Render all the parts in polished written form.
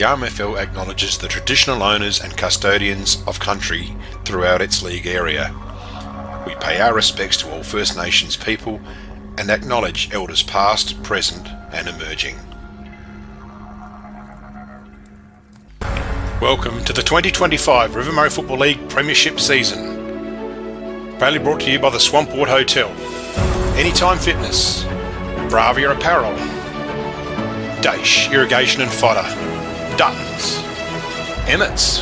The RMFL acknowledges the traditional owners and custodians of country throughout its league area. We pay our respects to all First Nations people and acknowledge elders past, present and emerging. Welcome to the 2025 River Murray Football League Premiership season. Proudly brought to you by the Swamport Hotel, Anytime Fitness, Bravia Apparel, Daesh Irrigation and Fodder, Duttons, Emmett's,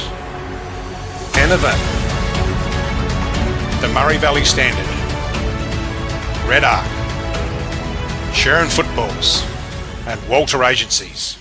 Anavan, the Murray Valley Standard, Red Arc, Sharon Footballs and Walter Agencies.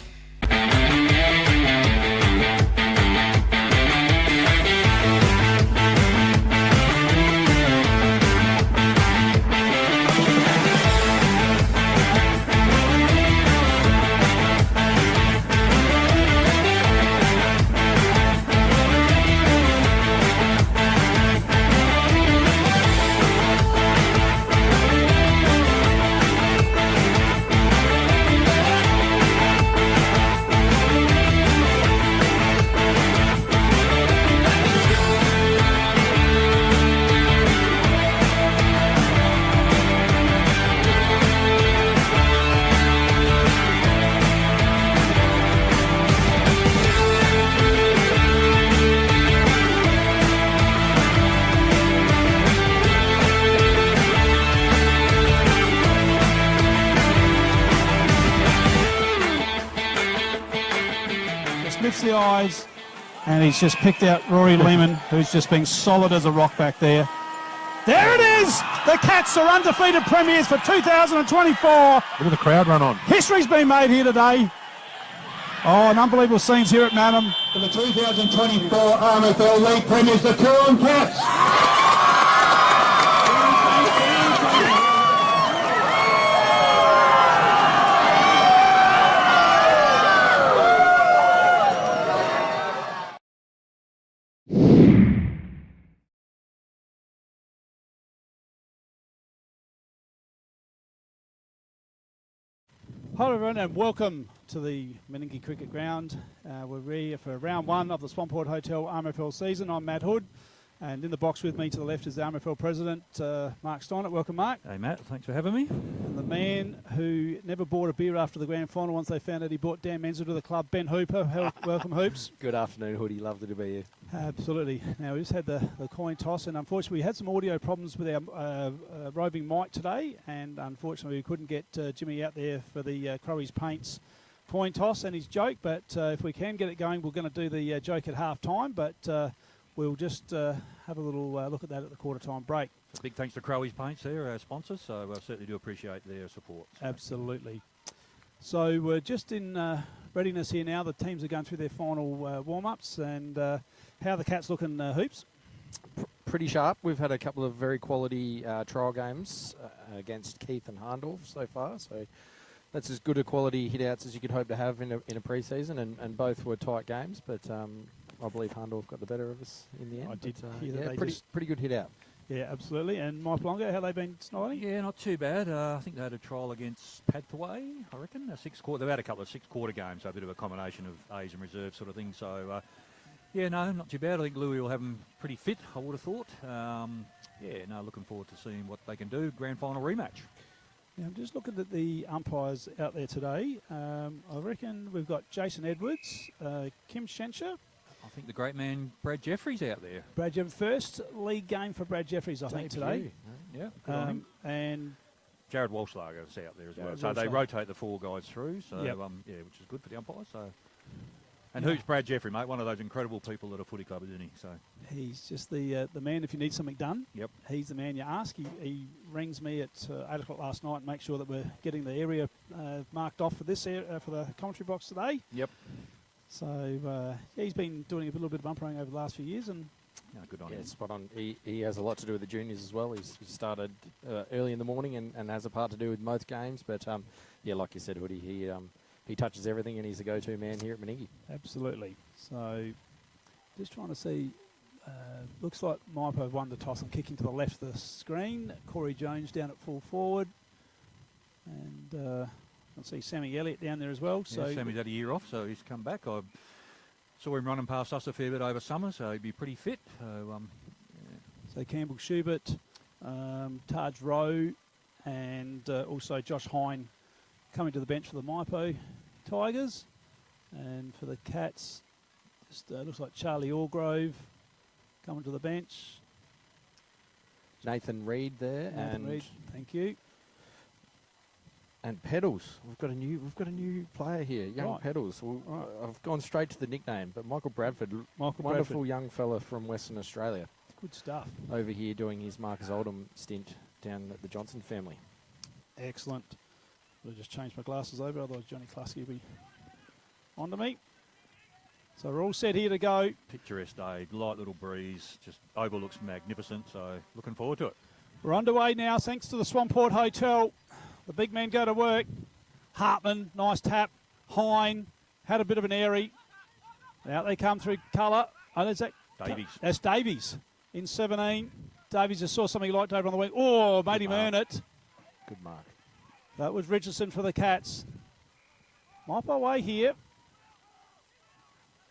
Lifts the eyes, and he's just picked out Rory Lehman, who's just been solid as a rock back there. There it is! The Cats are undefeated premiers for 2024. Look at the crowd run on. History's been made here today. Oh, an unbelievable scenes here at Madam. For the 2024 RMFL League premiers, the Coorong Cats. Hello everyone and welcome to the Meningie Cricket Ground. We're here for round one of the Swamport Hotel RMFL season. I'm Matt Hood, and in the box with me to the left is the RMFL President, Mark Steinert. Welcome, Mark. Hey Matt, thanks for having me. And the man who never bought a beer after the grand final once they found out he bought Dan Menzel to the club, Ben Hooper. Welcome, Hoops. Good afternoon, Hoodie. Lovely to be here. Absolutely. Now, we just had the coin toss, and unfortunately we had some audio problems with our roving mic today, and unfortunately we couldn't get Jimmy out there for the Crowies Paints coin toss and his joke, but if we can get it going, we're going to do the joke at half time, but we'll just have a little look at that at the quarter time break. A big thanks to Crowies Paints there, our sponsors, so I certainly do appreciate their support. So. Absolutely. So we're just in readiness here now. The teams are going through their final warm-ups, and how are the Cats looking, Hoops? Pretty sharp. We've had a couple of very quality trial games against Keith and Harndorf so far, so that's as good a quality hit-outs as you could hope to have in a pre-season, and both were tight games, but I believe Harndorf got the better of us in the end. I did hear yeah, that pretty good hit-out. Yeah, absolutely. And Mypolonga, how they been sniding? Yeah, not too bad. I think they had a trial against Padthaway, I reckon. They've had a couple of six-quarter games, so a bit of a combination of A's and reserves sort of thing. So, yeah, no, not too bad. I think Louis will have them pretty fit, I would have thought. Yeah, no, looking forward to seeing what they can do. Grand final rematch. Yeah, I'm just looking at the umpires out there today. I reckon we've got Jason Edwards, Kim Schenscher. I think the great man Brad Jeffries out there. Brad Jeffries, first league game for Brad Jeffries, I think, today. Yeah, good on him. And Jared Walschlager's out there as well. Jared So they Walschlager. rotate the four guys through, so Yep. yeah, which is good for the umpires. So. And who's Brad Jeffrey, mate? One of those incredible people at a footy club, isn't he? So he's just the man if you need something done. Yep. He's the man you ask. He rings me at 8 o'clock last night and makes sure that we're getting the area marked off for this for the commentary box today. Yep. So yeah, he's been doing a little bit of umpiring over the last few years, and good on him. Spot on. He has a lot to do with the juniors as well. He started early in the morning and has a part to do with most games. But yeah, like you said, Hoodie, he touches everything and he's the go-to man here at Meningie. Absolutely. So just trying to see. Looks like Mypo won the toss and kicking to the left of the screen. Corey Jones down at full forward, and I see Sammy Elliott down there as well. So yeah, Sammy's had a year off, so he's come back. I saw him running past us a fair bit over summer, so he'd be pretty fit. So Campbell Schubert, Taj Rowe, and also Josh Hine coming to the bench for the Mypo Tigers. And for the Cats, just looks like Charlie Orgrove coming to the bench. Nathan Reid there, Nathan Reid, thank you. And Pedals. We've got a new player here, young Right. Pedals. I've gone straight to the nickname, but Michael Bradford, wonderful Bradford. young fella from Western Australia, Good stuff. over here doing his Marcus Oldham stint down at the Johnson family. Excellent. I'll just change my glasses over, otherwise Johnny Klasky will be onto me. So we're all set here to go. Picturesque day, light little breeze, just overlooks magnificent, so looking forward to it. We're underway now, thanks to the Swamport Hotel. The big men go to work. Hartman, nice tap. Hine had a bit of an airy. Out they come through colour. Oh, there's that. Davies. That's Davies in 17. Davies just saw something he liked over on the wing. Oh, made him earn it. Good mark. That was Richardson for the Cats. Mop away here.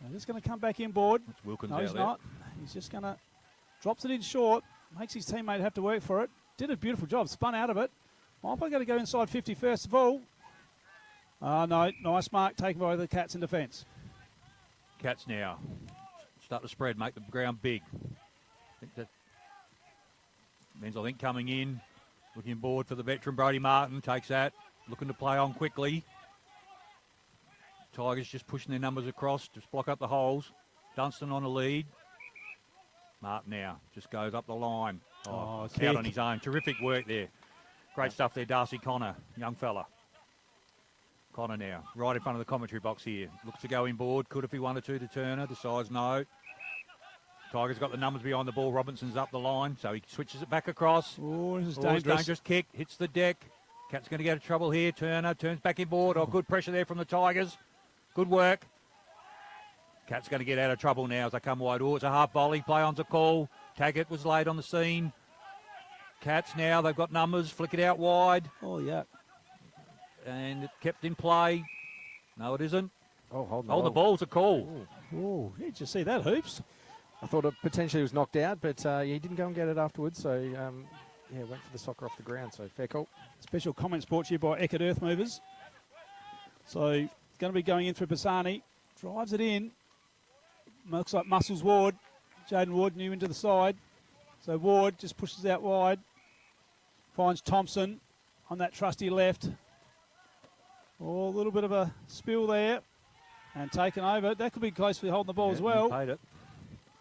They're just going to come back inboard. It's Wilkins No, out he's there. not. He's just going to drops it in short. Makes his teammate have to work for it. Did a beautiful job. Spun out of it. Mop going to go inside 50 first of all. No, nice mark taken by the Cats in defence. Cats now start to spread, make the ground big. I think that means, I think, coming in, looking board for the veteran Brodie Martin, takes that, looking to play on quickly. Tigers just pushing their numbers across, just block up the holes. Dunstan on a lead. Martin now just goes up the line. Out kick. on his own. Terrific work there. Great stuff there, Darcy Connor, young fella. Connor now, right in front of the commentary box here. Looks to go inboard. Could if he wanted to Turner. Decides no. Tigers got the numbers behind the ball. Robinson's up the line, so he switches it back across. Oh, this is Dangerous dangerous. kick. Hits the deck. Cat's going to get into trouble here. Turner turns back inboard. Oh, good pressure there from the Tigers. Good work. Cat's going to get out of trouble now as they come wide. Oh, it's a half volley. Play on's a call. Taggart was laid on the scene. Cats now, they've got numbers. Flick it out wide. Oh, yeah. And it kept in play. No, it isn't. Oh, hold Oh, the ball's a call. Oh, did you see that, Hoops? I thought it potentially was knocked out, but he didn't go and get it afterwards, so went for the soccer off the ground, so fair call. Special comments brought to you by Eckert Earth Movers. So, going to be going in through Pisani. Drives it in. Looks like Muscles Ward. Jaden Ward new into the side. So Ward just pushes out wide. Finds Thompson on that trusty left. Oh, a little bit of a spill there. And taken over. That could be close for holding the ball as well. He paid it.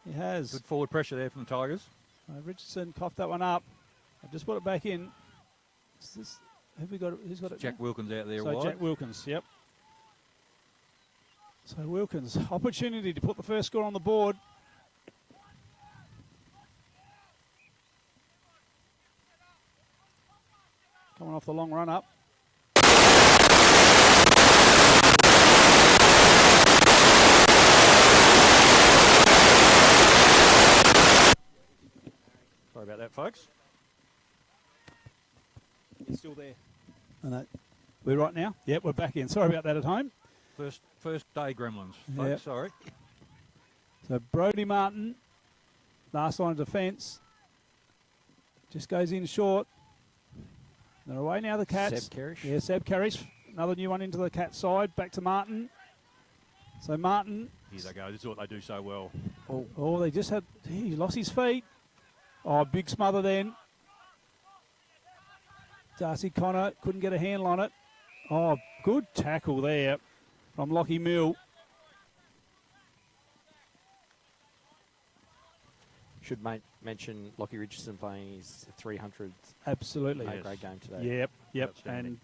He has. Good forward pressure there from the Tigers. Richardson coughed that one up. I just put it back in. Have we got it? Who's got it? Jack now? Wilkins out there So wide. Jack Wilkins, yep. So Wilkins, opportunity to put the first score on the board. Coming off the long run up. Sorry about that, folks. He's still there. We're right now? Yep, we're back in. Sorry about that at home. First day Gremlins, folks. Yep. Sorry. So Brodie Martin, last line of defence. Just goes in short. They're away now, the Cats. Seb Kerrish. Yeah, Seb Kerrish. Another new one into the Cats side. Back to Martin. So Martin. Here they go. This is what they do so well. Oh, they just had. He lost his feet. Oh, big smother then. Darcy Connor couldn't get a handle on it. Oh, good tackle there from Lockie Mill. Should mention Lockie Richardson playing his 300th Absolutely. great game today. Yep. Outstanding.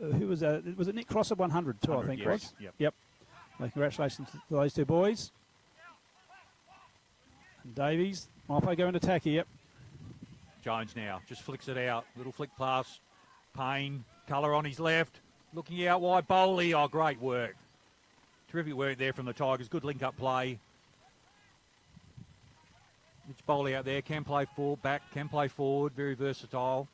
And who was that? Was it Nick Cross at 100 too, I 100, think, yes. was? Yep. Well, congratulations to those two boys. And Davies, Mopo going to attack here. Jones now just flicks it out. Little flick pass. Payne, colour on his left. Looking out wide. Bowley. Oh, great work. Terrific work there from the Tigers. Good link-up play. Mitch Bowley out there. Can play forward, back. Can play forward. Very versatile.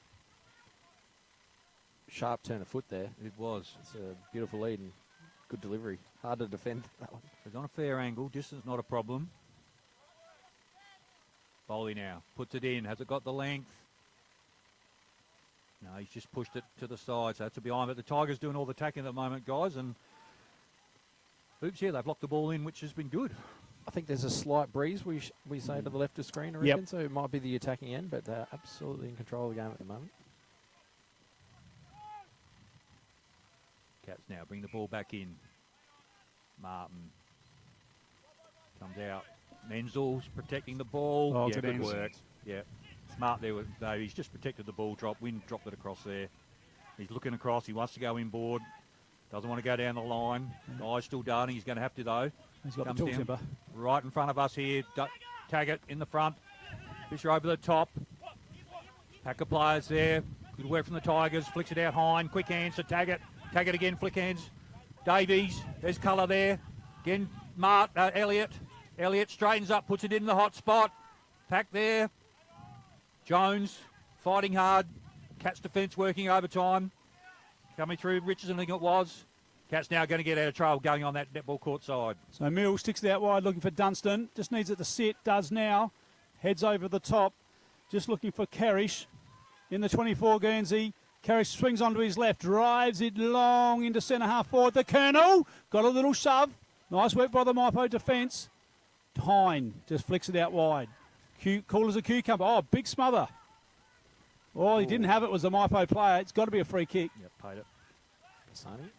sharp turn of foot there. It was. It's a beautiful lead and good delivery. Hard to defend that one. It's on a fair angle. Distance not a problem. Bowley now puts it in. Has it got the length? No, he's just pushed it to the side, so that's a behind. But the Tigers doing all the attacking at the moment, guys. And oops, yeah, they've locked the ball in, which has been good. I think there's a slight breeze, we say, to the left of screen, I reckon. So it might be the attacking end, but they're absolutely in control of the game at the moment. Cats now bring the ball back in. Martin comes out. Menzel's protecting the ball. Oh, yeah, good good work. Yeah, smart there with Dave. He's just protected the ball drop. Wind dropped it across there. He's looking across. He wants to go inboard. Doesn't want to go down the line. Guy's still darting. He's going to have to, though. He's got Comes the down timber. right in front of us here. Taggart in the front. Fisher over the top. Pack of players there. Good work from the Tigers. Flicks it out Hine. Quick hands to Taggart. Taggart again. Flick hands. Davies. There's colour there. Again, Elliott. Elliott straightens up. Puts it in the hot spot. Pack there. Jones fighting hard. Cats defence working overtime. Coming through. Richardson, I think it was. Cats now going to get out of trouble going on that netball court side. So Mills sticks it out wide looking for Dunstan. Just needs it to sit. Does now. Heads over the top. Just looking for Karish in the 24 Guernsey. Karish swings onto his left. Drives it long into centre half forward. The Colonel got a little shove. Nice work by the Mypo defence. Hine just flicks it out wide. Cool as a cucumber. Oh, big smother. Oh, he didn't have it. Was the Mypo player. It's got to be a free kick. Yep, paid it. Bassani.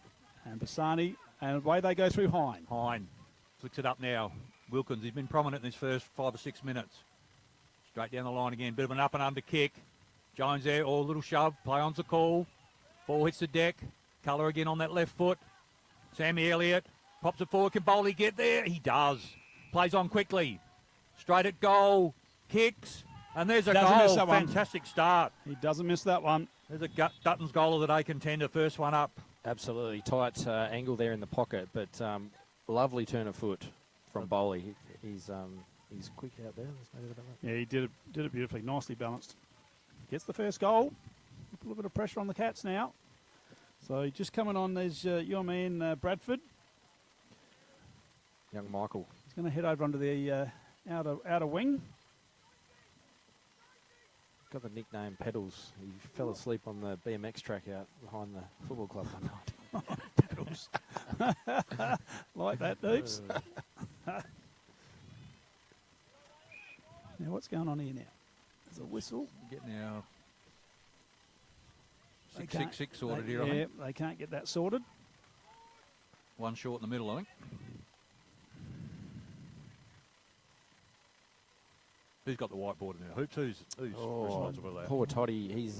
And Bassani, and away they go through Hine. Hine flicks it up now. Wilkins, he's been prominent in his first 5 or 6 minutes. Straight down the line again. Bit of an up and under kick. Jones there, a little shove. Play on's a call. Ball hits the deck. Colour again on that left foot. Sammy Elliott pops it forward. Can Bowley get there? He does. Plays on quickly. Straight at goal. Kicks. And there's a Doesn't miss goal. that one. Fantastic start. He doesn't miss that one. There's a Dutton's goal of the day contender. First one up. Absolutely tight angle there in the pocket, but lovely turn of foot from Bowley. He's quick out there. There's no doubt about that. Yeah, he did it beautifully. Nicely balanced. Gets the first goal. A little bit of pressure on the Cats now. So just coming on, there's your man Bradford. Young Michael. He's going to head over onto the outer wing. Got the nickname Pedals. He fell asleep on the BMX track out behind the football club one night. Pedals. Like that, Deeps. Now, what's going on here now? There's a whistle. Getting our They 6-6-6 can't- sorted they- here, I Yeah, think. they can't get that sorted. One short in the middle, I think. Who's got the whiteboard in there? Hoops? Who's responsible for that? Poor Toddy. He's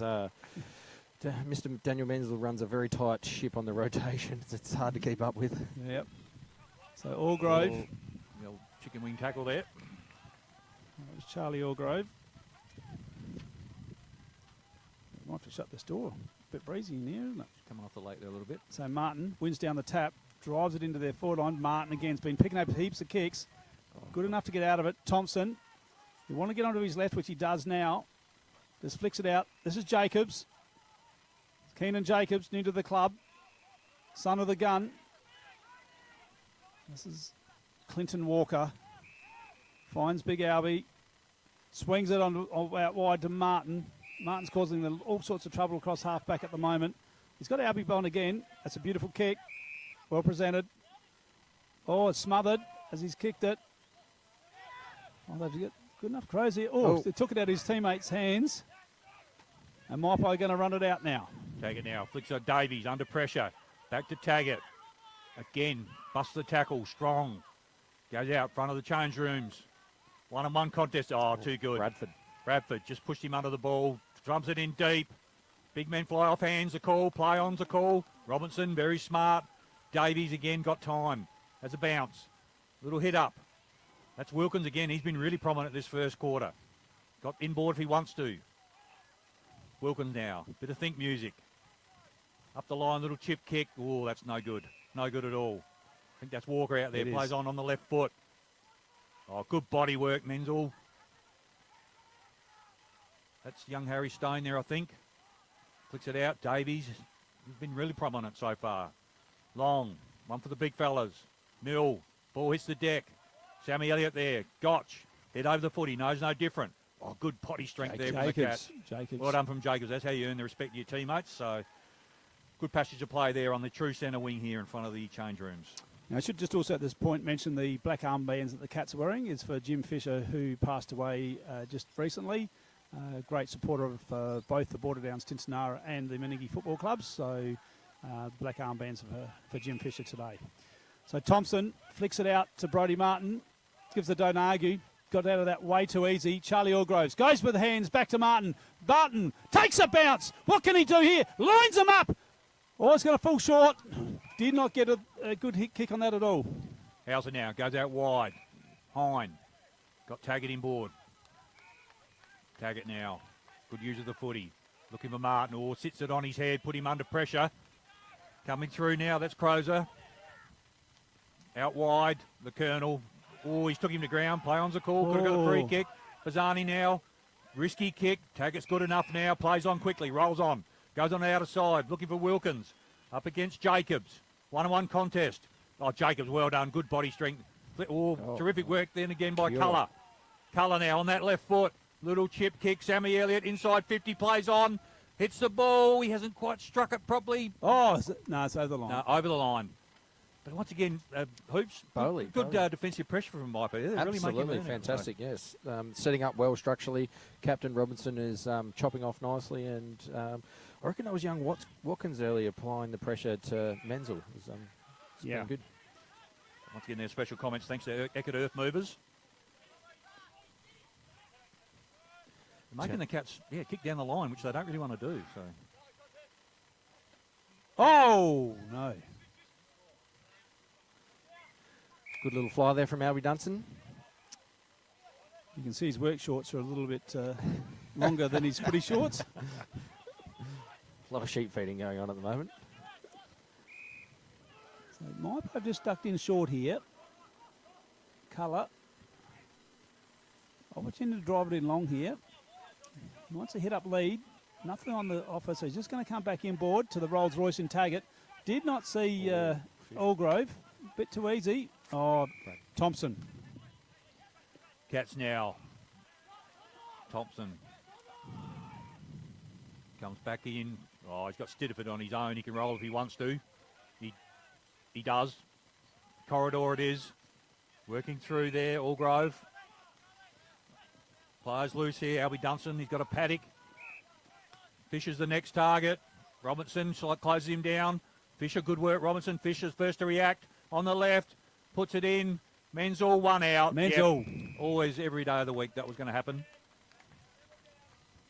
Mr. Daniel Menzel runs a very tight ship on the rotation. It's hard to keep up with. Yep. So Allgrove. The old chicken wing tackle there. That was Charlie Allgrove. Might have to shut this door. A bit breezy in here, isn't it? Coming off the lake there a little bit. So Martin wins down the tap, drives it into their forward line. Martin again's been picking up heaps of kicks. Good enough to get out of it. Thompson. You want to get onto his left, which he does now. Just flicks it out. This is Jacobs. Keenan Jacobs, new to the club. Son of the gun. This is Clinton Walker. Finds Big Albie. Swings it out wide to Martin. Martin's causing them all sorts of trouble across half-back at the moment. He's got Albie on again. That's a beautiful kick. Well presented. Oh, it's smothered as he's kicked it. Oh, they've got good enough crows here. Oh, they took it out of his teammates' hands. And Mypo going to run it out now. Take it now. Flicks out Davies under pressure. Back to Taggart. Again, busts the tackle. Strong. Goes out front of the change rooms. 1-on-1 contest. Oh, too good. Bradford just pushed him under the ball. Drums it in deep. Big men fly off hands. A call. Play on's a call. Robinson, very smart. Davies again got time. Has a bounce. Little hit up. That's Wilkins again. He's been really prominent this first quarter. Got inboard if he wants to. Wilkins now. Bit of think music. Up the line, little chip kick. Oh, that's no good. No good at all. I think that's Walker out there. It Plays is. on the left foot. Oh, good body work, Menzel. That's young Harry Stone there, I think. Flicks it out. Davies He's been really prominent so far. Long, one for the big fellas. Mill, ball hits the deck. Sammy Elliott there. Gotch, head over the footy, knows no different. Oh, good potty strength there from the Cats. Jacobs. Well done from Jacobs. That's how you earn the respect of your teammates. So good passage of play there on the true centre wing here in front of the change rooms. Now, I should just also at this point mention the black armbands that the Cats are wearing is for Jim Fisher, who passed away just recently. Great supporter of both the Borderdown Stinsonara and the Menindee football clubs. So black armbands for Jim Fisher today. So Thompson flicks it out to Brodie Martin. Gives the don't argue. Got out of that way too easy. Charlie Allgroves goes with the hands back to Martin. Martin takes a bounce. What can he do here? Lines him up. Oh, it's going to fall short. Did not get a good hit kick on that at all. Howser now goes out wide. Hine got Taggart inboard. Taggart now. Good use of the footy. Looking for Martin. Oh, sits it on his head. Put him under pressure. Coming through now. That's Crozer. Out wide. The Colonel. Oh, he's took him to ground. Play on's a call. Could have got a free kick. Bazzani now. Risky kick. Taggart's good enough now. Plays on quickly. Rolls on. Goes on the outer side. Looking for Wilkins. Up against Jacobs. 1-on-1 contest. Oh, Jacobs, well done. Good body strength. Terrific work then again by Culler. Culler now on that left foot. Little chip kick. Sammy Elliott inside 50. Plays on. Hits the ball. He hasn't quite struck it properly. Oh, no, it's over the line. No, over the line. But once again, Hoops, Bowley, good defensive pressure from Mypo. They're Absolutely really fantastic, yes. Setting up well structurally. Captain Robinson is chopping off nicely, and I reckon that was young Watkins earlier applying the pressure to Menzel. It's been good. Once again, their special comments thanks to Eckert Earth Movers. Making the Cats kick down the line, which they don't really want to do. So. Oh, no. Good little fly there from Albie Dunson. You can see his work shorts are a little bit longer than his footy shorts. A lot of sheep feeding going on at the moment. So Mypo just ducked in short here. Colour. Opportunity to drive it in long here. He wants a hit-up lead. Nothing on the offer, so he's just going to come back inboard to the Rolls-Royce in Taggart. Did not see Allgrove. Bit too easy. Oh, Thompson. Cats now. Thompson. Comes back in. Oh, he's got Stidiford on his own. He can roll if he wants to. He does. Corridor it is. Working through there, Allgrove. Players loose here. Albie Dunson, he's got a paddock. Fisher's the next target. Robinson closes him down. Fisher, good work, Robinson. Fisher's first to react. On the left, puts it in. Menzel, one out. Menzel. Yep. Always, every day of the week, that was going to happen.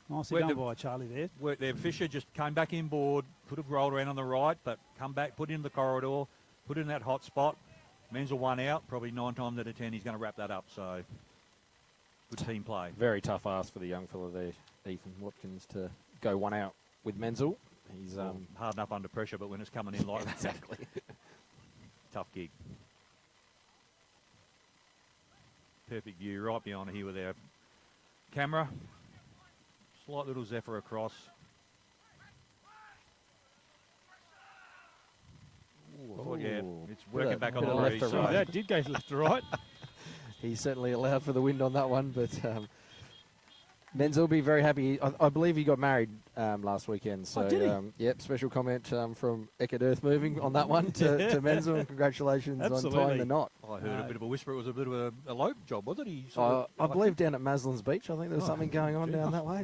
Nicely done by Charlie there. Work there. Fisher just came back inboard. Could have rolled around on the right, but come back, put it in the corridor, put it in that hot spot. Menzel, one out. Probably 9 times out of 10, he's going to wrap that up. So, good team play. Very tough ask for the young fella there, Ethan Watkins, to go one out with Menzel. He's hard enough under pressure, but when it's coming in like that. Exactly. Tough gig. Perfect view right behind here with our camera. Slight little zephyr across. It's working back on the left breeze. to So right. That did go left to right. He's certainly allowed for the wind on that one, but Menzel will be very happy. I believe he got married last weekend. So, did he? Yep, special comment from Eckert Earth Moving on that one to Menzel, and congratulations on tying the knot. I heard a bit of a whisper. It was a bit of a elope job, wasn't it? I believe down at Maslin's Beach, I think there was something going on down that way.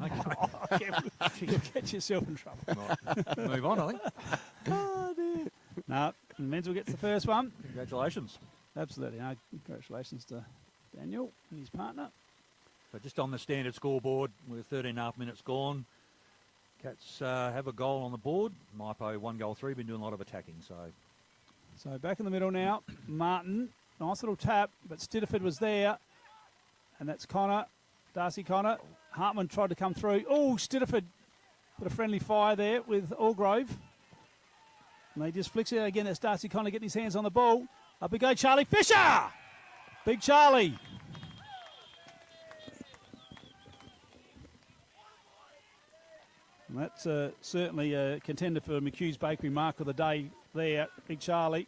You'll get yourself in trouble. Right. Move on, I think. Oh, dear. No, Menzel gets the first one. Congratulations. Absolutely. No, congratulations to Daniel and his partner. So just on the standard scoreboard, with 13.5 minutes gone, Cats have a goal on the board. Mypo 1 goal 3, been doing a lot of attacking. So back in the middle now, Martin, nice little tap, but Stidiford was there, and that's Connor, Darcy Connor. Hartman tried to come through. Oh, Stidiford put a friendly fire there with Allgrove. And he just flicks it out again. That's Darcy Connor getting his hands on the ball. Up we go, Charlie Fisher! Big Charlie. And that's certainly a contender for McHugh's Bakery Mark of the Day there, Big Charlie.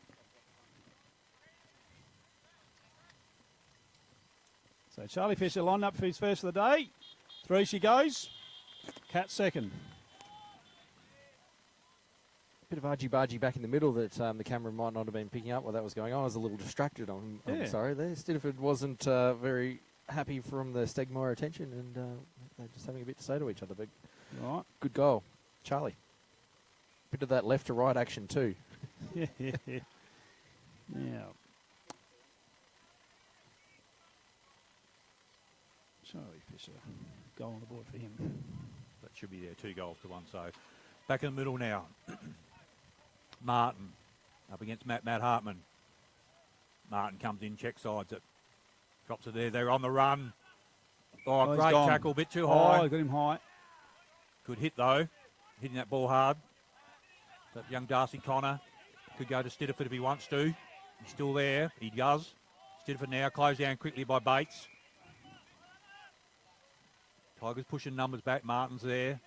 So Charlie Fisher lined up for his first of the day. Through she goes. Cat second. Bit of argy-bargy back in the middle that the camera might not have been picking up while that was going on. I was a little distracted. I'm sorry there. Stidiford wasn't very happy from the Stegmaier attention, and they're just having a bit to say to each other. But Right. good goal, Charlie. Bit of that left to right action too. Yeah. Now, Charlie Fisher, goal on the board for him. That should be there, 2 goals to 1. So back in the middle now. Martin up against Matt Hartman. Martin comes in, check sides it. Drops it there. They're on the run. Oh, he's great gone. tackle, bit too Oh, high. got him high. Good hit though. Hitting that ball hard. That young Darcy Connor could go to Stidiford if he wants to. He's still there. He does. Stidiford now closed down quickly by Bates. Tigers pushing numbers back. Martin's there.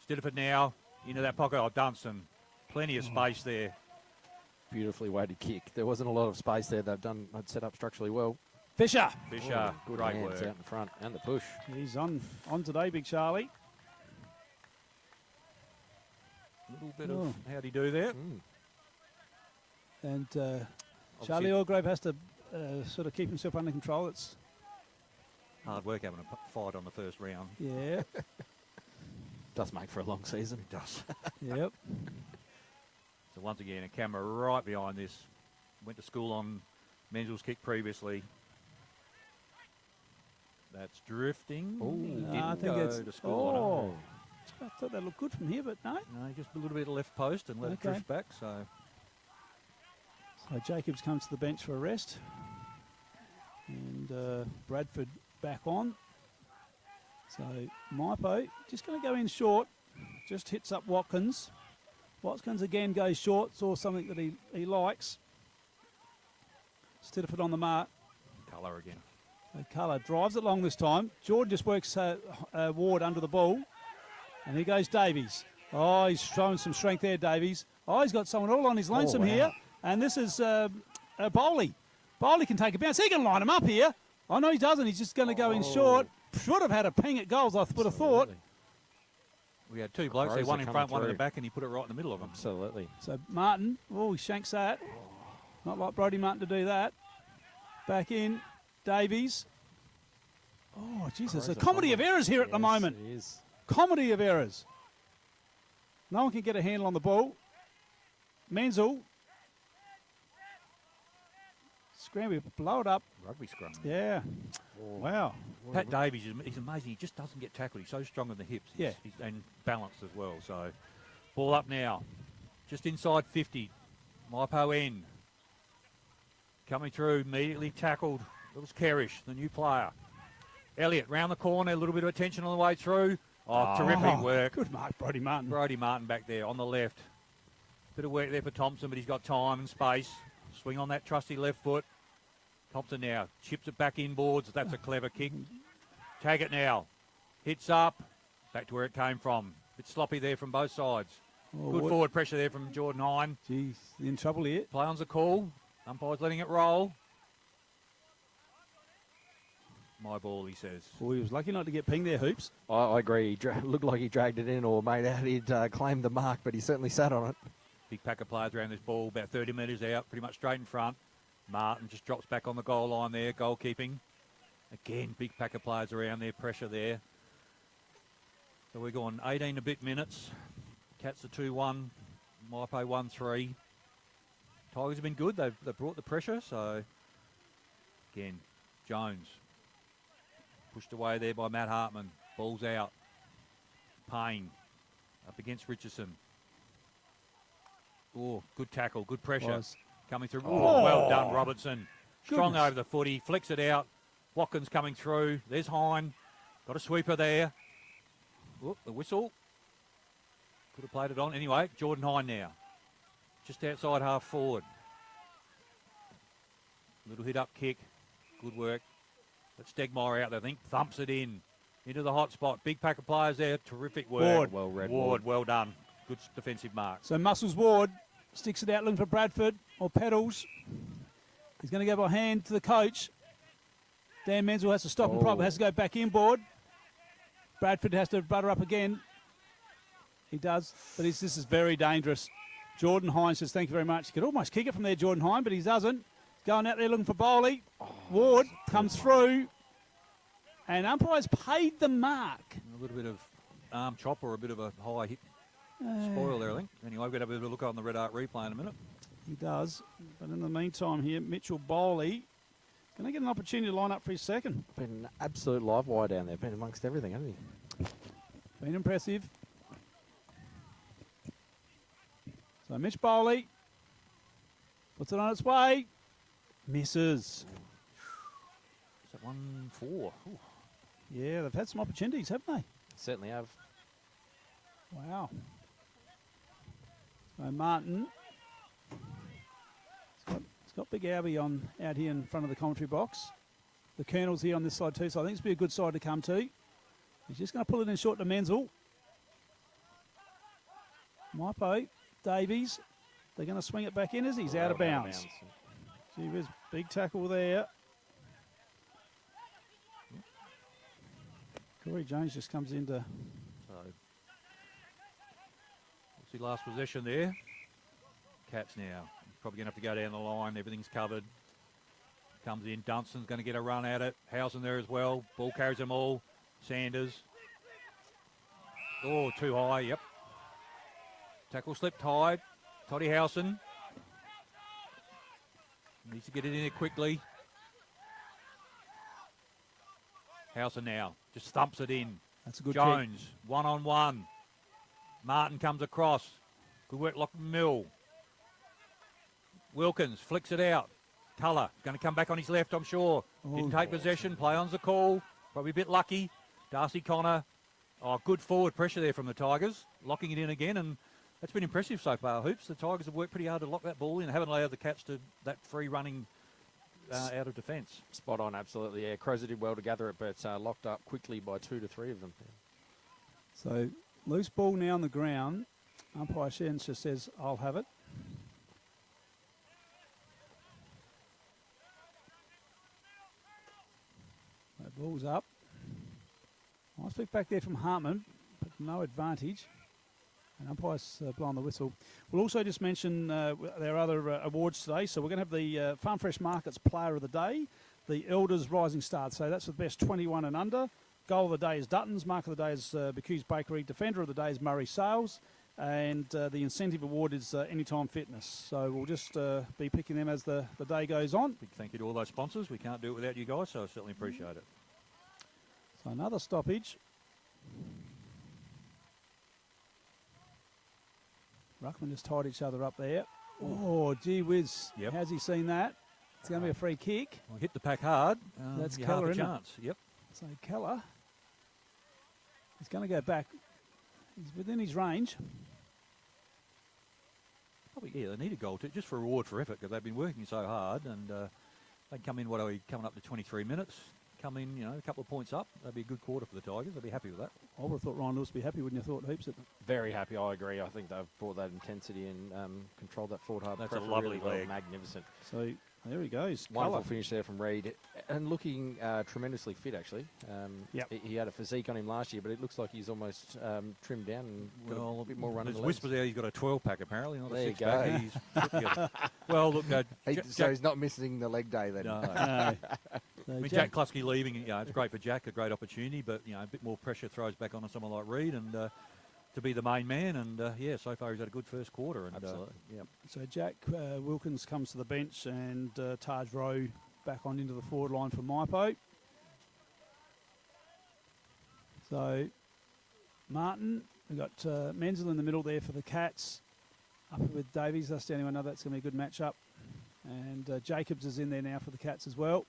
Stidiford now into that pocket. Oh, Dunstan. Plenty of space there. Beautifully weighted kick. There wasn't a lot of space there. They'd set up structurally well. Fisher. Fisher, Good great hands work. out in front and the push. He's on today, Big Charlie. Little bit of how'd he do there? And Charlie Orgrave has to sort of keep himself under control. It's Hard work having a fight on the first round. yeah, Does make for a long season. It does. yep. So once again, a camera right behind this. Went to school on Menzel's kick previously. That's drifting. He didn't I think go it's to school on it. I thought that looked good from here, but no. No, just a little bit of left post and let it Okay. drift back. So So Jacobs comes to the bench for a rest. And Bradford back on. So Mypo just going to go in short. Just hits up Watkins. Watkins again goes short. Saw something that he likes. Stidiford on the mark. colour again. So Colour drives it long this time. Jordan just works Ward under the ball. And here goes Davies. Oh, he's showing some strength there, Davies. Oh, he's got someone all on his lonesome here. And this is Bowley. Bowley can take a bounce. He can line him up here. Oh, no, he doesn't. He's just going to go in short. Should have had a ping at goals, I would have thought. We had two blokes there, Crows one are in coming front, one in the through. back, and he put it right in the middle of them. Absolutely. So Martin, he shanks that. Not like Brodie Martin to do that. Back in, Davies. Oh, Jesus, a comedy of errors here at the moment. It is. Comedy of errors. No one can get a handle on the ball. Menzel. Scramble, blow it up. Rugby scrum. Yeah. Wow. Pat Davies, he's amazing. He just doesn't get tackled. He's so strong in the hips. And balanced as well. So, ball up now. Just inside 50. Mypo N. Coming through, immediately tackled. It was Kerrish, the new player. Elliott, round the corner, a little bit of attention on the way through. Oh, terrific work. Good mark, Brodie Martin. Brodie Martin back there on the left. Bit of work there for Thompson, but he's got time and space. Swing on that trusty left foot. Thompson now chips it back inboards. That's a clever kick. Tag it now. Hits up. Back to where it came from. Bit sloppy there from both sides. Good forward pressure there from Jordan Hine. Geez, in trouble here. Play on's a call. Umpire's letting it roll. My ball, he says. Well, he was lucky not to get pinged there, Hoops. I agree. He looked like he dragged it in or made out he'd claimed the mark, but he certainly sat on it. Big pack of players around this ball, about 30 metres out, pretty much straight in front. Martin just drops back on the goal line there, goalkeeping. Again, big pack of players around there, pressure there. So we're going 18 a bit minutes. Cats are 2-1, Mypo 1-3. Tigers have been good, they've brought the pressure, so again, Jones. Pushed away there by Matt Hartman. Ball's out. Payne up against Richardson. Oh, good tackle, good pressure. Coming through. Oh, well done, Robertson. Strong over the footy. Flicks it out. Watkins coming through. There's Hine. Got a sweeper there. Oh, the whistle. Could have played it on. Anyway, Jordan Hine now. Just outside half forward. Little hit up kick. Good work. But Stegmaier out there, I think. Thumps it in. into the hot spot. Big pack of players there. Terrific work. Ward. Well read. Ward, well done. Good defensive mark. So Muscles Ward sticks it out looking for Bradford or Pedals. He's going to go by hand to the coach. Dan Menzel has to stop and probably has to go back inboard. Bradford has to butter up again. He does, but this is very dangerous. Jordan Hine says, thank you very much. He could almost kick it from there, Jordan Hine, but he doesn't. Going out there looking for Bowley. Ward comes through, and umpires paid the mark. A little bit of arm chop or a bit of a high hit spoil there, I think. Anyway, we're going to have a bit of a look on the Red Art replay in a minute. He does, but in the meantime here, Mitchell Bowley going to get an opportunity to line up for his second. Been an absolute live wire down there. Been amongst everything, hasn't he? Been impressive. So Mitch Bowley puts it on its way. Misses. Is that 1-4? Ooh. Yeah, they've had some opportunities, haven't they? Certainly have. Wow. So Martin. It's got Big Albie on out here in front of the commentary box. The Colonel's here on this side too, so I think it's be a good side to come to. He's just going to pull it in short to Menzel. Mypo, Davies. They're going to swing it back in as he's out of bounds. Gee whiz, big tackle there. Corey Jones just comes into... So, we'll see last possession there. Cats now. Probably going to have to go down the line. Everything's covered. Comes in. Dunson's going to get a run at it. Howson there as well. Ball carries them all. Sanders. Oh, too high. Yep. Tackle slipped high. Toddy Howson. Needs to get it in there quickly. Howson now. Just thumps it in. That's a good Jones, kick. one-on-one. Martin comes across. Good work, Lachlan Mill. Wilkins flicks it out. Tuller going to come back on his left, I'm sure. Didn't take possession. Play on's the call. Probably a bit lucky. Darcy Connor. Oh, good forward pressure there from the Tigers. Locking it in again, and that's been impressive so far, Hoops. The Tigers have worked pretty hard to lock that ball in. Haven't allowed the Cats to that free running out of defence. Spot on, absolutely. Yeah, Crozer did well to gather it, but locked up quickly by 2 to 3 of them. So, loose ball now on the ground. Umpire Shens just says, I'll have it. That ball's up. Nice pick back there from Hartman, but no advantage. And umpire's blowing the whistle. We'll also just mention there are other awards today. So we're going to have the Farm Fresh Markets Player of the Day, the Elders Rising Star. So that's for the best 21 and under. Goal of the Day is Dutton's. Mark of the Day is Bacuse Bakery. Defender of the Day is Murray Sales. And the incentive award is Anytime Fitness. So we'll just be picking them as the day goes on. Big thank you to all those sponsors. We can't do it without you guys, so I certainly appreciate it. So another stoppage. Ruckman just tied each other up there. Oh, gee whiz. Yep. How's he seen that? It's going to be a free kick. Well, hit the pack hard. That's you Keller, have a isn't it? chance. Yep. So Keller, he's going to go back. He's within his range. Probably, yeah, they need a goal too, just for reward for effort, because they've been working so hard, and they come in, what are we, coming up to 23 minutes, come in, you know, a couple of points up. That'd be a good quarter for the Tigers. They'd be happy with that. I would have thought Ryan Lewis would be happy, wouldn't you? Thought heaps of Very happy, I agree. I think they've brought that intensity and controlled that forward half. That's pressure a lovely really well. leg. Magnificent. So there he goes. Wonderful Keller. finish there from Reid, and looking tremendously fit, actually. Yep. He had a physique on him last year, but it looks like he's almost trimmed down and got a bit more run in There's the legs. whispers out he's got a 12-pack, apparently, not a There you 6-pack. go. He's put together. Well, look, So he's not missing the leg day then. no. No. So I mean, Jack Kluski leaving, you know, it's great for Jack, a great opportunity, but, you know, a bit more pressure throws back on someone like Reid, and to be the main man, and, yeah, so far he's had a good first quarter. And, Absolutely. Yeah. So Jack Wilkins comes to the bench, and Taj Rowe back on into the forward line for Mypo. So Martin, we've got Menzel in the middle there for the Cats. Up with Davies, that's the only one. I know that's going to be a good matchup. And Jacobs is in there now for the Cats as well.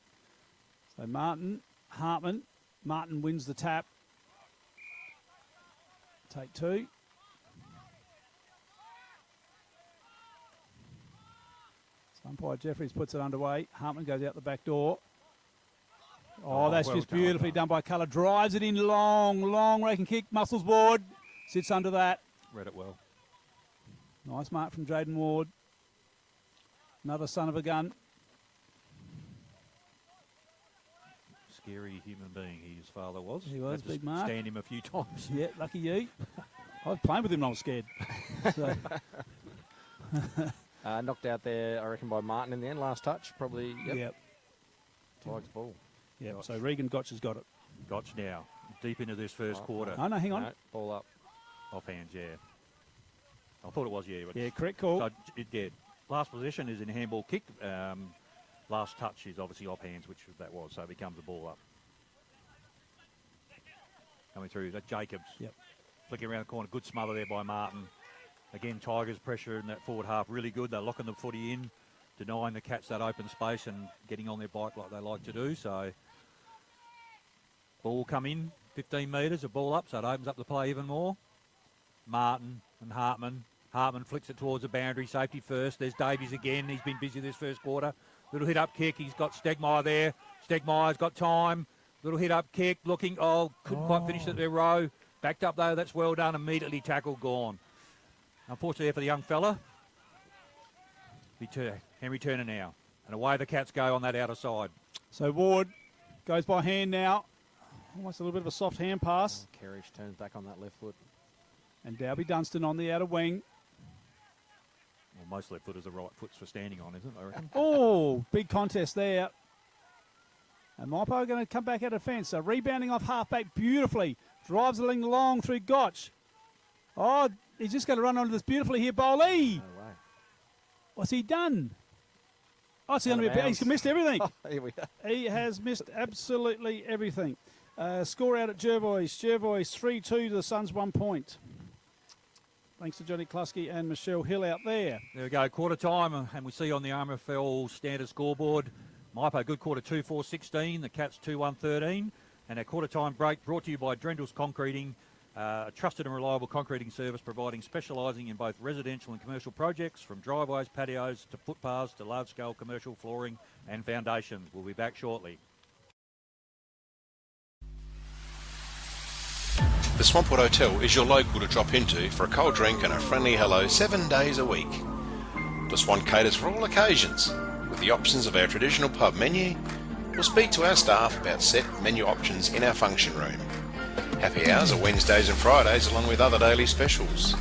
So Martin, Hartman. Martin wins the tap. Take two. So umpire Jeffries puts it underway. Hartman goes out the back door. Oh, that's well just done. beautifully done by Colour. Drives it in long raking kick. Muscles Ward. Sits under that. Read it well. Nice mark from Jaden Ward. Another son of a gun. Scary human being his father was. He was, Had to big mark. stand him a few times. Yeah, lucky you. I was playing with him and I was scared. So, Knocked out there, I reckon, by Martin in the end. Last touch, probably. yep. Tigers ball. Yep. So Regan Gotch has got it. Gotch now, deep into this first quarter. Oh, no, hang on. No, ball up. Offhands, yeah. I thought it was, yeah. But Yeah, correct call. So it did. Last position is in handball kick. Last touch is obviously offhands, which that was, so it becomes a ball up. Coming through, that Jacobs. Yep. Flicking around the corner, good smother there by Martin. Again, Tigers pressure in that forward half really good. They're locking the footy in, denying the Cats that open space and getting on their bike like they like to do. So ball come in, 15 metres, a ball up, so it opens up the play even more. Martin and Hartman. Hartman flicks it towards the boundary, safety first. There's Davies again. He's been busy this first quarter. Little hit-up kick. He's got Stegmaier there. Stegmaier's got time. Little hit-up kick. Looking, couldn't quite finish at their row. Backed up, though. That's well done. Immediately tackled, gone. Unfortunately for the young fella. Henry Turner now. And away the Cats go on that outer side. So Ward goes by hand now. Almost a little bit of a soft hand pass. Kerridge turns back on that left foot. And Dalby Dunstan on the outer wing. Well, most left footers are right foots for standing on, isn't it, I reckon? Oh, big contest there. And Mypo are going to come back out of defence. So rebounding off halfback beautifully. Drives the link long through Gotch. Oh, he's just going to run onto this beautifully here, Bowley. No way. What's he done? Oh, it's going to Out be of he's missed everything. Oh, here we are. He has missed absolutely everything. Score out at Jervois. Jervois 3-2 to the Suns, 1 point. Thanks to Johnny Klusky and Michelle Hill out there. There we go, quarter time, and we see on the RMFL standard scoreboard, Mypo good quarter 2-4-16, the Cats 2-1-13, and our quarter time break brought to you by Drendel's Concreting, a trusted and reliable concreting service specialising in both residential and commercial projects, from driveways, patios to footpaths to large-scale commercial flooring and foundations. We'll be back shortly. The Swampwood Hotel is your local to drop into for a cold drink and a friendly hello 7 days a week. The Swan caters for all occasions, with the options of our traditional pub menu. We'll speak to our staff about set menu options in our function room. Happy hours are Wednesdays and Fridays along with other daily specials.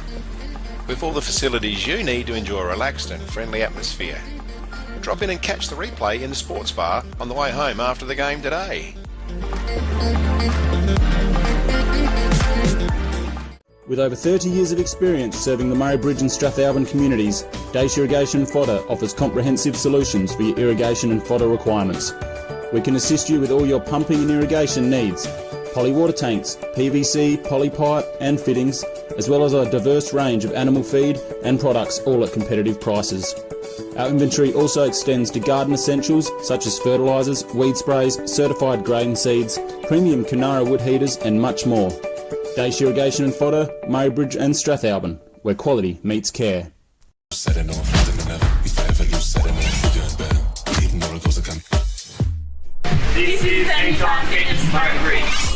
With all the facilities you need to enjoy a relaxed and friendly atmosphere. Drop in and catch the replay in the sports bar on the way home after the game today. With over 30 years of experience serving the Murray Bridge and Strathalbyn communities, Dace Irrigation and Fodder offers comprehensive solutions for your irrigation and fodder requirements. We can assist you with all your pumping and irrigation needs, poly water tanks, PVC, poly pipe and fittings, as well as a diverse range of animal feed and products, all at competitive prices. Our inventory also extends to garden essentials such as fertilisers, weed sprays, certified grain seeds, premium Canara wood heaters and much more. Dace Irrigation and Fodder, Murray Bridge and Strathalbyn, where quality meets care. This is Anytime Fitness Murray Bridge.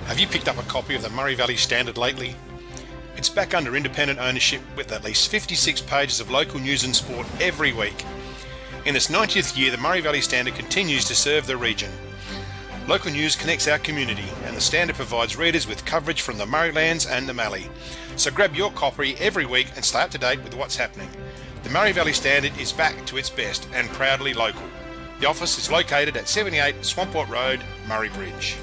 Have you picked up a copy of the Murray Valley Standard lately? It's back under independent ownership with at least 56 pages of local news and sport every week. In its 90th year, the Murray Valley Standard continues to serve the region. Local news connects our community, and the Standard provides readers with coverage from the Murraylands and the Mallee. So grab your copy every week and stay up to date with what's happening. The Murray Valley Standard is back to its best and proudly local. The office is located at 78 Swamport Road, Murray Bridge.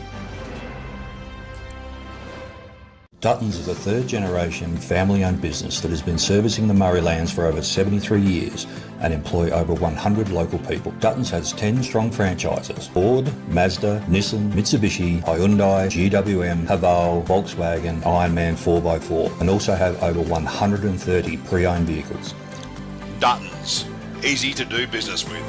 Duttons is a third-generation family-owned business that has been servicing the Murraylands for over 73 years and employ over 100 local people. Duttons has 10 strong franchises: Ford, Mazda, Nissan, Mitsubishi, Hyundai, GWM, Haval, Volkswagen, Ironman 4x4, and also have over 130 pre-owned vehicles. Duttons, easy to do business with.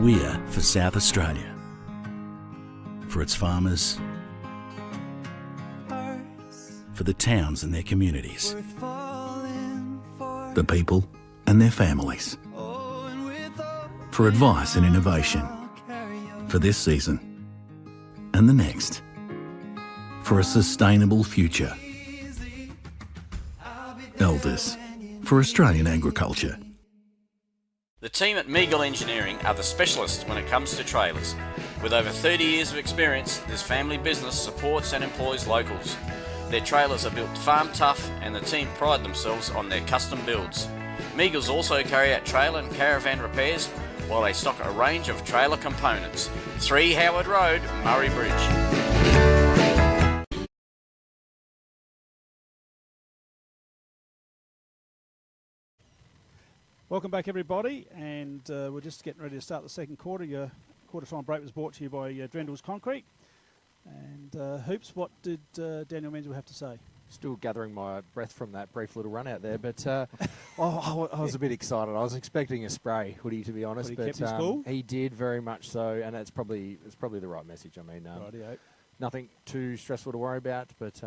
We're for South Australia, for its farmers, for the towns and their communities, the people and their families, for advice and innovation, for this season and the next, for a sustainable future. Elders, for Australian agriculture. The team at Meagle Engineering are the specialists when it comes to trailers. With over 30 years of experience, this family business supports and employs locals. Their trailers are built farm tough and the team pride themselves on their custom builds. Meagles also carry out trailer and caravan repairs while they stock a range of trailer components. 3 Howard Road, Murray Bridge. Welcome back, everybody, and we're just getting ready to start the second quarter. Your quarter-time break was brought to you by Drendel's Concrete. And Hoops, what did Daniel Menzel have to say? Still gathering my breath from that brief little run out there, but I was a bit excited. I was expecting a spray hoodie, to be honest, but kept his cool? He did very much so, and it's probably the right message. I mean, nothing too stressful to worry about, but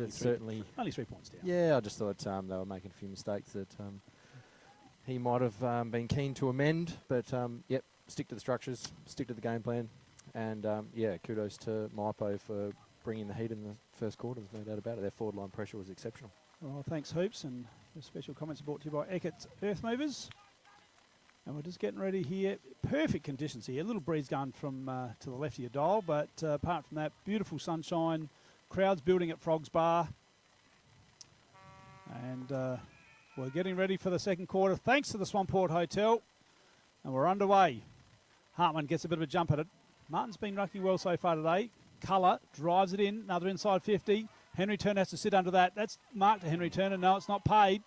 it's certainly only 3 points down. Yeah, I just thought they were making a few mistakes that he might have been keen to amend, but yep, stick to the structures, stick to the game plan, and yeah, kudos to Mypo for bringing the heat in the first quarter. There's no doubt about it. Their forward line pressure was exceptional. Well, thanks, Hoops, and the special comments are brought to you by Eckert Earth Movers. And we're just getting ready here. Perfect conditions here. A little breeze going from to the left of your dial, but apart from that, beautiful sunshine. Crowds building at Frogs Bar. And we're getting ready for the second quarter, thanks to the Swamport Hotel. And we're underway. Hartman gets a bit of a jump at it. Martin's been rucking well so far today. Colour drives it in, another inside 50. Henry Turner has to sit under that. That's marked to Henry Turner. No, it's not paid.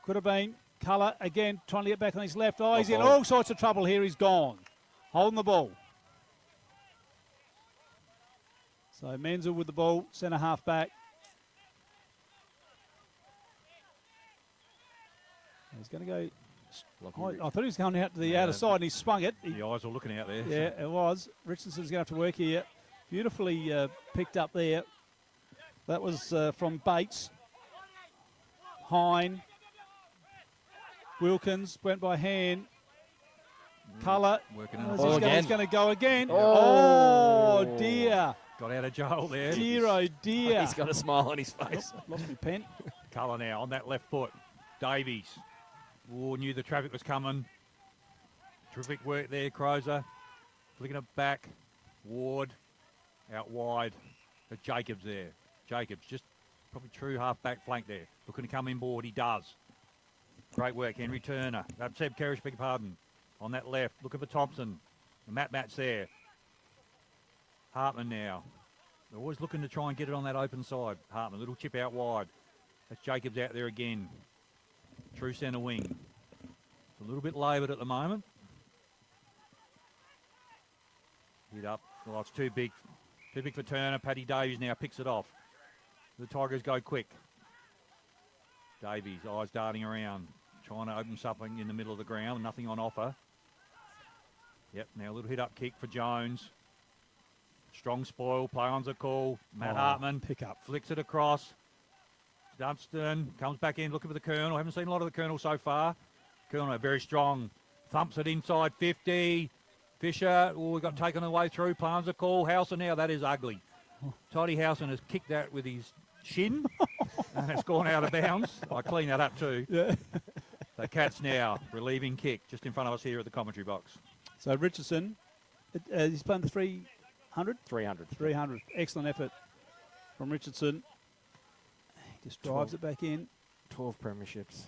Could have been. Colour again trying to get back on his left. Oh, he's in all sorts of trouble here. He's gone. Holding the ball. So Menzel with the ball, centre half back. He's going to go. I thought he was going out to the outer side and he swung it. The eyes were looking out there. Yeah, it was. Richardson's going to have to work here. Beautifully picked up there. That was from Bates. Hine. Wilkins went by hand. Colour. He's going to go again. Oh, dear. Got out of jail there. Dear, oh dear. He's got a smile on his face. Lost my pen. Colour now on that left foot. Davies. Oh, knew the traffic was coming. Terrific work there, Crozer. Flicking it back. Ward out wide. But Jacobs there. Jacobs just probably true half-back flank there. Looking to come inboard. He does. Great work, Henry Turner. Seb Kerrish, beg your pardon. On that left. Looking for Thompson. The Matt's there. Hartman now. They're always looking to try and get it on that open side. Hartman, little chip out wide. That's Jacobs out there again. True centre wing. It's a little bit laboured at the moment. Hit up. Well, it's too big. Too big for Turner. Paddy Davies now picks it off. The Tigers go quick. Davies, eyes darting around. Trying to open something in the middle of the ground. Nothing on offer. Yep, now a little hit up kick for Jones. Strong spoil. Play on's a call. Matt Hartman. Pick up. Flicks it across. Dunstan comes back in looking for the Colonel. Haven't seen a lot of the Colonel so far. Colonel very strong. Thumps it inside 50. Fisher, we got taken away through. Plans a call. Howson now, that is ugly. Toddy Howson has kicked that with his shin and it's gone out of bounds. I clean that up too. Yeah. So Cats now, relieving kick just in front of us here at the commentary box. So Richardson, he's playing the 300? 300. 300. Excellent effort from Richardson. He just drives it back in. 12 premierships.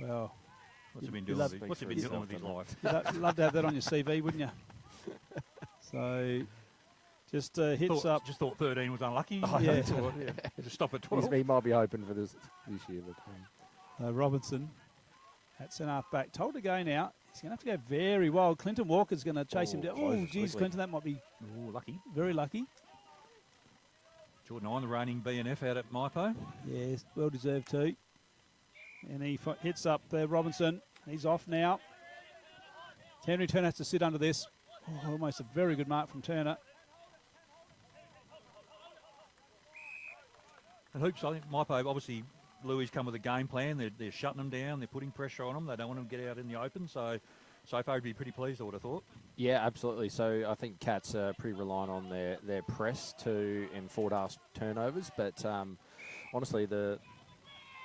Well, what's he been doing with his life? You'd love to have that on your CV, wouldn't you? So just hits up. Just thought 13 was unlucky. Yeah. Just stop at 12. He might be open for this year. But, Robinson at centre half back. Told to go now. He's going to have to go very well. Clinton Walker's going to chase him down. Oh, geez, Clinton, that might be lucky. Very lucky. Jordan Hine, the reigning BNF out at Mypo. Yes, well deserved too. And he hits up Robinson. He's off now. Henry Turner has to sit under this. Oh, almost a very good mark from Turner. And Hoops, I think Mypo, obviously, Louis come with a game plan. They're shutting them down. They're putting pressure on them. They don't want them to get out in the open. So far, he'd be pretty pleased, I would have thought. Yeah, absolutely. So I think Cats are pretty reliant on their press to enforce our turnovers. But honestly,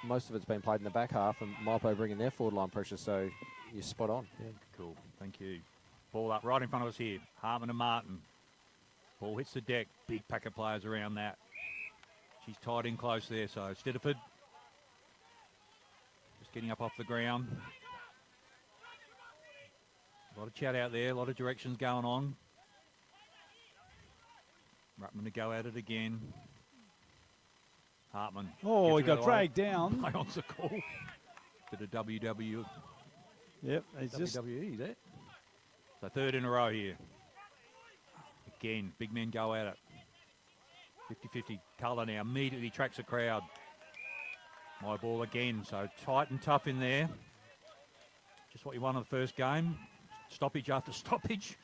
most of it's been played in the back half, and Mypo bringing their forward line pressure. So you're spot on. Yeah, cool. Thank you. Ball up right in front of us here. Hartman and Martin. Ball hits the deck. Big pack of players around that. She's tied in close there. So Stediford just getting up off the ground. A lot of chat out there. A lot of directions going on. Ruttman to go at it again. Hartman. Oh, he got dragged down. Lyon's a call. Bit of WW. Yep, he's just... WWE there. So third in a row here. Again, big men go at it. 50-50 colour now. Immediately tracks the crowd. My ball again. So tight and tough in there. Just what you won in the first game. Stoppage after stoppage.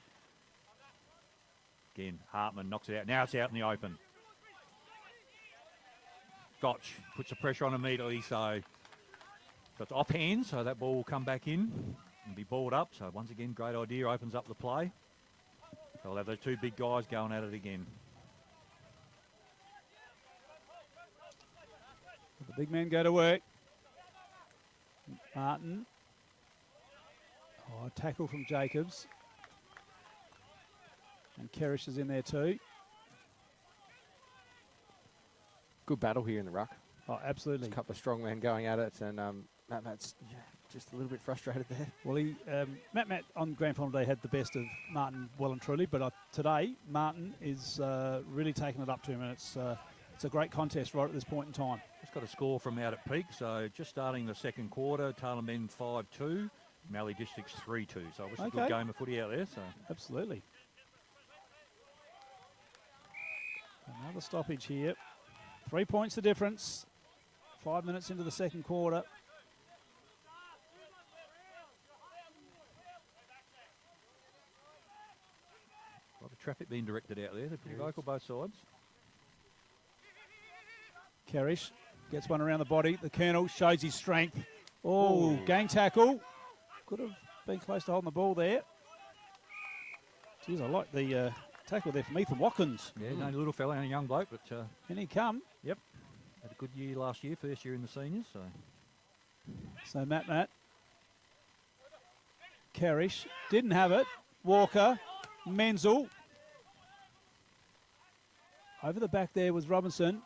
Again, Hartman knocks it out. Now it's out in the open. Gotch puts the pressure on immediately. So got off hand. So that ball will come back in and be balled up. So once again, great idea. Opens up the play. They'll have those two big guys going at it again. The big men go to work. Martin. Oh, tackle from Jacobs. And Kerrish is in there too. Good battle here in the ruck. Oh, absolutely. There's a couple of strong men going at it, and Matt's just a little bit frustrated there. Well, Matt on Grand Final Day had the best of Martin well and truly, but today Martin is really taking it up to him, and it's a great contest right at this point in time. Just got a score from out at Peak, so just starting the second quarter, Taylor Men 5-2, Mallee Districts 3-2. So obviously a good game of footy out there. So absolutely. Another stoppage here. 3 points the difference. 5 minutes into the second quarter. a lot of traffic being directed out there. They're pretty local both sides. Kerrish gets one around the body. The Colonel shows his strength. Oh, gang tackle. Could have been close to holding the ball there. Geez, I like the tackle there from Ethan Watkins. Yeah, only a little fella and a young bloke, but... and he come. Yep. Had a good year last year, first year in the seniors, so... So Matt. Kerrish didn't have it. Walker. Menzel. Over the back there was Robinson.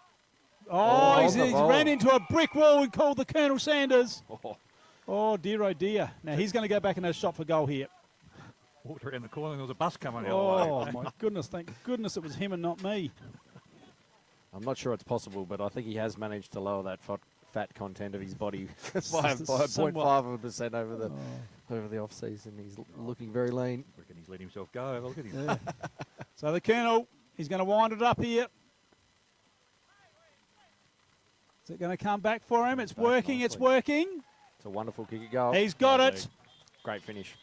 Oh, he's ran into a brick wall and called the Colonel Sanders. Oh, dear, oh, dear. Now, he's going to go back and have a shot for goal here. Walked around the corner and there was a bus coming out. Oh, my goodness. Thank goodness it was him and not me. I'm not sure it's possible, but I think he has managed to lower that fat content of his body by 0.5% over the off-season. He's looking very lean. I reckon he's let himself go. Have a look at him. Yeah. So the Colonel, he's going to wind it up here. Is it going to come back for him? It's working, it's working. It's a wonderful kick at goal. He's got it. Great finish.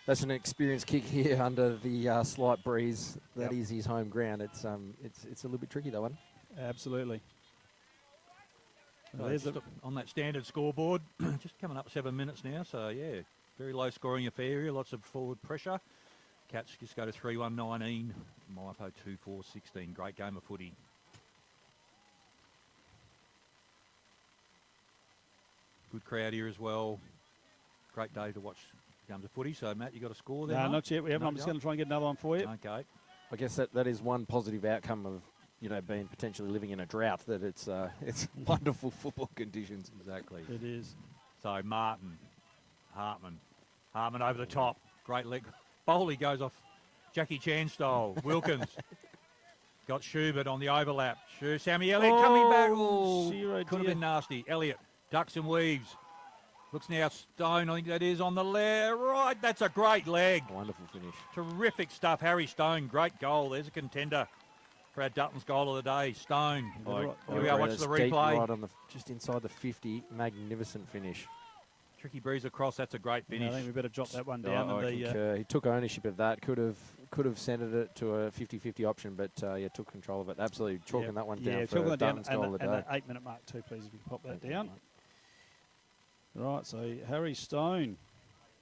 That's an experienced kick here under the slight breeze. That is his home ground. It's a little bit tricky, that one. Absolutely. On that standard scoreboard, just coming up 7 minutes now. So, yeah, very low scoring affair here. Lots of forward pressure. Cats just go to 3-1-19. Mypo 2-4-16. Great game of footy. Good crowd here as well. Great day to watch games of footy. So, Matt, you got a score there? No, not yet. We haven't. I'm just going to try and get another one for you. Okay. I guess that is one positive outcome of being potentially living in a drought. That it's wonderful football conditions. Exactly. It is. So Martin, Hartman over the top. Great leg. Bowley goes off. Jackie Chan style. Wilkins got Schubert on the overlap. Sammy Elliott coming back. Oh, could have been nasty. Elliott. Ducks and weaves. Looks now Stone, I think that is, on the left. Right, that's a great leg. Wonderful finish. Terrific stuff. Harry Stone, great goal. There's a contender for our Dutton's goal of the day. Stone. Here we are, watch the replay. Right on just inside the 50. Magnificent finish. Tricky breeze across. That's a great finish. I think we better drop that one down. I concur. He took ownership of that. Could have centred it to a 50-50 option, but took control of it. Absolutely chalking that one down. Yeah, for chalking that down. Dartman's goal of the And day. that 8-minute mark too, please, if you can pop that down. Right, so Harry Stone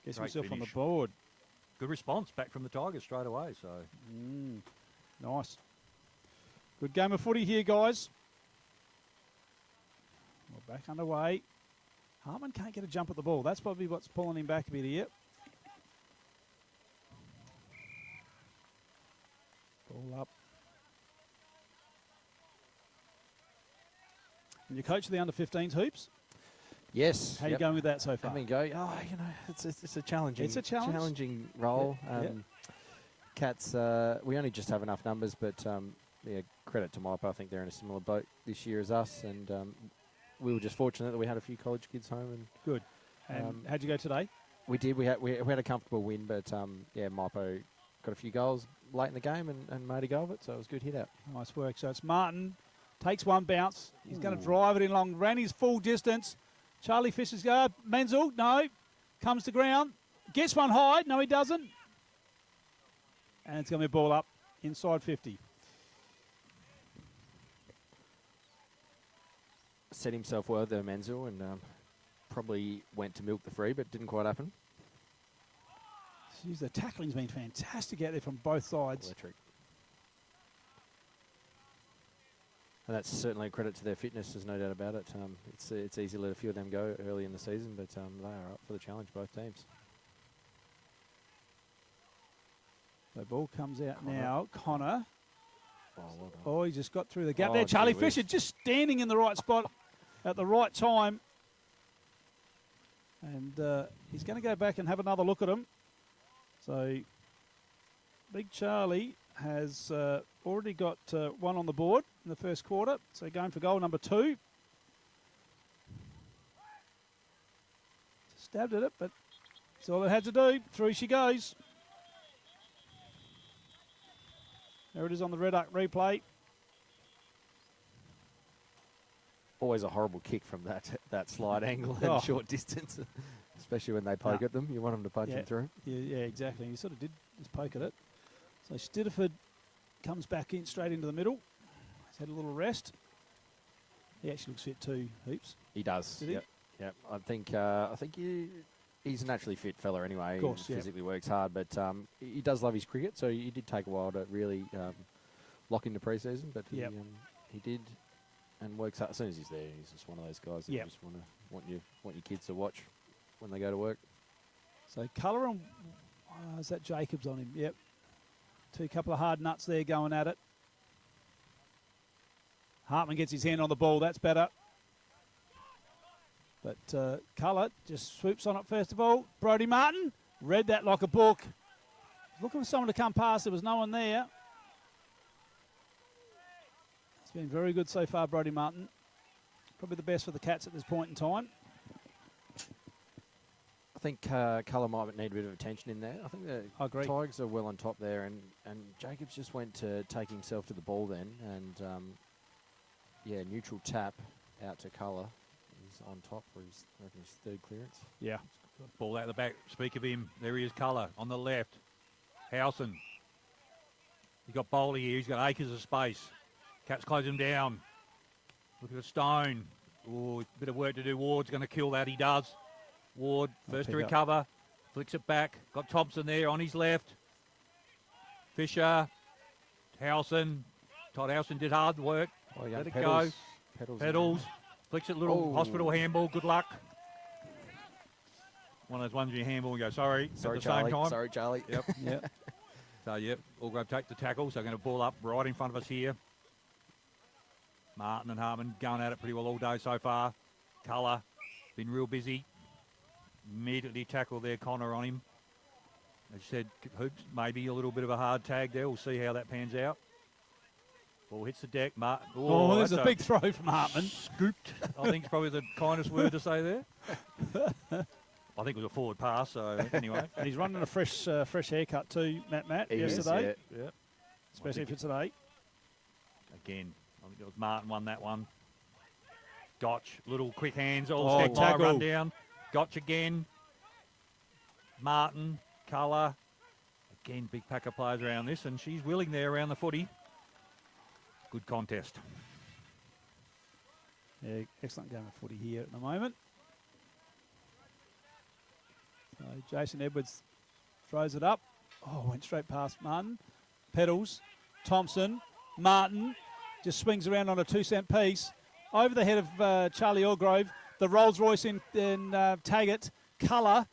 gets Great himself on the finish. board. Good response back from the Tigers straight away. So Nice. Good game of footy here, guys. We're back underway. Hartman can't get a jump at the ball. That's probably what's pulling him back a bit here. Ball up. And your coach of the under-15s, Hoops? Yes. How are you going with that so far? Having go. It's a challenging. It's a challenge. Challenging role. Yeah. Cats. We only just have enough numbers, but credit to Mypo. I think they're in a similar boat this year as us, and we were just fortunate that we had a few college kids home. And good. And how'd you go today? We did. We had a comfortable win, but Mypo got a few goals late in the game and made a go of it, so it was a good hit out. Nice work. So it's Martin, takes one bounce. He's going to drive it in long. Ran his full distance. Charlie Fisher's go. Menzel, no. Comes to ground. Gets one high. No, he doesn't. And it's going to be a ball up inside 50. Set himself well there, Menzel, and probably went to milk the free, but didn't quite happen. Jeez, the tackling's been fantastic out there from both sides. Electric. And that's certainly a credit to their fitness, there's no doubt about it. It's easy to let a few of them go early in the season, but they are up for the challenge, both teams. The ball comes out now. Connor. Oh, well done. Oh, he just got through the gap Oh, there. Charlie gee whiz. Fisher just standing in the right spot at the right time. And he's going to go back and have another look at him. So Big Charlie has already got one on the board in the first quarter. So going for goal number 2. Stabbed at it, but that's all it had to do. Through she goes. There it is on the Red Arc replay. Always a horrible kick from that slide angle and short distance, especially when they poke at them. You want them to punch them through. Yeah, exactly. He sort of did just poke at it. So Stitterford comes back in straight into the middle. He's had a little rest. He actually looks fit too, Hoops. He does. Did he? Yep. I think he's a naturally fit fella anyway. Of course, he physically works hard, but he does love his cricket. So he did take a while to really lock into pre-season, but he did, and works hard. As soon as he's there, he's just one of those guys that you just want your kids to watch when they go to work. So Colour and is that Jacobs on him? Yep. Couple of hard nuts there going at it. Hartman gets his hand on the ball. That's better. But Colour just swoops on it first of all. Brodie Martin read that like a book. Looking for someone to come past. There was no one there. It's been very good so far, Brodie Martin. Probably the best for the Cats at this point in time. I think Colour might need a bit of attention in there. I think the Tigers are well on top there, and Jacobs just went to take himself to the ball then, and neutral tap out to Colour. He's on top for his third clearance. Yeah. Ball out the back. Speak of him. There he is, Colour on the left. Howson. He's got Bowley here. He's got acres of space. Cats close him down. Look at the Stone. Oh, bit of work to do. Ward's going to kill that. He does. Ward, first to recover. Flicks it back. Got Thompson there on his left. Fisher. Howson. Todd Howson did hard work. Let it go. Pedals. Flicks it, little hospital handball. Good luck. One of those ones you handball and go, sorry at the Charlie. same time. Sorry, Charlie. Yep. So, all going to take the tackle. So, going to ball up right in front of us here. Martin and Hartman going at it pretty well all day so far. Colour been real busy. Immediately tackle there, Connor on him. As you said, Hoops, maybe a little bit of a hard tag there. We'll see how that pans out. Ball hits the deck. Martin. Oh, there's a big throw from Hartman. Scooped, I think is probably the kindest word to say there. I think it was a forward pass, so anyway. And he's running a fresh haircut too, Matt, yesterday. Yeah. Especially for today. Again, I think it was Martin won that one. Gotch, little quick hands, tackle. run down. Gotch again. Martin, Colour. Again, big pack of players around this, and she's willing there around the footy. Good contest. Yeah, excellent game of footy here at the moment. So Jason Edwards throws it up. Oh, went straight past Martin. Pedals. Thompson. Martin just swings around on a 2-cent piece. Over the head of Charlie Orgrove. The Rolls Royce in Taggart. Colour.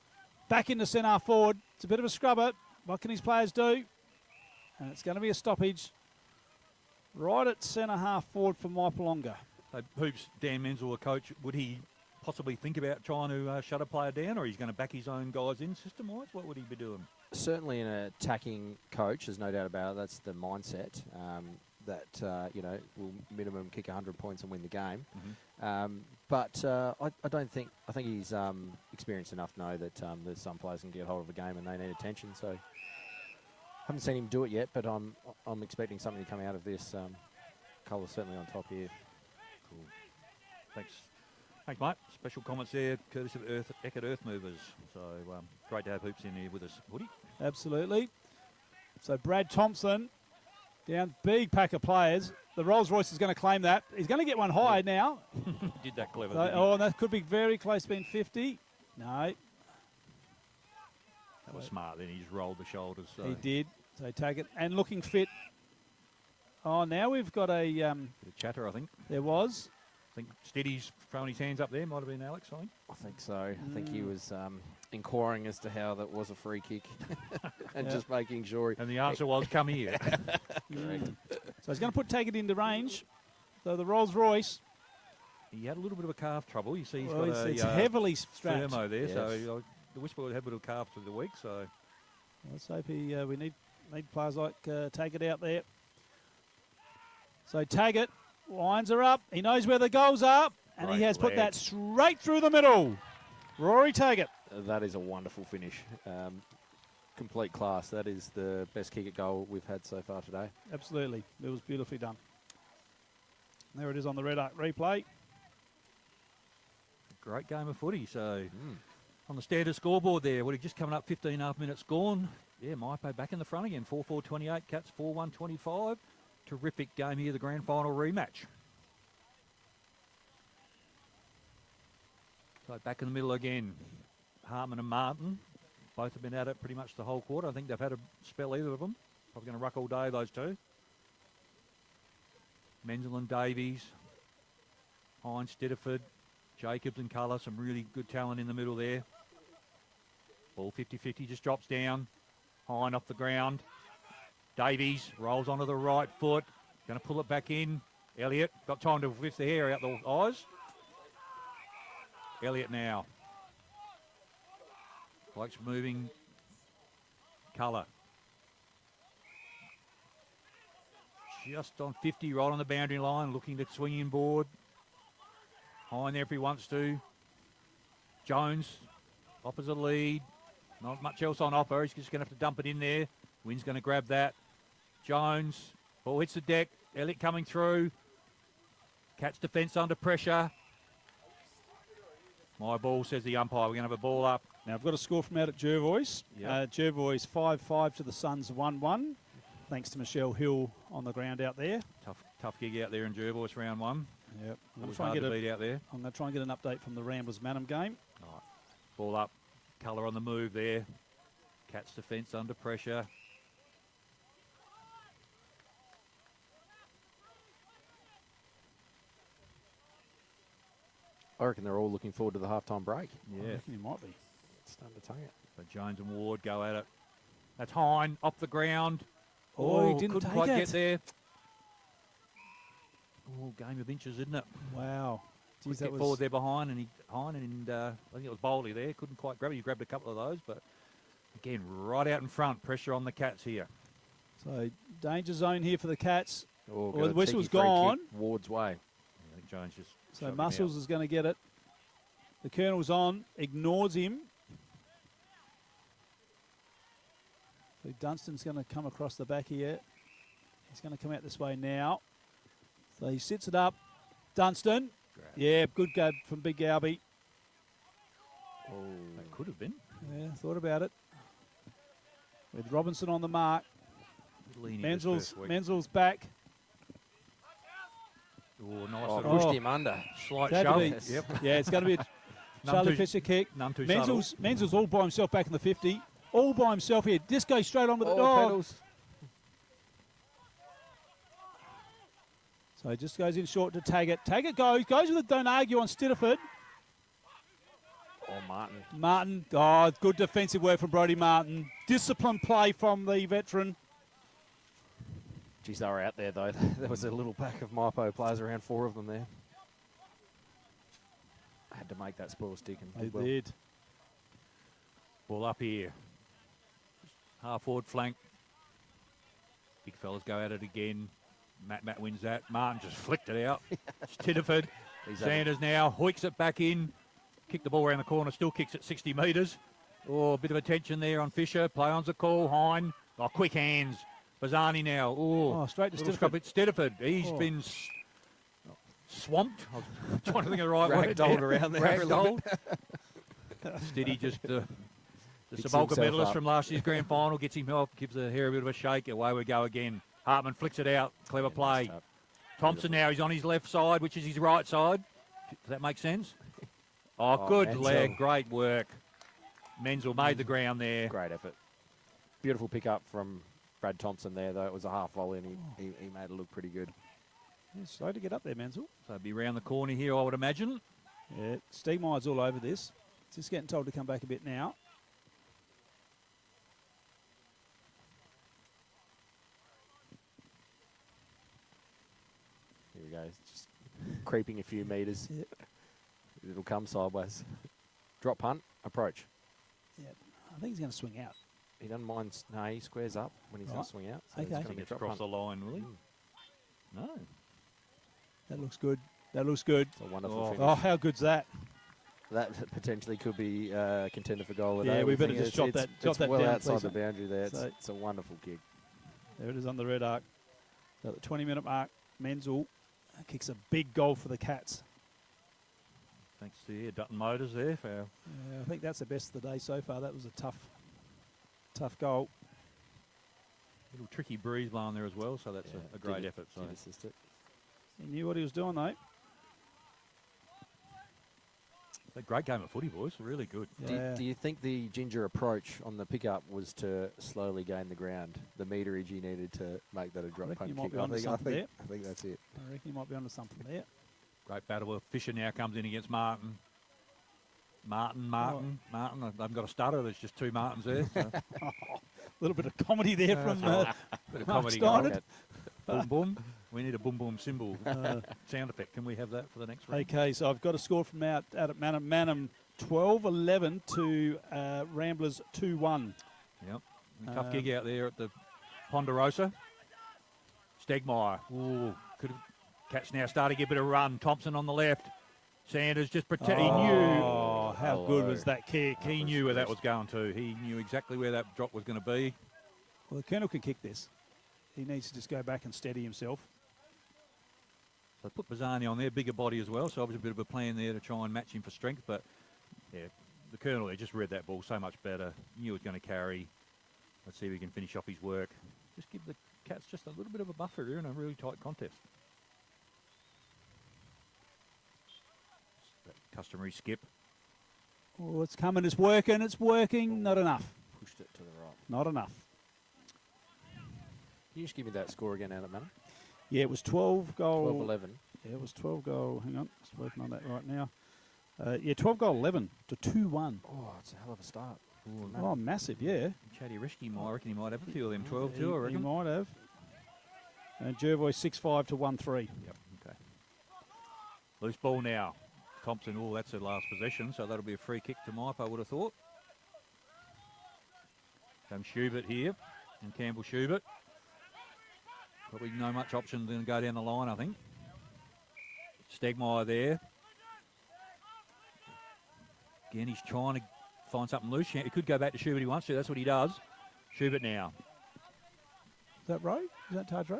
Back into centre half forward. It's a bit of a scrubber. What can his players do? And it's going to be a stoppage right at centre half forward for Mypolonga. Hoops, Dan Menzel, the coach, would he possibly think about trying to shut a player down, or he's going to back his own guys in system-wise? What would he be doing? Certainly an attacking coach, there's no doubt about it. That's the mindset that, you know, will minimum kick 100 points and win the game. But I don't think, I think he's experienced enough to know that there's some players can get hold of the game and they need attention. So haven't seen him do it yet, but I'm expecting something to come out of this. Colour's certainly on top here. Cool. Thanks, mate. Special comments there, courtesy of Eckert Earth Movers. So great to have Hoops in here with us, Woody. Absolutely. So Brad Thompson down, big pack of players. The Rolls Royce is going to claim that. He's going to get one high now. Did that clever. So, oh, and that could be very close to being 50. No. That was smart. Then he just rolled the shoulders. So. He did. So take it and looking fit. Oh, now we've got a bit of chatter, I think. There was. I think Steady's throwing his hands up there. Might have been Alex, I think. I think so. I think he was inquiring as to how that was a free kick and just making sure. And the answer was, come here. Correct. So he's going to put Taggart into range. So the Rolls Royce. He had a little bit of a calf trouble. You see, it's heavily strapped. Thermo there. Yes. So the Whisper had a bit of calf through the week. So let's hope we need players like Taggart out there. So Taggart winds her up. He knows where the goals are, and he has put that straight through the middle. Rory Taggart. That is a wonderful finish. Complete class. That is the best kick at goal we've had so far today. Absolutely. It was beautifully done. There it is on the Red Arc replay. Great game of footy. So on the standard scoreboard there, what, just coming up 15.5 minutes gone. Yeah, Mypo back in the front again. 4-4-28, Cats 4-1-25. Terrific game here, the grand final rematch. So back in the middle again, Hartman and Martin. Both have been at it pretty much the whole quarter. I think they've had a spell, either of them. Probably going to ruck all day, those two. Menzel and Davies, Hines, Stediford, Jacobs and Colour. Some really good talent in the middle there. Ball 50-50, just drops down. Hine off the ground. Davies rolls onto the right foot. Going to pull it back in. Elliott got time to whiff the hair out the eyes. Elliott now. Likes moving. Colour. Just on 50, right on the boundary line, looking to swing in board. Hine there if he wants to. Jones offers a lead. Not much else on offer. He's just going to have to dump it in there. Wynn's going to grab that. Jones. Ball hits the deck. Elliott coming through. Cats defence under pressure. My ball, says the umpire. We're going to have a ball up. Now, I've got a score from out at Jervois. Yep. Jervois 5-5 to the Suns 1-1. Thanks to Michelle Hill on the ground out there. Tough gig out there in Jervois round one. Yep. I'm going to try and get beat out there. I'm going to try and get an update from the Ramblers Manham game. All right. Ball up. Colour on the move there. Cats defence under pressure. I reckon they're all looking forward to the halftime break. Yeah. I reckon you might be. It's starting to tongue it. So Jones and Ward go at it. That's Hine off the ground. Oh, he didn't couldn't take quite it. get there. Oh, game of inches, isn't it? Wow. Quick get forward there behind, and Hine and I think it was Bowley there. Couldn't quite grab it. He grabbed a couple of those, but again, right out in front. Pressure on the Cats here. So danger zone here for the Cats. Oh, the whistle's gone. Ward's way. I think Jones just. So Muscles is going to get it. The Colonel's on, ignores him. So Dunstan's going to come across the back here. He's going to come out this way now. So he sits it up. Dunstan. Yeah, good go from Big Albie. That could have been. Yeah, thought about it. With Robinson on the mark. Menzel's back. Oh, nice. Oh, little pushed him under. Slight Had to shove. be. Yep. Yeah, it's going to be a Charlie Fisher kick. None too Menzel's all by himself back in the 50. All by himself here. This goes straight on with the pedals. So he just goes in short to Taggart. Taggart goes with it. Don't argue on Stitterford. Oh, Martin. Martin. Good defensive work from Brodie Martin. Disciplined play from the veteran. Geez, they were out there, though. There was a little pack of Mypo players, around 4 of them there. I had to make that spoil stick. And They did. Ball up here. Half forward flank. Big fellas go at it again. Matt wins that. Martin just flicked it out. Stitterford. Sanders now hoiks it back in. Kicked the ball around the corner. Still kicks it 60 metres. Oh, a bit of attention there on Fisher. Play on's a call. Hine. Oh, quick hands. Bazzani now. Oh, straight to Stitterford. Stitterford. He's been swamped. I was trying to think of the right word. Ragdolled around there. Ragdolled. Steady just the Sabolka medalist from last year's grand final gets him help, gives the hair a bit of a shake. Away we go again. Hartman flicks it out. Clever play. Thompson now, he's on his left side, which is his right side. Does that make sense? Oh, good Menzel. leg. Great work. Menzel made the ground there. Great effort. Beautiful pick up from Brad Thompson there, though. It was a half volley, and he made it look pretty good. Yeah, slow to get up there, Menzel. So it'll be round the corner here, I would imagine. Yeah, Stegmeyer's all over this. Just getting told to come back a bit now. Here we go. Just creeping a few metres. Yep. It'll come sideways. Drop punt, approach. Yeah, I think he's going to swing out. He doesn't mind. No, he squares up when he's going to swing out. So Okay. it's gonna be drop Across punt. the line, will he? No. That looks good. That looks good. It's a wonderful finish. Oh, how good's that? That potentially could be a contender for goal of the Yeah, day. we better think just drop that it's well down, outside please, the mate. boundary there. So- It's a wonderful kick. There it is on the red arc. At the 20-minute mark, Menzel kicks a big goal for the Cats. Thanks to Dutton Motors there for our Yeah, I think that's the best of the day so far. That was a tough goal. little tricky breeze blowing there as well, so that's a great effort. So. Did assist it. He knew what he was doing, though. A great game of footy, boys. Really good. Yeah. Do you think the Ginger approach on the pickup was to slowly gain the ground, the meterage he needed to make that a drop reckon punt you might kick? be onto something there. I think that's it. I reckon you might be onto something there. Great battle with Fisher now comes in against Martin. Martin. I haven't got a stutter. There's just 2 Martins there. So. A little bit of comedy there from Bit of Mark comedy Steiner. going. Boom, boom. We need a boom, boom symbol sound effect. Can we have that for the next round? Okay, so I've got a score from out at Manham 12-11 to Ramblers 2-1. Yep. Tough gig out there at the Ponderosa. Stegmeyer. Ooh, could have. Cats now starting to get a bit of run. Thompson on the left. Sanders just protect. He knew. Oh, how good was that kick? He knew where that was going to. He knew exactly where that drop was going to be. Well, the Colonel can kick this. He needs to just go back and steady himself. So put Bazzani on there, bigger body as well. So obviously a bit of a plan there to try and match him for strength. But yeah, the Colonel there just read that ball so much better. Knew it was going to carry. Let's see if he can finish off his work. Just give the Cats just a little bit of a buffer here in a really tight contest. That customary skip. Oh, it's coming. It's working. It's working. Not enough. Pushed it to the right. Not enough. Can you just give me that score again, Adam? Yeah, it was 12 goal. 12-11. Yeah, it was 12 goal. Hang on. Just working on that right now. 12 goal 11 to 2-1. Oh, it's a hell of a start. Oh, massive, yeah. Chatty Rishke, I reckon he might have a few of them 12 too, I reckon. He might have. And Jervoy 6-5 to 1-3. Yep, okay. Loose ball now. Thompson, that's their last possession, so that'll be a free kick to Mype, I would have thought. Comes Schubert here, and Campbell Schubert. Probably no much option than go down the line, I think. Stegmeyer there. Again, he's trying to find something loose. He could go back to Schubert if he wants to. That's what he does. Schubert now. Is that Rowe? Is that Taj Rowe?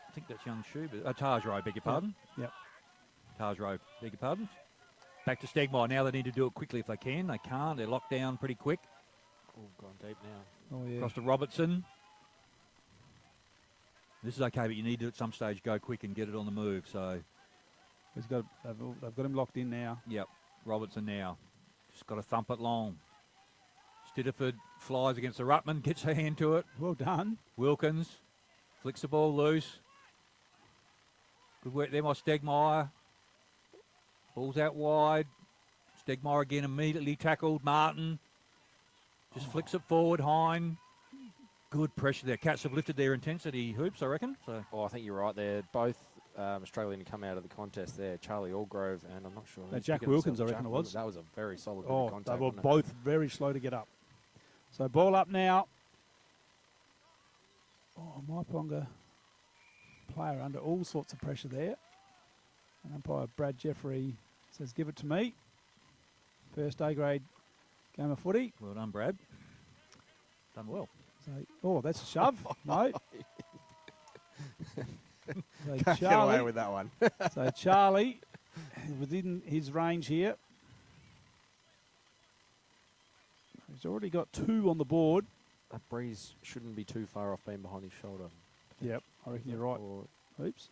I think that's young Schubert. Taj Rowe, beg your pardon. Yep. Taj Rowe, beg your pardon. Back to Stegmaier. Now they need to do it quickly if they can. They can't. They're locked down pretty quick. Oh, gone deep now. Oh, yeah. Across to Robertson. This is okay, but you need to at some stage go quick and get it on the move. So They've got him locked in now. Yep, Robertson now. Just got to thump it long. Stitterford flies against the Ruttman, gets her hand to it. Well done. Wilkins flicks the ball loose. Good work there by Stegmaier. Ball's out wide. Stegmaier again immediately tackled. Martin just flicks it forward. Hine. Good pressure there. Cats have lifted their intensity, Hoops, I reckon. So. Oh, I think you're right there. Both Australian come out of the contest there. Charlie Allgrove and I'm not sure. Jack Wilkins, I reckon it was. That was a very solid bit Oh, of contact. they were both very slow to get up. So ball up now. Oh, Mypolonga player under all sorts of pressure there. And umpire Brad Jeffrey says, give it to me. First A-grade game of footy. Well done, Brad. Done well. So, oh, that's a shove. No. So Can't get away with that one. So Charlie, within his range here. He's already got 2 on the board. That breeze shouldn't be too far off being behind his shoulder. Yep, I reckon you're right. Oops.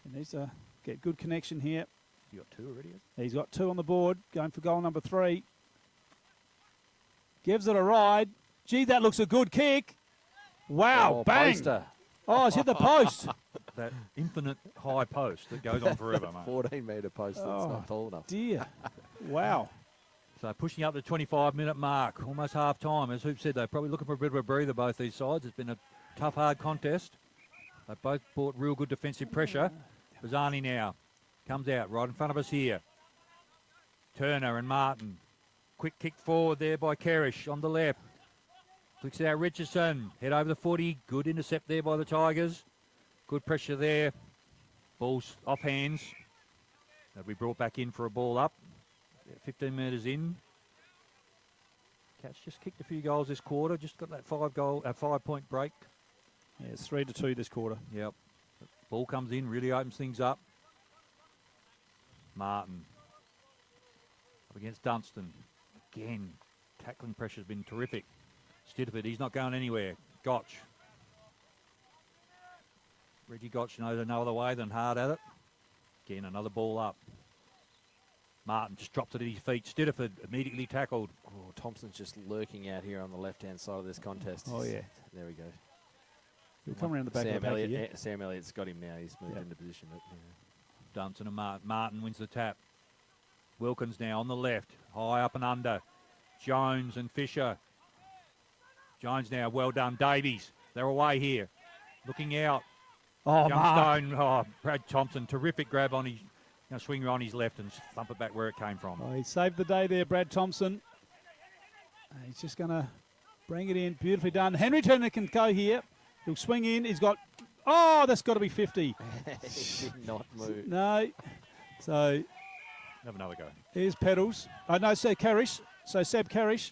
He needs to get good connection here. You got 2 already? He's got 2 on the board, going for goal number 3. Gives it a ride. Gee, that looks a good kick. Wow, Oh, bang. poster. Oh, it's hit the post. That infinite high post that goes on forever, mate. 14-metre post that's not tall enough. Dear. Wow. So pushing up the 25-minute mark, almost half-time. As Hoop said, they're probably looking for a bit of a breather, both these sides. It's been a tough, hard contest. They've both brought real good defensive pressure. Bazzani now comes out right in front of us here. Turner and Martin. Quick kick forward there by Kerrish on the left. Flicks it out Richardson. Head over the 40. Good intercept there by the Tigers. Good pressure there. Ball's off hands. They'll be brought back in for a ball up. 15 metres in. Cats just kicked a few goals this quarter. Just got that 5-point break. Yeah, it's 3-2 this quarter. Yep. Ball comes in, really opens things up. Martin. Up against Dunstan. Again, tackling pressure's been terrific. Stitterford, he's not going anywhere. Gotch. Reggie Gotch knows no other way than hard at it. Again, another ball up. Martin just drops it at his feet. Stitterford immediately tackled. Oh, Thompson's just lurking out here on the left-hand side of this contest. Oh, yeah. There we go. He'll come around the back of the pack here. Sam Elliott's got him now. He's moved into position. But, Dunstan and Martin. Martin wins the tap. Wilkins now on the left. High up and under. Jones and Fisher. Jones now, well done. Davies, they're away here. Looking out. Oh, Youngstone, Brad Thompson, terrific grab on his, swing on his left and thump it back where it came from. Oh, he saved the day there, Brad Thompson. He's just going to bring it in. Beautifully done. Henry Turner can go here. He'll swing in. He's got, that's got to be 50. He did not move. No. So. Have another go. Here's Pedals. No, Seb Carrish. So Seb Carrish.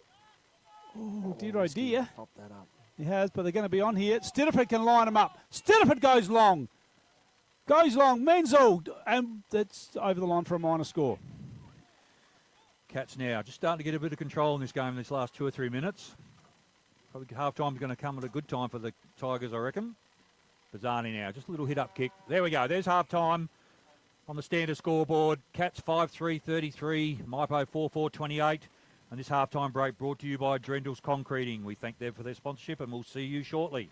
Oh, dear, oh dear. Pop that up. He has, but they're going to be on here. Stitterford can line him up. Stitterford goes long. Goes long. Menzel. And that's over the line for a minor score. Cats now just starting to get a bit of control in this game in this last 2 or 3 minutes. Probably half-time is going to come at a good time for the Tigers, I reckon. Bazzani now, just a little hit-up kick. There we go. There's half-time on the standard scoreboard. Cats 5-3-33, Mypo 4-4-28. And this half-time break brought to you by Drendle's Concreting. We thank them for their sponsorship and we'll see you shortly.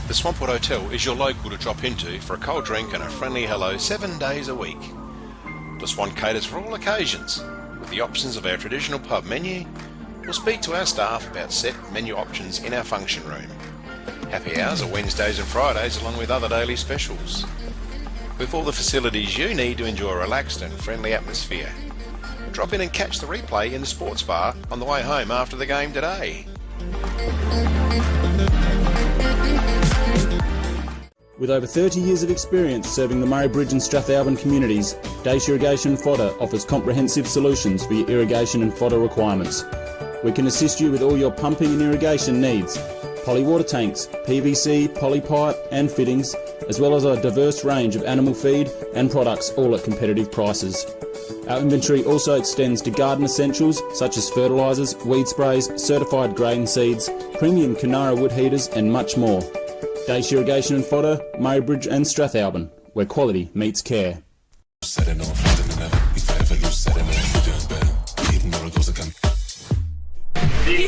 The Swampwood Hotel is your local to drop into for a cold drink and a friendly hello 7 days a week. The Swan caters for all occasions with the options of our traditional pub menu. We'll speak to our staff about set menu options in our function room. Happy hours are Wednesdays and Fridays along with other daily specials. With all the facilities you need to enjoy a relaxed and friendly atmosphere. Drop in and catch the replay in the sports bar on the way home after the game today. With over 30 years of experience serving the Murray Bridge and Strathalbyn communities, Dace Irrigation Fodder offers comprehensive solutions for your irrigation and fodder requirements. We can assist you with all your pumping and irrigation needs. poly water tanks, PVC, poly pipe and fittings, as well as a diverse range of animal feed and products, all at competitive prices. Our inventory also extends to garden essentials such as fertilisers, weed sprays, certified grain seeds, premium Canara wood heaters and much more. Dace Irrigation and Fodder, Murraybridge and Strathalbyn, where quality meets care. This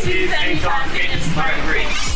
is Anytime Fitness Murraybridge.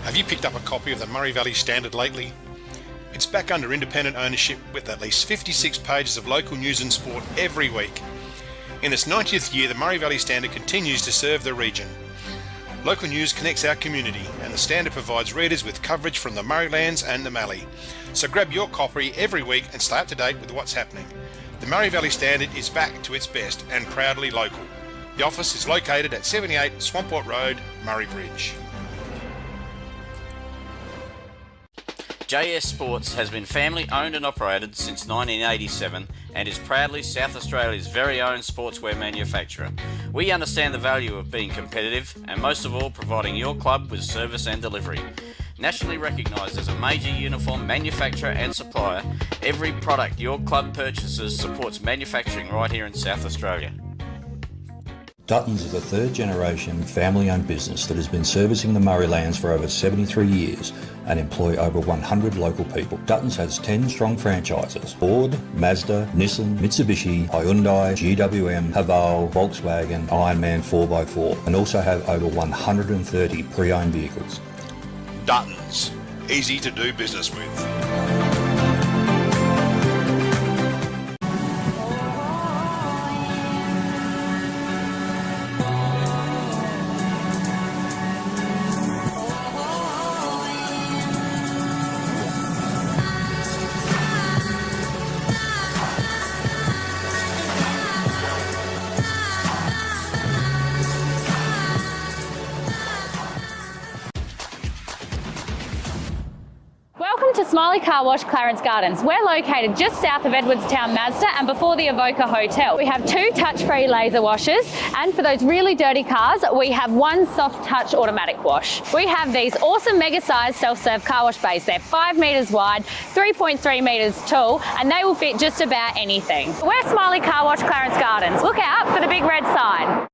Have you picked up a copy of the Murray Valley Standard lately? It's back under independent ownership with at least 56 pages of local news and sport every week. In its 90th year, the Murray Valley Standard continues to serve the region. Local news connects our community, and the Standard provides readers with coverage from the Murraylands and the Mallee. So grab your copy every week and stay up to date with what's happening. The Murray Valley Standard is back to its best and proudly local. The office is located at 78 Swamport Road, Murraybridge. JS Sports has been family owned and operated since 1987 and is proudly South Australia's very own sportswear manufacturer. We understand the value of being competitive and most of all providing your club with service and delivery. Nationally recognised as a major uniform manufacturer and supplier, every product your club purchases supports manufacturing right here in South Australia. Duttons is a third-generation family-owned business that has been servicing the Murraylands for over 73 years and employ over 100 local people. Duttons has 10 strong franchises: Ford, Mazda, Nissan, Mitsubishi, Hyundai, GWM, Haval, Volkswagen, Ironman 4x4, and also have over 130 pre-owned vehicles. Duttons, easy to do business with. Welcome to Smiley Car Wash, Clarence Gardens. We're located just south of Edwardstown Mazda and before the Evoca Hotel. We have 2 touch-free laser washers, and for those really dirty cars, we have 1 soft touch automatic wash. We have these awesome mega-sized self-serve car wash bays. They're 5 metres wide, 3.3 metres tall, and they will fit just about anything. We're Smiley Car Wash, Clarence Gardens. Look out for the big red sign.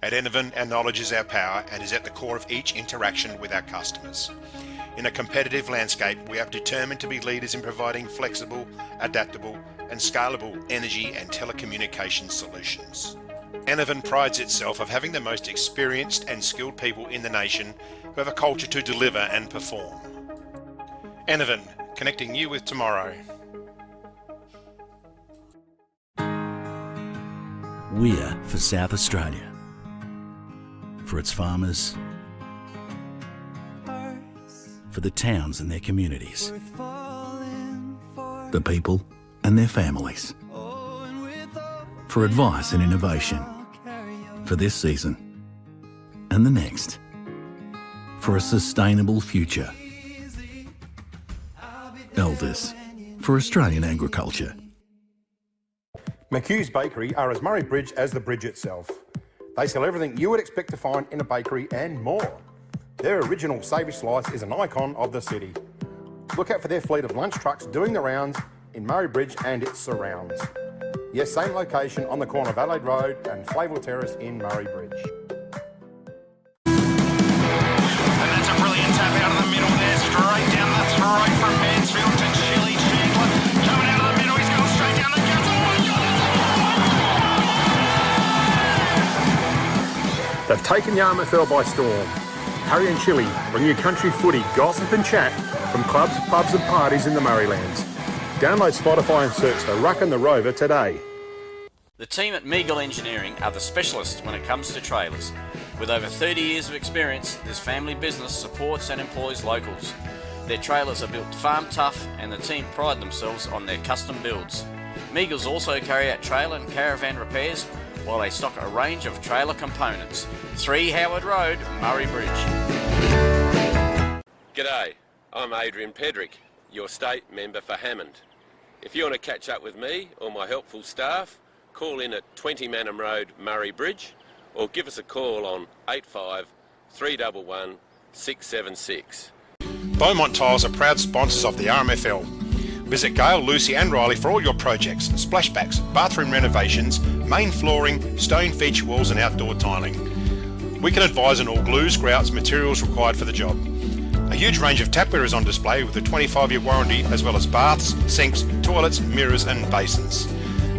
At Enervin, our knowledge is our power and is at the core of each interaction with our customers. In a competitive landscape, we are determined to be leaders in providing flexible, adaptable and scalable energy and telecommunications solutions. Enervin prides itself of having the most experienced and skilled people in the nation who have a culture to deliver and perform. Enervin, connecting you with tomorrow. We're for South Australia. For its farmers, for the towns and their communities, the people and their families, for advice and innovation, for this season and the next, for a sustainable future. Elders, for Australian agriculture. McHugh's Bakery are as Murraybridge as the bridge itself. They sell everything you would expect to find in a bakery and more. Their original savoury slice is an icon of the city. Look out for their fleet of lunch trucks doing the rounds in Murraybridge and its surrounds. Yes, same location on the corner of Adelaide Road and Flavell Terrace in Murraybridge. Straight from Mansfield to Chili Chandler. Coming out of the middle, he's going straight down the guts. Oh my God! They've taken the RMFL by storm. Harry and Chili bring you country footy, gossip and chat from clubs, pubs and parties in the Murraylands. Download Spotify and search The Ruck and the Rover today. The team at Meagle Engineering are the specialists when it comes to trailers. With over 30 years of experience, this family business supports and employs locals. Their trailers are built farm tough and the team pride themselves on their custom builds. Meagles also carry out trailer and caravan repairs while they stock a range of trailer components. 3 Howard Road, Murray Bridge. G'day, I'm Adrian Pedrick, your state member for Hammond. If you want to catch up with me or my helpful staff, call in at 20 Manham Road, Murray Bridge, or give us a call on 85 311 676. Beaumont Tiles are proud sponsors of the RMFL. Visit Gail, Lucy and Riley for all your projects, splashbacks, bathroom renovations, main flooring, stone feature walls and outdoor tiling. We can advise on all glues, grouts, materials required for the job. A huge range of tapware is on display with a 25-year warranty, as well as baths, sinks, toilets, mirrors and basins.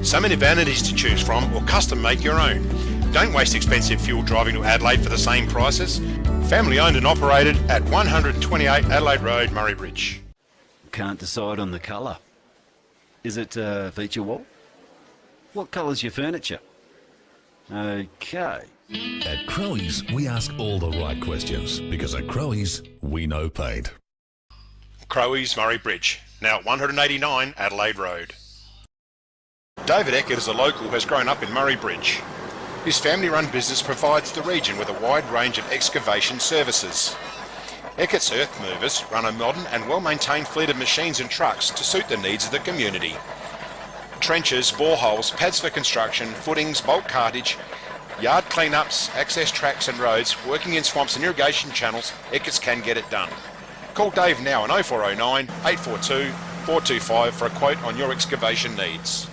So many vanities to choose from, or custom make your own. Don't waste expensive fuel driving to Adelaide for the same prices. Family owned and operated at 128 Adelaide Road, Murray Bridge. Can't decide on the colour. Is it feature wall? What colour's your furniture? Okay. At Crowe's, we ask all the right questions because at Crowe's, we know paint. Crowe's, Murray Bridge, now at 189 Adelaide Road. David Eckert is a local who has grown up in Murray Bridge. His family-run business provides the region with a wide range of excavation services. Eckert's Earth Movers run a modern and well-maintained fleet of machines and trucks to suit the needs of the community. Trenches, boreholes, pads for construction, footings, bulk cartage, yard cleanups, access tracks and roads, working in swamps and irrigation channels, Eckert's can get it done. Call Dave now on 0409 842 425 for a quote on your excavation needs.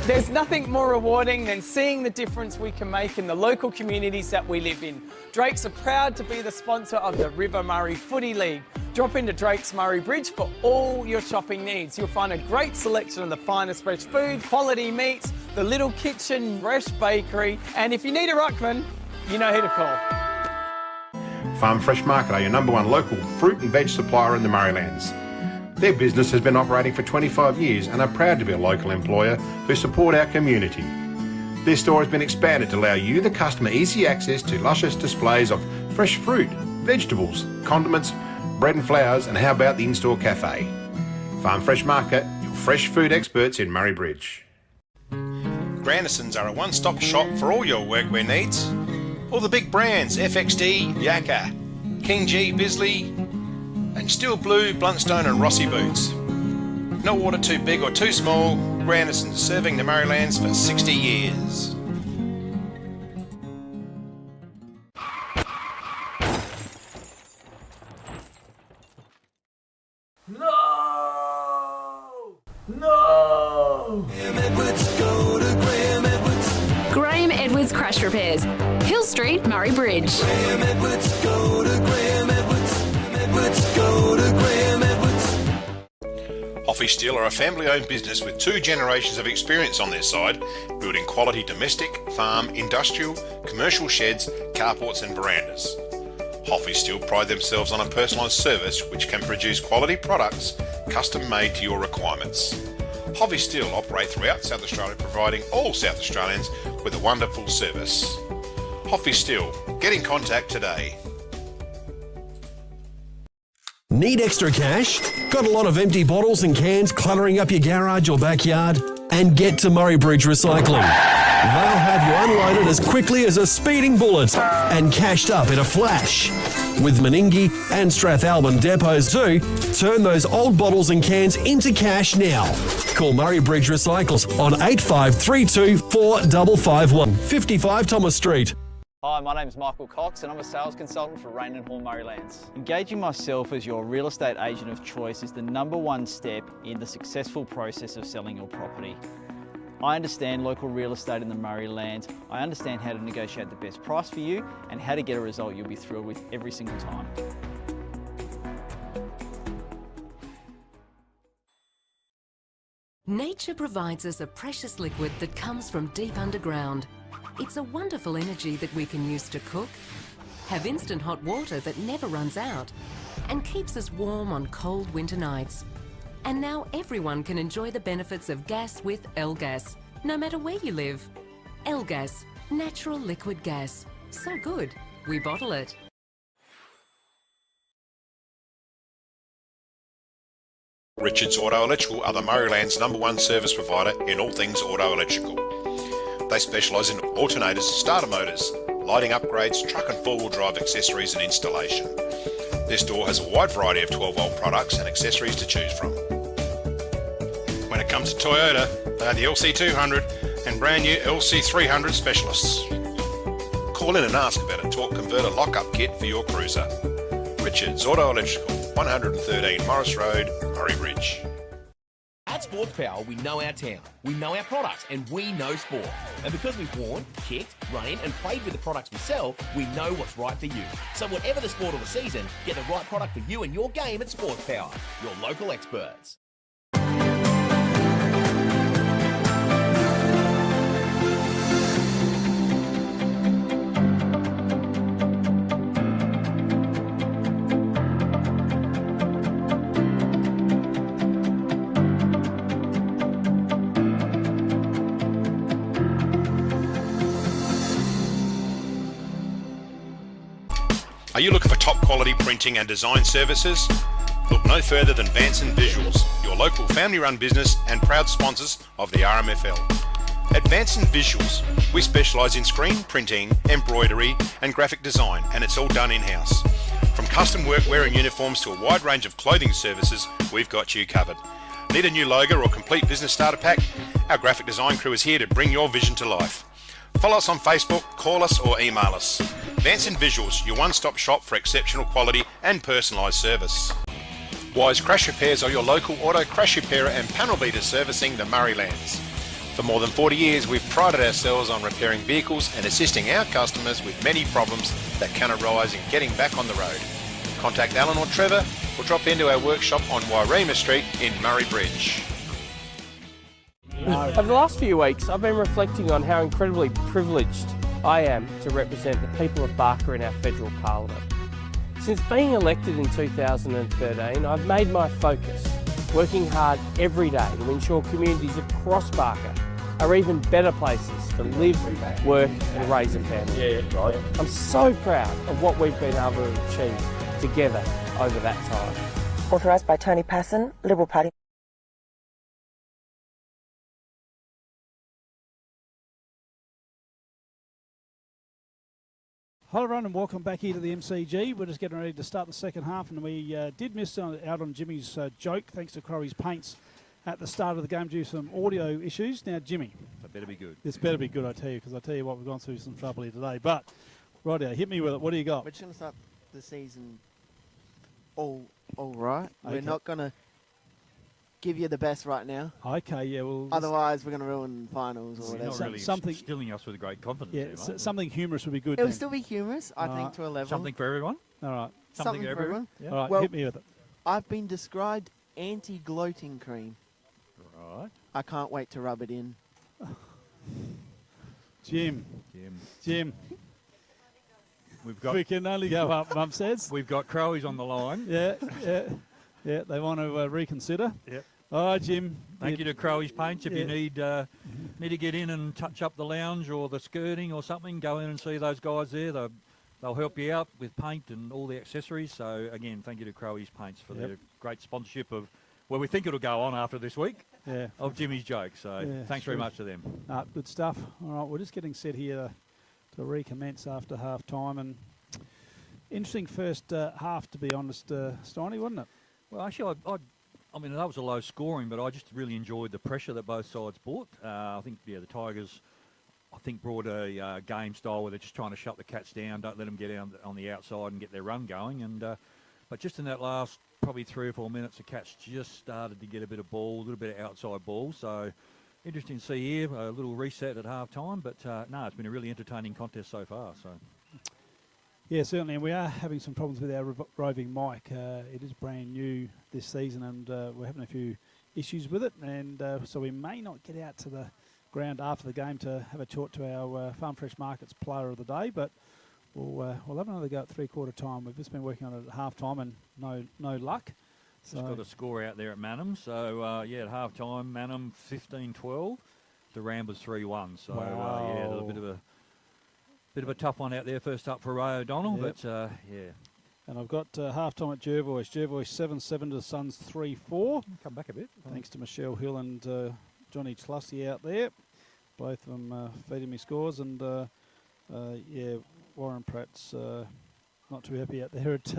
There's nothing more rewarding than seeing the difference we can make in the local communities that we live in. Drakes are proud to be the sponsor of the River Murray Footy League. Drop into Drake's Murray Bridge for all your shopping needs. You'll find a great selection of the finest fresh food, quality meats, the little kitchen, fresh bakery, and if you need a ruckman, you know who to call. Farm Fresh Market are your #1 local fruit and veg supplier in the Murraylands. Their business has been operating for 25 years and are proud to be a local employer who support our community. Their store has been expanded to allow you, the customer, easy access to luscious displays of fresh fruit, vegetables, condiments, bread and flowers, and how about the in-store cafe? Farm Fresh Market, your fresh food experts in Murray Bridge. Grandisons are a one-stop shop for all your workwear needs. All the big brands, FXD, Yakka, King G, Bisley, and Steel Blue, Bluntstone and Rossi boots. No order too big or too small, Grandisons serving the Murraylands for 60 years. Graham Edwards Crash Repairs, Hill Street, Murray Bridge. Hoffy Steel are a family-owned business with 2 generations of experience on their side, building quality domestic, farm, industrial, commercial sheds, carports and verandas. Hoffy Steel pride themselves on a personalised service which can produce quality products custom made to your requirements. Hoffy Steel operate throughout South Australia, providing all South Australians with a wonderful service. Hoffy Steel, get in contact today. Need extra cash? Got a lot of empty bottles and cans cluttering up your garage or backyard? And get to Murray Bridge Recycling. They'll have you unloaded as quickly as a speeding bullet and cashed up in a flash. With Meningie and Strathalbyn depots too, turn those old bottles and cans into cash now. Call Murray Bridge Recycles on 8532 4551, 55 Thomas Street. Hi, my name is Michael Cox and I'm a sales consultant for Rain and Hall Murray Lands. Engaging myself as your real estate agent of choice is the #1 step in the successful process of selling your property. I understand local real estate in the Murray Lands. I understand how to negotiate the best price for you and how to get a result you'll be thrilled with every single time. Nature provides us a precious liquid that comes from deep underground. It's a wonderful energy that we can use to cook, have instant hot water that never runs out, and keeps us warm on cold winter nights. And now everyone can enjoy the benefits of gas with L-Gas, no matter where you live. L-Gas, natural liquid gas. So good, we bottle it. Richards Auto Electrical are the Murrayland's #1 service provider in all things auto electrical. They specialise in alternators, starter motors, lighting upgrades, truck and four-wheel drive accessories and installation. Their store has a wide variety of 12-volt products and accessories to choose from. When it comes to Toyota, they are the LC200 and brand new LC300 specialists. Call in and ask about a torque converter lock-up kit for your cruiser. Richards Auto Electrical, 113 Morris Road, Murray Bridge. At Sports Power, we know our town, we know our products, and we know sport. And because we've worn, kicked, run in, and played with the products we sell, we know what's right for you. So whatever the sport or the season, get the right product for you and your game at Sports Power, your local experts. Are you looking for top quality printing and design services? Look no further than Vanson Visuals, your local family-run business and proud sponsors of the RMFL. At Vanson Visuals, we specialise in screen printing, embroidery and graphic design, and it's all done in-house. From custom workwear and uniforms to a wide range of clothing services, we've got you covered. Need a new logo or complete business starter pack? Our graphic design crew is here to bring your vision to life. Follow us on Facebook, call us or email us. Vanson Visuals, your one-stop shop for exceptional quality and personalised service. Wise Crash Repairs are your local auto crash repairer and panel beater servicing the Murray Lands. For more than 40 years, we've prided ourselves on repairing vehicles and assisting our customers with many problems that can arise in getting back on the road. Contact Alan or Trevor or drop into our workshop on Wairema Street in Murray Bridge. Over the last few weeks, I've been reflecting on how incredibly privileged I am to represent the people of Barker in our federal parliament. Since being elected in 2013, I've made my focus working hard every day to ensure communities across Barker are even better places to live, work and raise a family. I'm so proud of what we've been able to achieve together over that time. Authorised by Tony Passon, Liberal Party. Hello everyone and welcome back here to the MCG. We're just getting ready to start the second half and we did miss out on Jimmy's joke thanks to Crowie's Paints at the start of the game due to some audio issues. Now Jimmy. That better be good. This better be good I tell you, because I tell you what, we've gone through some trouble here today. But, rightio, hit me with it. What do you got? We're just going to start the season all right. Okay. We're not going to give you the best right now. Okay, yeah, well... Otherwise, we're going to ruin finals or whatever. Not really something stilling us with great confidence. Yeah, there, mate. something humorous would be good. It will then. still be humorous, I think, to a level. Something for everyone? All right. Something for everyone. Yeah. All right, well, hit me with it. I've been described anti-gloating cream. Right. I can't wait to rub it in. Jim. We've got. We can only go up, Mum says. We've got Crowies on the line. Yeah. They want to reconsider. Yep. All right, Jim. Thank you to Crowie's Paints. If you need to get in and touch up the lounge or the skirting or something, go in and see those guys there. They'll help you out with paint and all the accessories. So, again, thank you to Crowie's Paints for their great sponsorship of where we think it'll go on after this week. of Jimmy's joke. So thanks very much to them. Good stuff. All right, we're just getting set here to recommence after half time, and interesting first half, to be honest, Steiny, wasn't it? Well, actually, I mean, that was a low scoring, but I just really enjoyed the pressure that both sides brought. I think, the Tigers, brought a game style where they're just trying to shut the Cats down, don't let them get out on the outside and get their run going. And but just in that last probably 3 or 4 minutes, the Cats just started to get a bit of ball, a little bit of outside ball. So interesting to see here, a little reset at half time. But no, it's been a really entertaining contest so far. So. Yeah, certainly, and we are having some problems with our roving mic. It is brand new this season, and we're having a few issues with it, and so we may not get out to the ground after the game to have a talk to our Farm Fresh Markets player of the day, but we'll have another go at three-quarter time. We've just been working on it at half-time, and no luck. Just got a score out there at Mannum, so at half-time, Mannum 15-12, the Ramblers 3-1, so a little bit of a tough one out there first up for Ray O'Donnell, but And I've got half-time at Jervois. Jervois 7-7 to the Suns 3-4. Come back a bit. Thanks to Michelle Hill and Johnny Tlusty out there. Both of them feeding me scores. And, Warren Pratt's not too happy out there at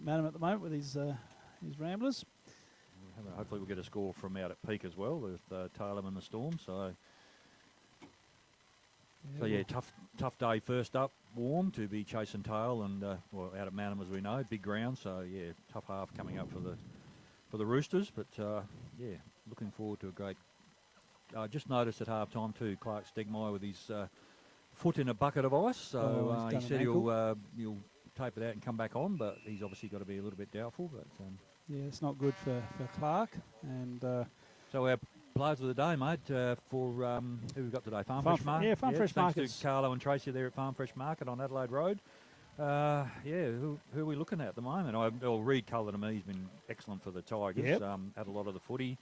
Mannum at the moment with his Ramblers. Hopefully we'll get a score from out at Peak as well with Taylor and the Storm. So tough day first up, warm to be chasing tail and out at Mannum as we know, big ground. So tough half coming up for the Roosters, but looking forward to a great. I just noticed at half time too, Clark Stegmaier with his foot in a bucket of ice. So he said he'll tape it out and come back on, but he's obviously got to be a little bit doubtful. But it's not good for Clark. And so our players of the day, mate, for who we've got today? Farm Fresh Market. Yeah, Farm Fresh Market. Thanks to Carlo and Tracy there at Farm Fresh Market on Adelaide Road. Who are we looking at the moment? Reed Cullen to me, he's been excellent for the Tigers. Yep. Had a lot of the footy.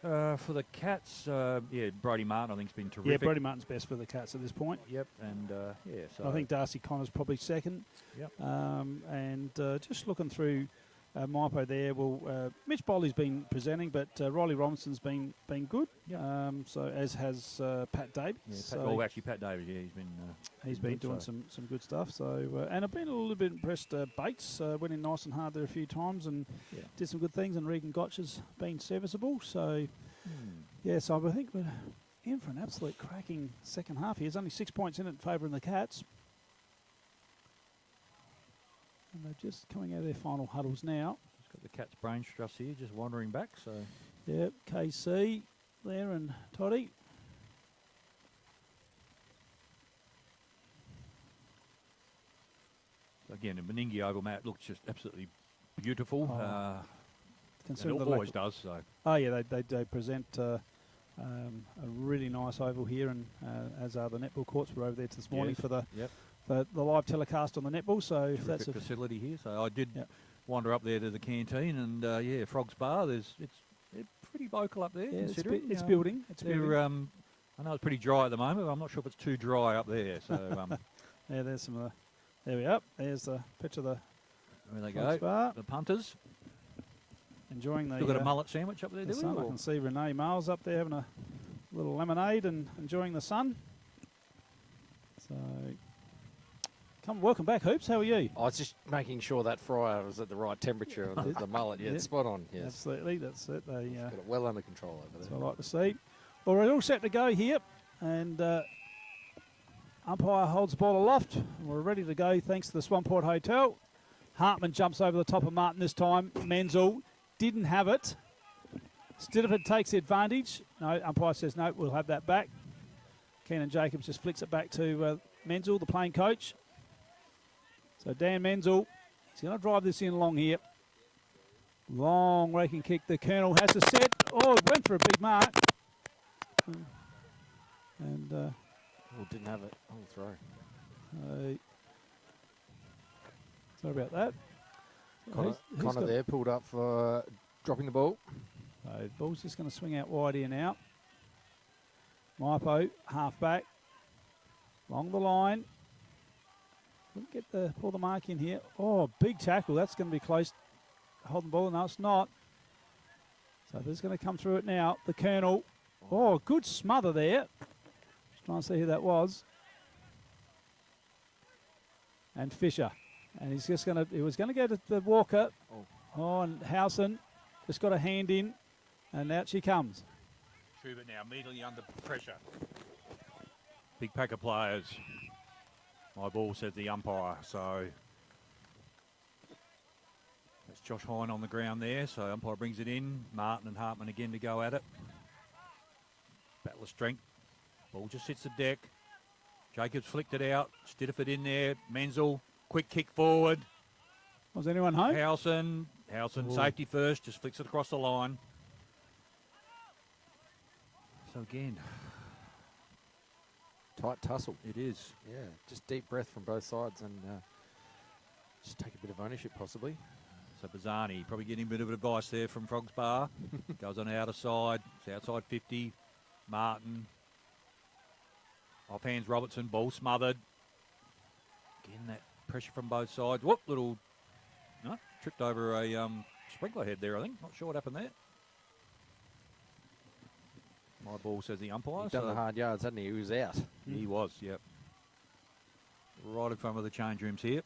For the Cats, Brody Martin I think's been terrific. Yeah, Brody Martin's best for the Cats at this point. Yep, and so I think Darcy Connor's probably second. Yep. And just looking through Mypo there, Mitch Bolly's been presenting, but Riley Robinson's been good. Yep. So as has Pat Davies. Yeah, Pat Davies, he's been doing some good stuff. So and I've been a little bit impressed. Bates went in nice and hard there a few times and did some good things. And Regan Gotch has been serviceable. So so I think we're in for an absolute cracking second half here. There's only 6 points in it in favour of the Cats. And they're just coming out of their final huddles now. Just got the Cats brain stress here, just wandering back. So KC there and Toddy. Again, a Meningi oval mat looks just absolutely beautiful. It always does. So. Oh yeah, they present a really nice oval here, and as are the netball courts. We're over there this morning for the live telecast on the netball. So if that's a facility here. So I did wander up there to the canteen, and Frogs Bar. It's pretty vocal up there. Yeah, considering it's building. I know it's pretty dry at the moment, but I'm not sure if it's too dry up there. So there's some of the. There we are. There's the picture of the. There they Frogs go. Bar. The punters. Enjoying the. Still got a mullet sandwich up there, do we? I can see Renee Miles up there having a little lemonade and enjoying the sun. So, welcome back, Hoops. How are you? I was just making sure that fryer was at the right temperature of the mullet. Yeah, it's spot on. Yes, absolutely. That's it. They got it well under control over there. That's what I like to see. Well, we're all set to go here, and umpire holds the ball aloft. We're ready to go thanks to the Swamport Hotel. Hartman jumps over the top of Martin this time. Menzel didn't have it. Stidiford takes the advantage. No, umpire says no, we'll have that back. Keenan Jacobs just flicks it back to Menzel, the playing coach. So Dan Menzel, he's going to drive this in long here. Long raking kick. The Colonel has to set. Oh, it went for a big mark. And didn't have it. I'll throw. Sorry about that. Connor there pulled up for dropping the ball. So the ball's just going to swing out wide here now. Mypo, half back. Along the line. Couldn't pull the mark in here. Oh, big tackle. That's going to be close. Holding the ball. No, it's not. So there's going to come through it now. The Colonel. Oh, good smother there. Just trying to see who that was. And Fisher. And he's just going to, he was going to go to the Walker. Oh, and Howson just got a hand in. And out she comes. Schubert now immediately under pressure. Big pack of players. My ball says the umpire, so that's Josh Hine on the ground there. So umpire brings it in. Martin and Hartman again to go at it. Battle of strength. Ball just hits the deck. Jacobs flicked it out. Stidiford in there. Menzel, quick kick forward. Was anyone home? Howson Ooh. safety first, just flicks it across the line. So again, tight tussle. It is. Yeah, just deep breath from both sides and just take a bit of ownership possibly. So Bazzani probably getting a bit of advice there from Frogs Bar. Goes on the outer side. It's outside 50. Martin. Off hands Robertson. Ball smothered. Again, that pressure from both sides. Whoop, little... No, tripped over a sprinkler head there, I think. Not sure what happened there. My ball says the umpire. He's done the hard yards, hasn't he? He was out. He was, yep. Right in front of the change rooms here.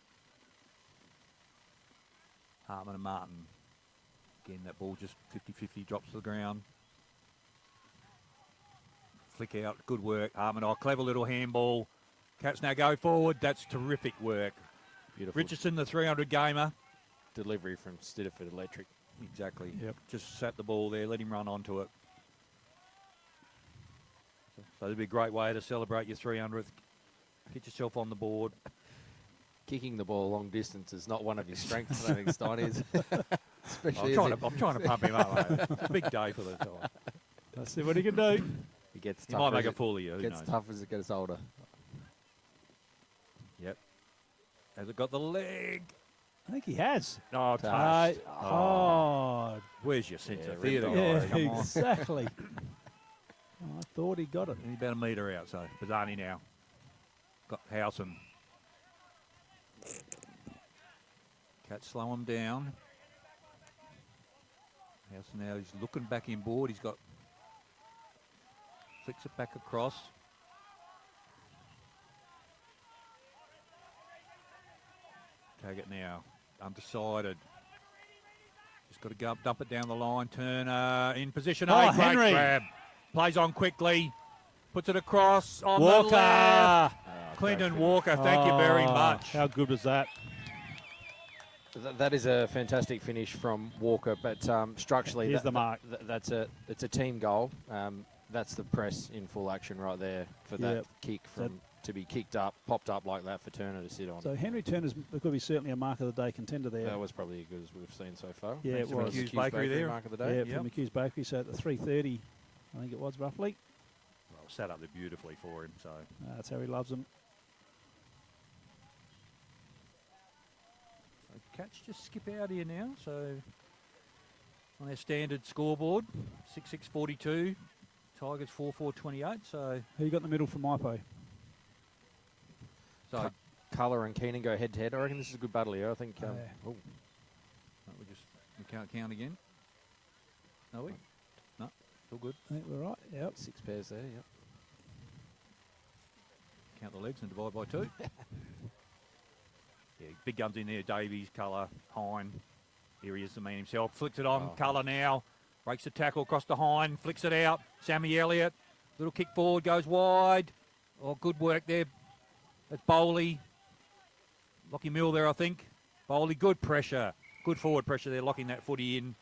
Hartman and Martin. Again, that ball just 50-50 drops to the ground. Flick out, good work. Hartman, clever little handball. Cats now go forward. That's terrific work. Beautiful. Richardson, the 300 gamer. Delivery from Stidiford Electric. Exactly. Yep. Just sat the ball there, let him run onto it. So it'd be a great way to celebrate your 300th. Get yourself on the board. Kicking the ball long distance is not one of his strengths, I don't think Stein is. Especially I'm trying to pump him up, mate. It's a big day for the guy. Let's see what he can do. He gets He tougher. might make a fool of you. Who Gets knows? tough as it gets older. Yep. Has it got the leg? I think he has. Oh, touched. Oh. Where's your sense Yeah, of theatre, Yeah, guys? Come on. exactly. I thought he got it. He's about a metre out, so Bazzani now. Got Howson. Cats slow him down. Howson now, he's looking back in board. He's got... Flicks it back across. Taggart now, undecided. Just got to go up, dump it down the line. Turner in position. Oh, Great Henry. grab. Plays on quickly. Puts it across on Walker. the left. Clinton Walker, thank you very much. How good was that? That is a fantastic finish from Walker, but structurally, Here's the mark. It's a team goal. That's the press in full action right there for that Yep. kick to be kicked up, popped up like that for Turner to sit on. So Henry Turner's could be certainly a mark of the day contender there. That was probably as good as we've seen so far. Yeah, Thanks it to was. McHugh's Bakery there. Mark of the day. Yeah, from McHugh's Bakery. So at the 3:30, I think it was roughly. Well, set up there beautifully for him. So That's how he loves them. Cats just skip out here now. So on their standard scoreboard, 6-6-42. Tigers 4-4-28. So Who you got in the middle for Mypo? So Colour and Keenan go head to head. I reckon this is a good battle here. I think. we can't count again. Are we? No, still good. I think we're right. Yep. 6 pairs there. Yep. Count the legs and divide by 2. Yeah, big guns in there. Davies, Colour, Hine. Here he is, the man himself. Flicks it on. Colour now. Breaks the tackle across to Hine. Flicks it out. Sammy Elliott. Little kick forward. Goes wide. Oh, good work there. That's Bowley. Lockie Mill there, I think. Bowley, good pressure. Good forward pressure there, locking that footy in.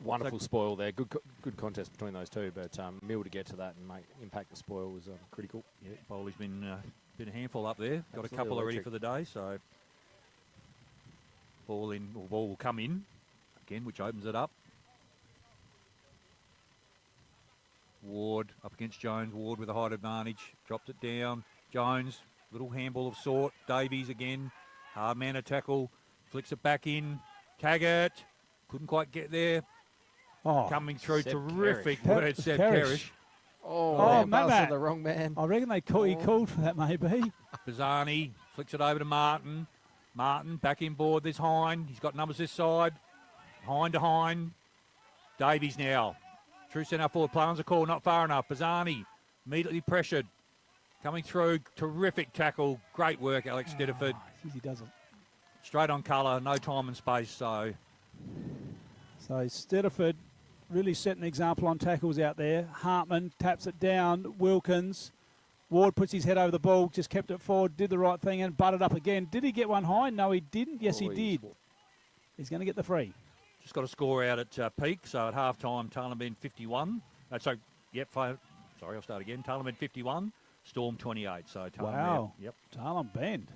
Wonderful spoil there. Good contest between those two, but Mill to get to that and impact the spoil was critical. Yeah, Bowley's been a handful up there. Got Absolutely a couple already electric. for the day, so ball will come in again, which opens it up. Ward up against Jones. Ward with a height advantage. Dropped it down. Jones, little handball of sort. Davies again. Hard man a tackle. Flicks it back in. Taggart. Couldn't quite get there. Oh, Coming through. Seb Terrific Kerrish. word, Seb Kerrish. Kerrish. Oh, Matt. the wrong man. I reckon he called for that, maybe. Bazzani flicks it over to Martin. Martin back in board. There's Hine. He's got numbers this side. Hine to Hine. Davies now. True centre forward. Plans a call, not far enough. Bazzani immediately pressured. Coming through. Terrific tackle. Great work, Alex Stediford. He does it. Straight on colour. No time and space. So Stediford really setting an example on tackles out there. Hartman taps it down. Wilkins. Ward puts his head over the ball, just kept it forward, did the right thing and butted up again. Did he get one high? No, he didn't. Yes, he did. He's going to get the free. just got a score out at peak. So at half time, Tarleton 51. Sorry, I'll start again. Tarleton 51, Storm 28. So Tarleton. Wow. Yep. Tarleton Bend.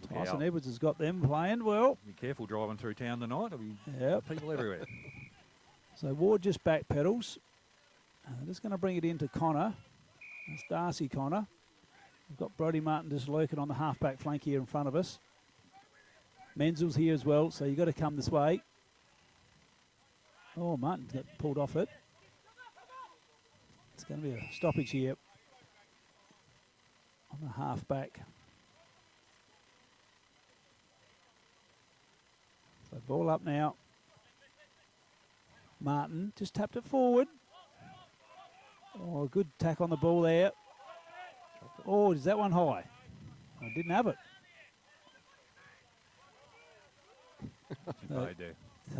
Tyson Yeah. Edwards has got them playing well. Be careful driving through town tonight. There'll be people everywhere. So Ward just back pedals. Just going to bring it into Connor. That's Darcy Connor. We've got Brodie Martin just lurking on the half-back flank here in front of us. Menzel's here as well, so you've got to come this way. Oh, Martin got pulled off it. It's going to be a stoppage here on the half-back. So ball up now. Martin just tapped it forward. Oh, good tack on the ball there. Oh, is that one high? I didn't have it.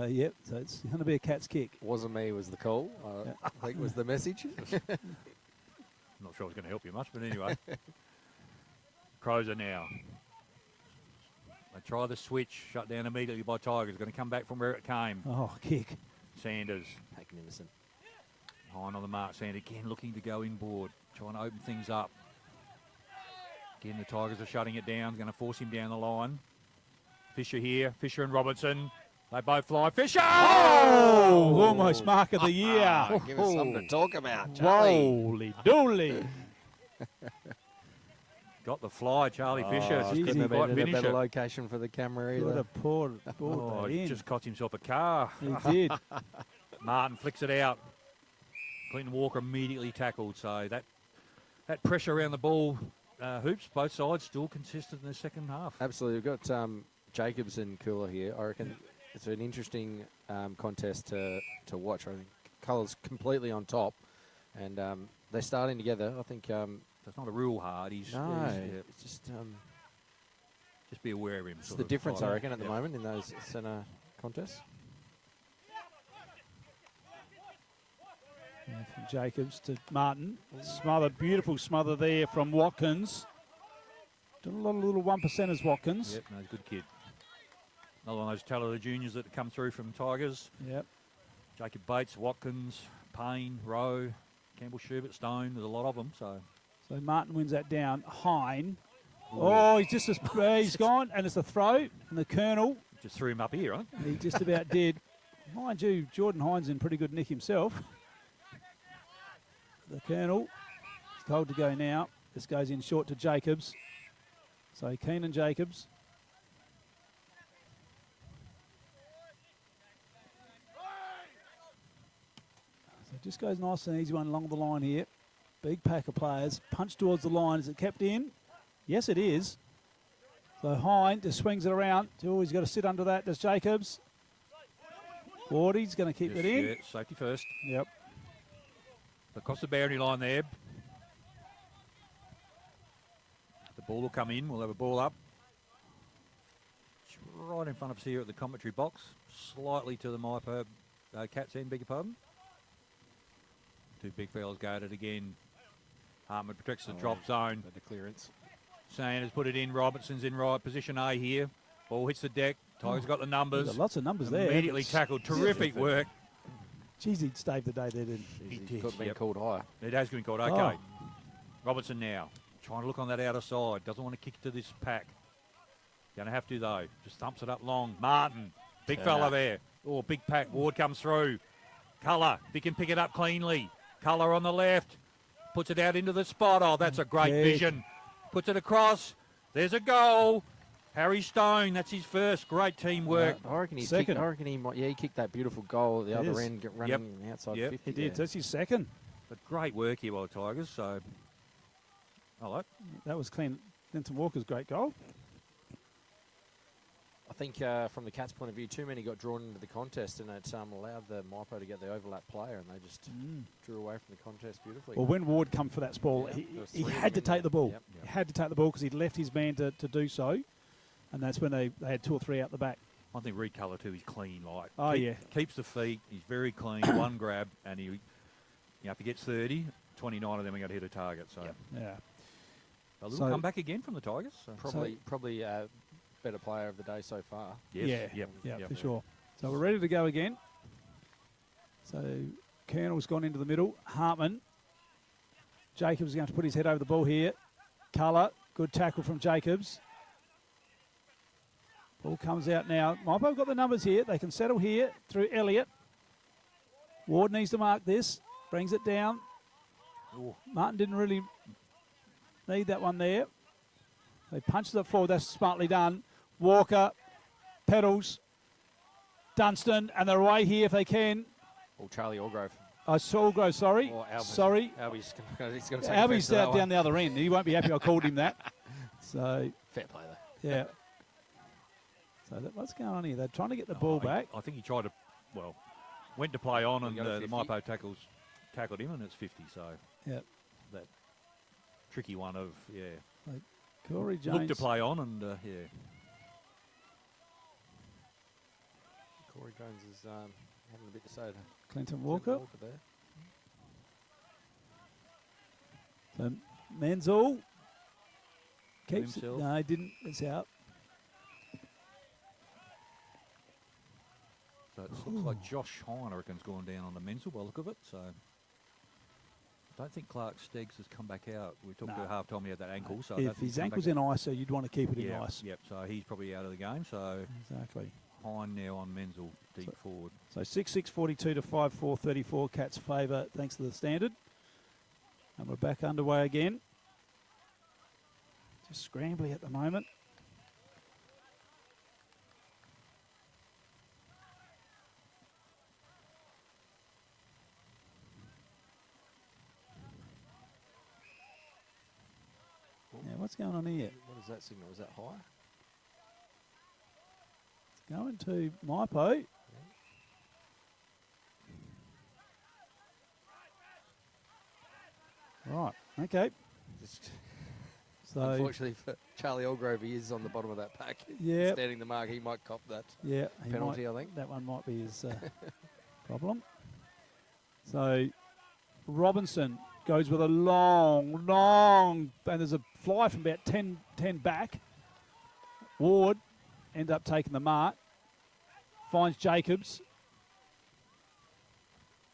Yep, so it's going to be a cat's kick. Wasn't me, was the call. I think was the message. I'm not sure it's going to help you much, but anyway. Crozer now. They try the switch, shut down immediately by Tigers. Going to come back from where it came. Oh, kick. Sanders. Magnificent. Behind on the mark. Sanders again looking to go inboard. Trying to open things up. Again, the Tigers are shutting it down. Going to force him down the line. Fisher here. Fisher and Robertson. They both fly. Fisher! Oh! Almost mark of the year. Give us something to talk about, Charlie. Holy dooly. Got the fly, Charlie Fisher. Just Couldn't couldn't have quite been in a finish better it. location for the camera either. Could have poured that He in. just cost himself a car. He did. Martin flicks it out. Clinton Walker immediately tackled. So that pressure around the ball, hoops, both sides still consistent in the second half. Absolutely. We've got Jacobs and Cooler here. I reckon it's an interesting contest to watch. I think Colour's completely on top, and they're starting together. I think it's not a real hard. It's just be aware of him. It's the difference, I reckon, at the moment in those centre contests. Yeah, from Jacobs to Martin. Smother, beautiful smother there from Watkins. Done a lot of little 1%ers, Watkins. Yep, no, he's a good kid. Another one of those talented juniors that come through from Tigers. Yep. Jacob Bates, Watkins, Payne, Rowe, Campbell, Schubert, Stone. There's a lot of them. So Martin wins that down. Hine. Oh, he's gone, and it's a throw, and the Colonel. Just threw him up here, right? He just about did. Mind you, Jordan Hine's in pretty good nick himself. The Colonel is told to go now. This goes in short to Jacobs. So Keenan Jacobs. So it just goes nice and easy one along the line here. Big pack of players. Punch towards the line. Is it kept in? Yes, it is. So Hine just swings it around. Oh, he's got to sit under that. Does Jacobs. Wardy's going to keep it in. Yeah, safety first. Yep. Across the boundary line there. The ball will come in. We'll have a ball up. It's right in front of us here at the commentary box. Slightly to the Mypo Cats end, beg your pardon. Two big fellas go at it again. Hartman protects the drop zone. The clearance. Sanders put it in. Robertson's in right position A here. Ball hits the deck. Tigers got the numbers. Got lots of numbers there. Immediately tackled. Terrific work. Geez, he'd saved the day there, didn't he? He could have been called higher. It has been called. Okay. Robertson now. Trying to look on that outer side. Doesn't want to kick to this pack. Going to have to, though. Just thumps it up long. Martin. Big fella there. Oh, big pack. Ward comes through. Colour. He can pick it up cleanly. Colour on the left. Puts it out into the spot. Oh, that's a great vision. Puts it across. There's a goal. Harry Stone, that's his first. Great teamwork. I reckon he might. Yeah, he kicked that beautiful goal at the other end, running outside 50. He did. That's his second. But great work here by the Tigers. So, I like. That was Clinton Walker's great goal. I think from the Cats' point of view, too many got drawn into the contest, and it allowed the Mypo to get the overlap player, and they just drew away from the contest beautifully. Well, when Ward come for that ball, Yeah, he had to take the ball. Yep. He had to take the ball because he'd left his man to do so, and that's when they had 2 or 3 out the back. I think Reed Colour too. He's clean, like keeps the feet. He's very clean. One grab, and if he gets 30, 29 of them are going to hit a target. So yeah, a little comeback again from the Tigers. So. Probably better player of the day so far. Yes. Yeah, for sure. So we're ready to go again. So Colonel's gone into the middle. Hartman. Jacobs is going to put his head over the ball here. Colour, good tackle from Jacobs. Ball comes out now. Mypo have got the numbers here. They can settle here through Elliott. Ward needs to mark this. Brings it down. Ooh. Martin didn't really need that one there. They punched it forward. That's smartly done. Walker, Pedals, Dunstan, and they're away here if they can. Or Charlie Orgrove. Orgrove, sorry. Or Albie. Sorry. Albie's going to take Albie's down the other end. He won't be happy I called him that. So fair play though. Yeah. So what's going on here? They're trying to get the ball back. I think he tried to, went to play on, and the Mypo tackled him, and it's 50. So that tricky one of Like Corey Jones looked to play on, and Corey Jones is having a bit to say to Clinton Walker. there. So Menzel keeps it. Himself. No, he didn't. It's out. So it looks like Josh Hine, I reckon, has gone down on the Menzel by the look of it. So I don't think Clark Steggs has come back out. We talked about half time he had that ankle. So If his ankle's in ice, so you'd want to keep it in ice. Yep. So he's probably out of the game. So Exactly. Hine now on Menzel deep forward. So 6-6-42 to 5-4-34. Cats favour thanks to the standard. And we're back underway again. Just scrambly at the moment. Now, what's going on here? What is that signal? Is that high? It's going to Mypo. Right, okay. So unfortunately for Charlie Orgrove, he is on the bottom of that pack. Yeah. Standing the mark, he might cop that penalty, I think. That one might be his problem. So Robinson goes with a long, and there's a fly from about 10 back. Ward end up taking the mark. Finds Jacobs.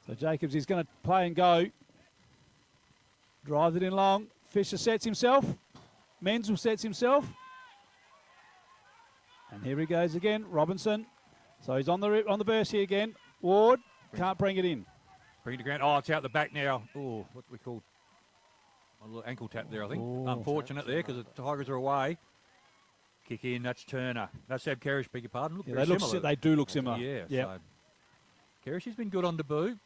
So Jacobs is going to play and go. Drives it in long. Fisher sets himself. Menzel sets himself. And here he goes again. Robinson. So he's on the burst here again. Ward can't bring it in. Bring it to ground. Oh, it's out the back now. Oh, what we call a little ankle tap there, I think. Unfortunate there because the Tigers are away. Kick in. That's Turner. That's Seb Kerrish, beg your pardon. They do look similar. Yeah. Yep. So Kerrish has been good on debut.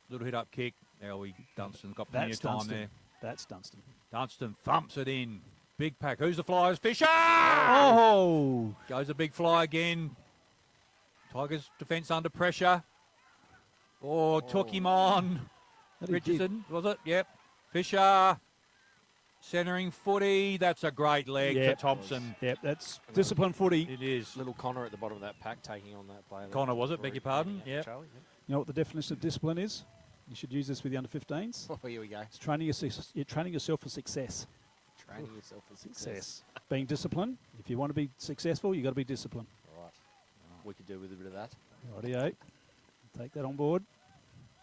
Little hit up kick. Ellie Dunstan got plenty of time there. That's Dunstan. Dunstan thumps it in. Big pack. Who's the Flyers? Fisher! Oh! Goes a big fly again. Tigers defence under pressure. Took him on. Richardson, was it? Yep. Fisher. Centering footy. That's a great leg to Thompson. Yep, that's disciplined footy. It is. Little Connor at the bottom of that pack taking on that player. Connor, was it? Beg your pardon? Yeah. Yeah. You know what the definition of discipline is? You should use this with the under-15s. Oh, here we go. It's training you're training yourself for success. Training yourself for success. Being disciplined. If you want to be successful, you've got to be disciplined. Right. We could do with a bit of that. Rightio. Take that on board.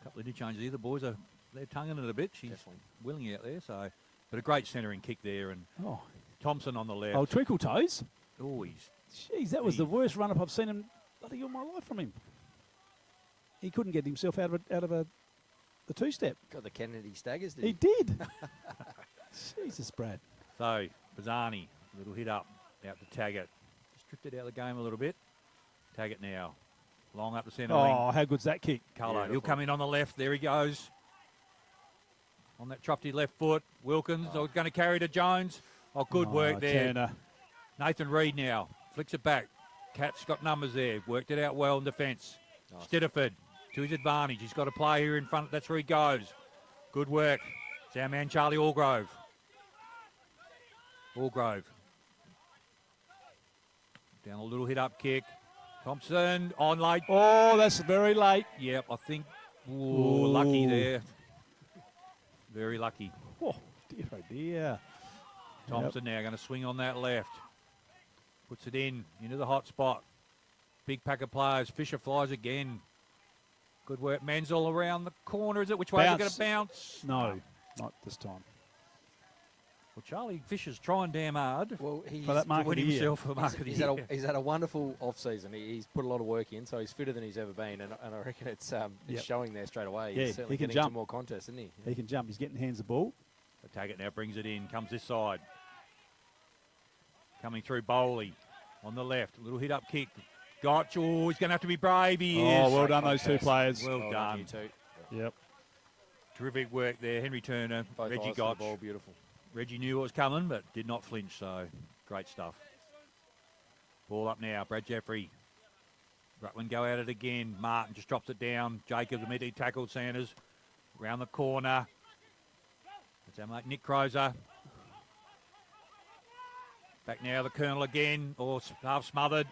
A couple of new changes here. The boys they're tonguing it a bit. She's willing out there. So, but a great centering kick there, and Thompson on the left. Oh, Twinkle Toes. Oh, Jeez, that was the worst run-up I've seen in bloody all my life from him. He couldn't get himself out of the two-step. Got the Kennedy staggers, did he? He did. Jesus, Brad. So, Bazzani, little hit up, out to Taggart. Just drifted out of the game a little bit. Taggart now, long up the centre wing. Oh, how good's that kick? Colour, he'll come in on the left. There he goes. On that trusty left foot. Wilkins, going to carry to Jones. Oh, good work there. Turner. Nathan Reid now, flicks it back. Cat's got numbers there. Worked it out well in defence. Nice. Stidiford to his advantage. He's got a play here in front. That's where he goes. Good work. It's our man Charlie Allgrove. Allgrove. Down a little hit-up kick. Thompson on late. Oh, that's very late. Yep, I think. Ooh, lucky there. Very lucky. Oh, dear, oh dear. Thompson now going to swing on that left. Puts it into the hot spot. Big pack of players. Fisher flies again. Good work. Menzel around the corner, is it? Which way is it going to bounce? No, not this time. Well, Charlie Fisher's trying damn hard. Well, he's for that mark of the year. For mark of the he's year. He's had a wonderful off-season. He's put a lot of work in, so he's fitter than he's ever been, and I reckon it's showing there straight away. Yeah, he's certainly he can getting jump. to more contests, isn't he? He can jump. He's getting hands the ball. The Taggart now brings it in. Comes this side. Coming through Bowley on the left. A little hit-up kick. Gotch. Oh, he's going to have to be brave. He is. Oh, well done, those two players. Well done. You two. Yep. Terrific work there. Henry Turner, Both Reggie eyes to the Gotch. ball, beautiful. Reggie knew what was coming, but did not flinch, so great stuff. Ball up now. Brad Jeffrey. Rutland go at it again. Martin just drops it down. Jacobs immediately tackled Sanders. Round the corner. That's our mate Nick Crozer. Back now, the Colonel again, or half smothered.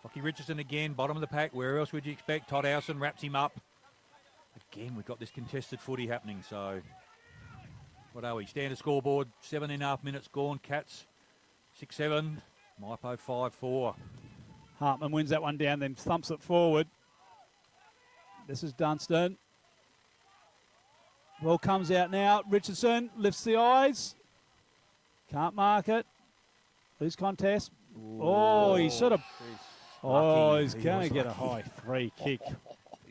Lockie Richardson again, bottom of the pack. Where else would you expect? Todd Howson wraps him up. Again, we've got this contested footy happening, so what are we? Standard scoreboard, 7.5 minutes gone. Cats, 6-7. Mypo 5-4. Hartman wins that one down, then thumps it forward. This is Dunstan. Ball comes out now. Richardson lifts the eyes. Can't mark it. Loose contest. Ooh. Oh, he sort of... Oh, Lucky. he's He going was to get a lucky. high free kick.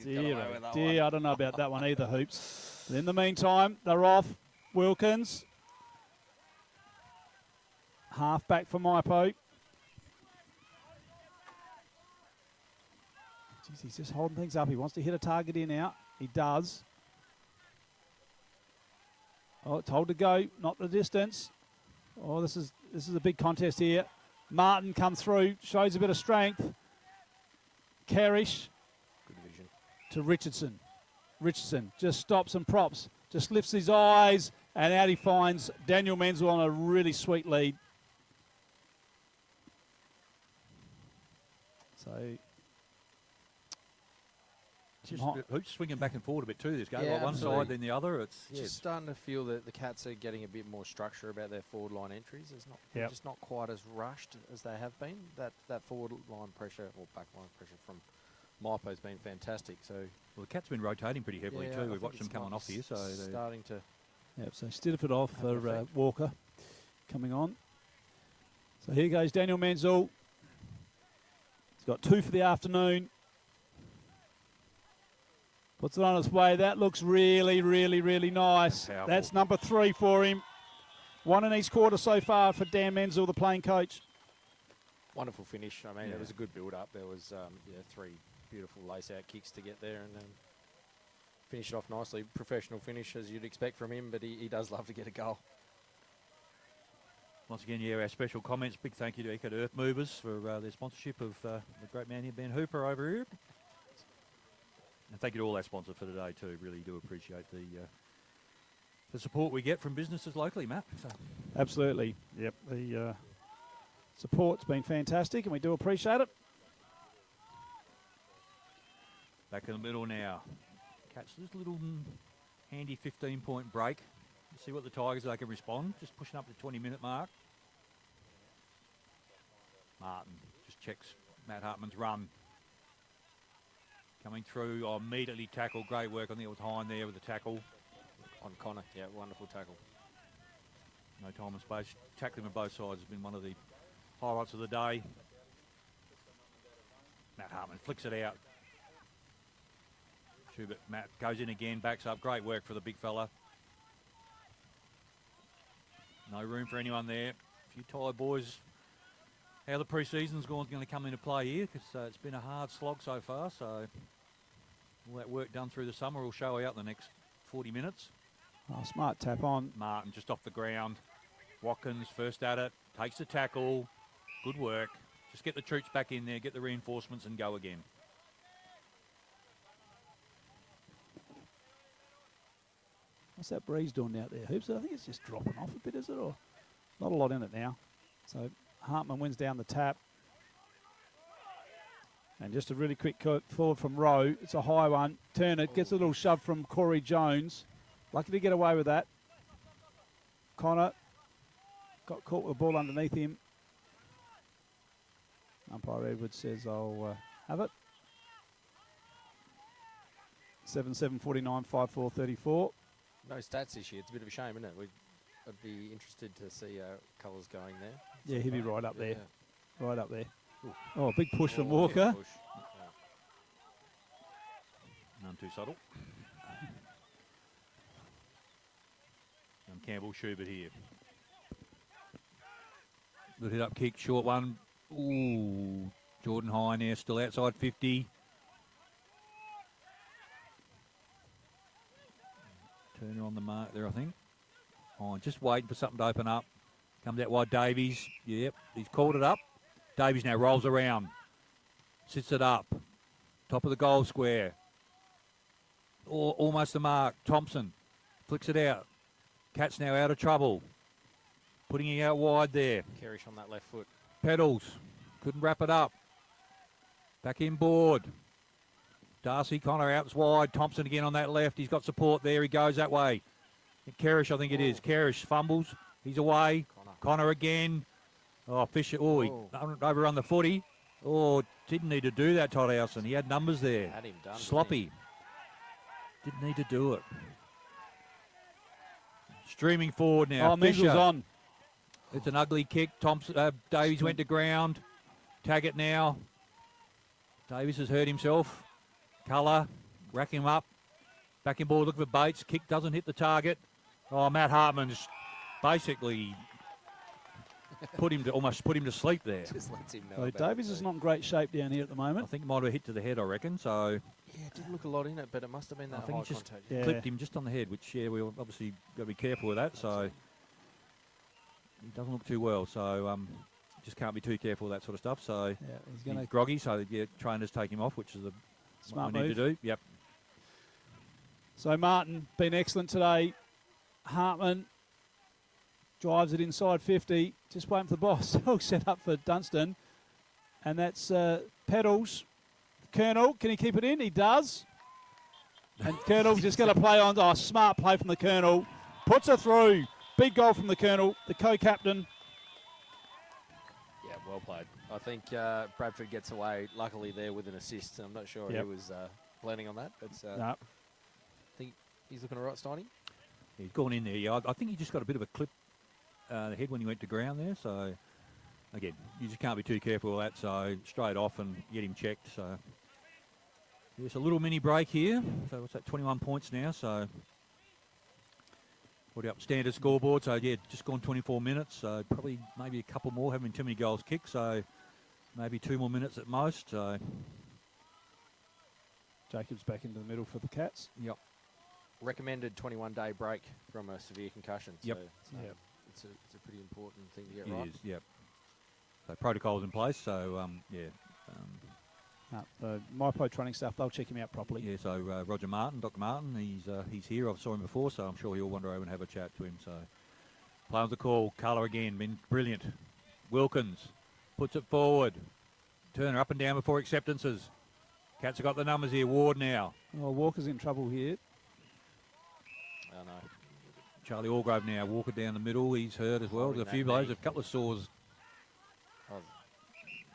Dear, oh dear, I don't know about that one either, Hoops. But in the meantime, they're off. Wilkins. Half back for Mypo. Jeez, he's just holding things up. He wants to hit a target in out. He does. Oh, told to go, not the distance. Oh, this is a big contest here. Martin comes through, shows a bit of strength. Carish to Richardson. Richardson just stops and props, just lifts his eyes, and out he finds Daniel Menzel on a really sweet lead. So, Hoops swinging back and forward a bit too. This game, Yeah, like one absolutely. side then the other. It's Just starting to feel that the Cats are getting a bit more structure about their forward line entries. It's not Yep. just not quite as rushed as they have been. That forward line pressure or back line pressure from Mypo's been fantastic. So well, the Cats have been rotating pretty heavily yeah, I too. We've think watched them it's coming off here, so they're starting to. yep, so Stidiford off Have an for effect. Walker coming on. So here goes Daniel Menzel. He's got 2 for the afternoon. Puts it on its way. That looks really, really, really nice. Powerful. That's number 3 for him. 1 in each quarter so far for Dan Menzel, the playing coach. Wonderful finish. I mean, Yeah. it was a good build-up. There was 3 beautiful lace-out kicks to get there and finish it off nicely. Professional finish, as you'd expect from him, but he does love to get a goal. once again, yeah, our special comments. Big thank you to Eckert Earth Movers for their sponsorship of the great man here, Ben Hooper, over here. And thank you to all our sponsors for today too. Really do appreciate the support we get from businesses locally, Matt. So. Absolutely. Yep. The support's been fantastic, and we do appreciate it. Back in the middle now. Catch this little handy 15-point break. See what the Tigers they can respond. Just pushing up the 20-minute mark. Martin just checks Matt Hartman's run. Coming through, immediately tackle. Great work. I think it was Hine there with the tackle. On Connor, yeah, wonderful tackle. No time and space. Tackling on both sides has been one of the highlights of the day. Matt Hartman flicks it out. Schubert, Matt goes in again, backs up. Great work for the big fella. No room for anyone there. A few tired boys. How the pre-season's going to come into play here, because it's been a hard slog so far. So all that work done through the summer will show out in the next 40 minutes. Oh, smart tap on. Martin just off the ground. Watkins first at it, takes the tackle. Good work. Just get the troops back in there, get the reinforcements and go again. What's that breeze doing out there, Hoops? I think it's just dropping off a bit, is it? Or not a lot in it now. So Hartman wins down the tap. And just a really quick forward from Rowe. It's a high one. Turner gets a little shove from Corey Jones. Lucky to get away with that. Connor got caught with the ball underneath him. Umpire Edwards says, I'll have it. 7-7, 49, 5-4, 34. No stats this year. It's a bit of a shame, isn't it? I'd be interested to see colours going there. Yeah, he'll be right up there. Yeah. Right up there. Ooh. Oh, big push from Walker. Push. None too subtle. And Campbell Schubert here. Good hit up kick, short one. Ooh, Jordan Hine there, still outside 50. Turner on the mark there, I think. Oh, just waiting for something to open up. Comes out wide, Davies. Yep, he's called it up. Davies now rolls around. Sits it up. Top of the goal square. Almost the mark. Thompson flicks it out. Cat's now out of trouble. Putting it out wide there. Kerrish on that left foot. Pedals. Couldn't wrap it up. Back in board. Darcy Connor out wide. Thompson again on that left. He's got support there. He goes that way. Kerrish, I think it is. Kerrish fumbles. He's away. Connor again. Oh, Fisher. Oh, he overrun the footy. Oh, didn't need to do that, Todd Howson. He had numbers there. Had him done. Sloppy. Didn't need to do it. Streaming forward now. Menzel's on. It's an ugly kick. Thompson, Davies went to ground. Tag it now. Davies has hurt himself. Colour, rack him up. Back in ball, look for Bates. Kick doesn't hit the target. Oh, Matt Hartman's basically almost put him to sleep there. Just lets him know. So Davies is not in great shape down here at the moment. I think it might have hit to the head, I reckon. So yeah, it did look a lot in it, but it must have been that I think high he just contact. clipped him just on the head, which we obviously got to be careful with that. So he doesn't look too well. So just can't be too careful with that sort of stuff. So he's he's groggy. So trainers take him off, which is smart what we need to do. Yep. So Martin been excellent today. Hartman drives it inside 50. Just waiting for the boss. All set up for Dunstan. And that's Pedals. Colonel, can he keep it in? He does. And Colonel's just going to play on. Oh, smart play from the Colonel. Puts her through. Big goal from the Colonel, the co-captain. Yeah, well played. I think Bradford gets away, luckily, there with an assist. I'm not sure he was planning on that, but I think he's looking all right, Steiny. He's gone in there. Yeah, I think he just got a bit of a clip the head when he went to ground there. So, again, you just can't be too careful with that. So, straight off and get him checked. So, there's a little mini break here. So, what's that, 21 points now. So, put up standard scoreboard. So, yeah, just gone 24 minutes. So, probably maybe a couple more. Haven't been too many goals kicked. So, maybe 2 more minutes at most. So, Jacobs back into the middle for the Cats. Yep. Recommended 21-day break from a severe concussion. Yep. So it's a pretty important thing to get right. It is, yep. So protocols in place. So, the Mypo training staff, they'll check him out properly. Yeah, so Roger Martin, Dr. Martin, he's here. I saw him before, so I'm sure he'll wander over and have a chat to him. So play on the call. Colour again, been brilliant. Wilkins puts it forward. Turner up and down before acceptances. Cats have got the numbers here. Ward now. Oh, Walker's in trouble here. Oh, no. Charlie Allgrove now. Walker down the middle. He's hurt as well. There's a few blows, a couple of sores.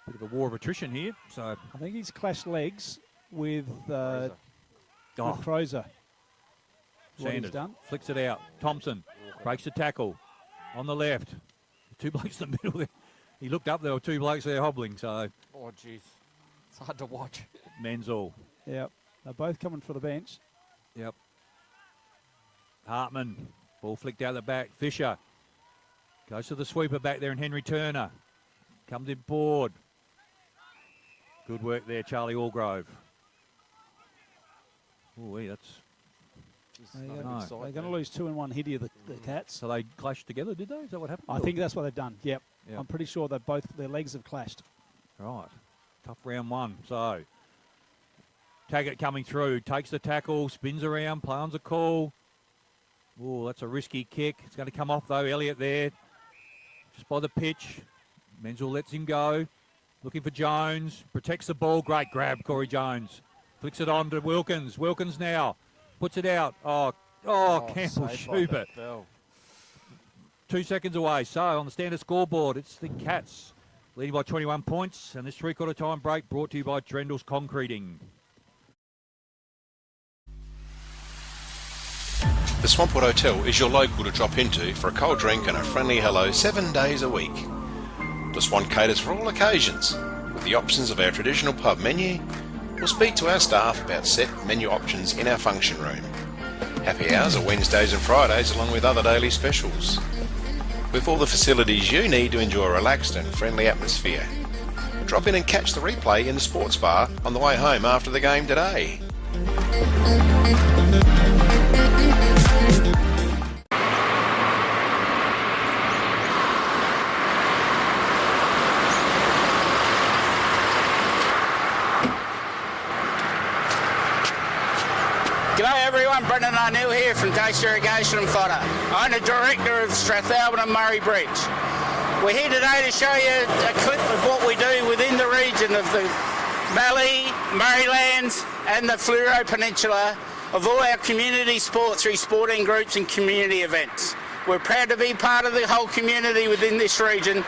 Bit of a war of attrition here. So I think he's clashed legs with Crozer. Sanders What he's done. Flicks it out. Thompson breaks the tackle on the left. Two blokes in the middle there. He looked up, there were two blokes there hobbling. So oh, jeez. It's hard to watch. Menzel. Yep. They're both coming for the bench. Yep. Hartman. Ball flicked out the back. Fisher goes to the sweeper back there, and Henry Turner comes in board. Good work there, Charlie Allgrove. Oh, that's... They're going to lose 2 in 1 hit here, the Cats. So they clashed together, did they? Is that what happened? I think that's what they've done. Yep. Yep. I'm pretty sure that both their legs have clashed. Right, tough round one. So, Taggart coming through, takes the tackle, spins around, play on's a call. Oh, that's a risky kick. It's going to come off though, Elliott there. Just by the pitch. Menzel lets him go. Looking for Jones, protects the ball. Great grab, Corey Jones. Flicks it on to Wilkins. Wilkins now puts it out. Campbell Schubert. 2 seconds away. So on the standard scoreboard, it's the Cats leading by 21 points. And this three-quarter time break brought to you by Drendel's Concreting. The Swampwood Hotel is your local to drop into for a cold drink and a friendly hello 7 days a week. The Swan caters for all occasions, with the options of our traditional pub menu. We'll speak to our staff about set menu options in our function room. Happy hours are Wednesdays and Fridays along with other daily specials. With all the facilities you need to enjoy a relaxed and friendly atmosphere. Drop in and catch the replay in the sports bar on the way home after the game today. G'day everyone, Brendan O'Neill here from Dace Irrigation and Fodder. I'm the Director of Strathalbyn and Murray Bridge. We're here today to show you a clip of what we do within the region of the Valley, Murraylands and the Fleurieu Peninsula of all our community sports through sporting groups and community events. We're proud to be part of the whole community within this region,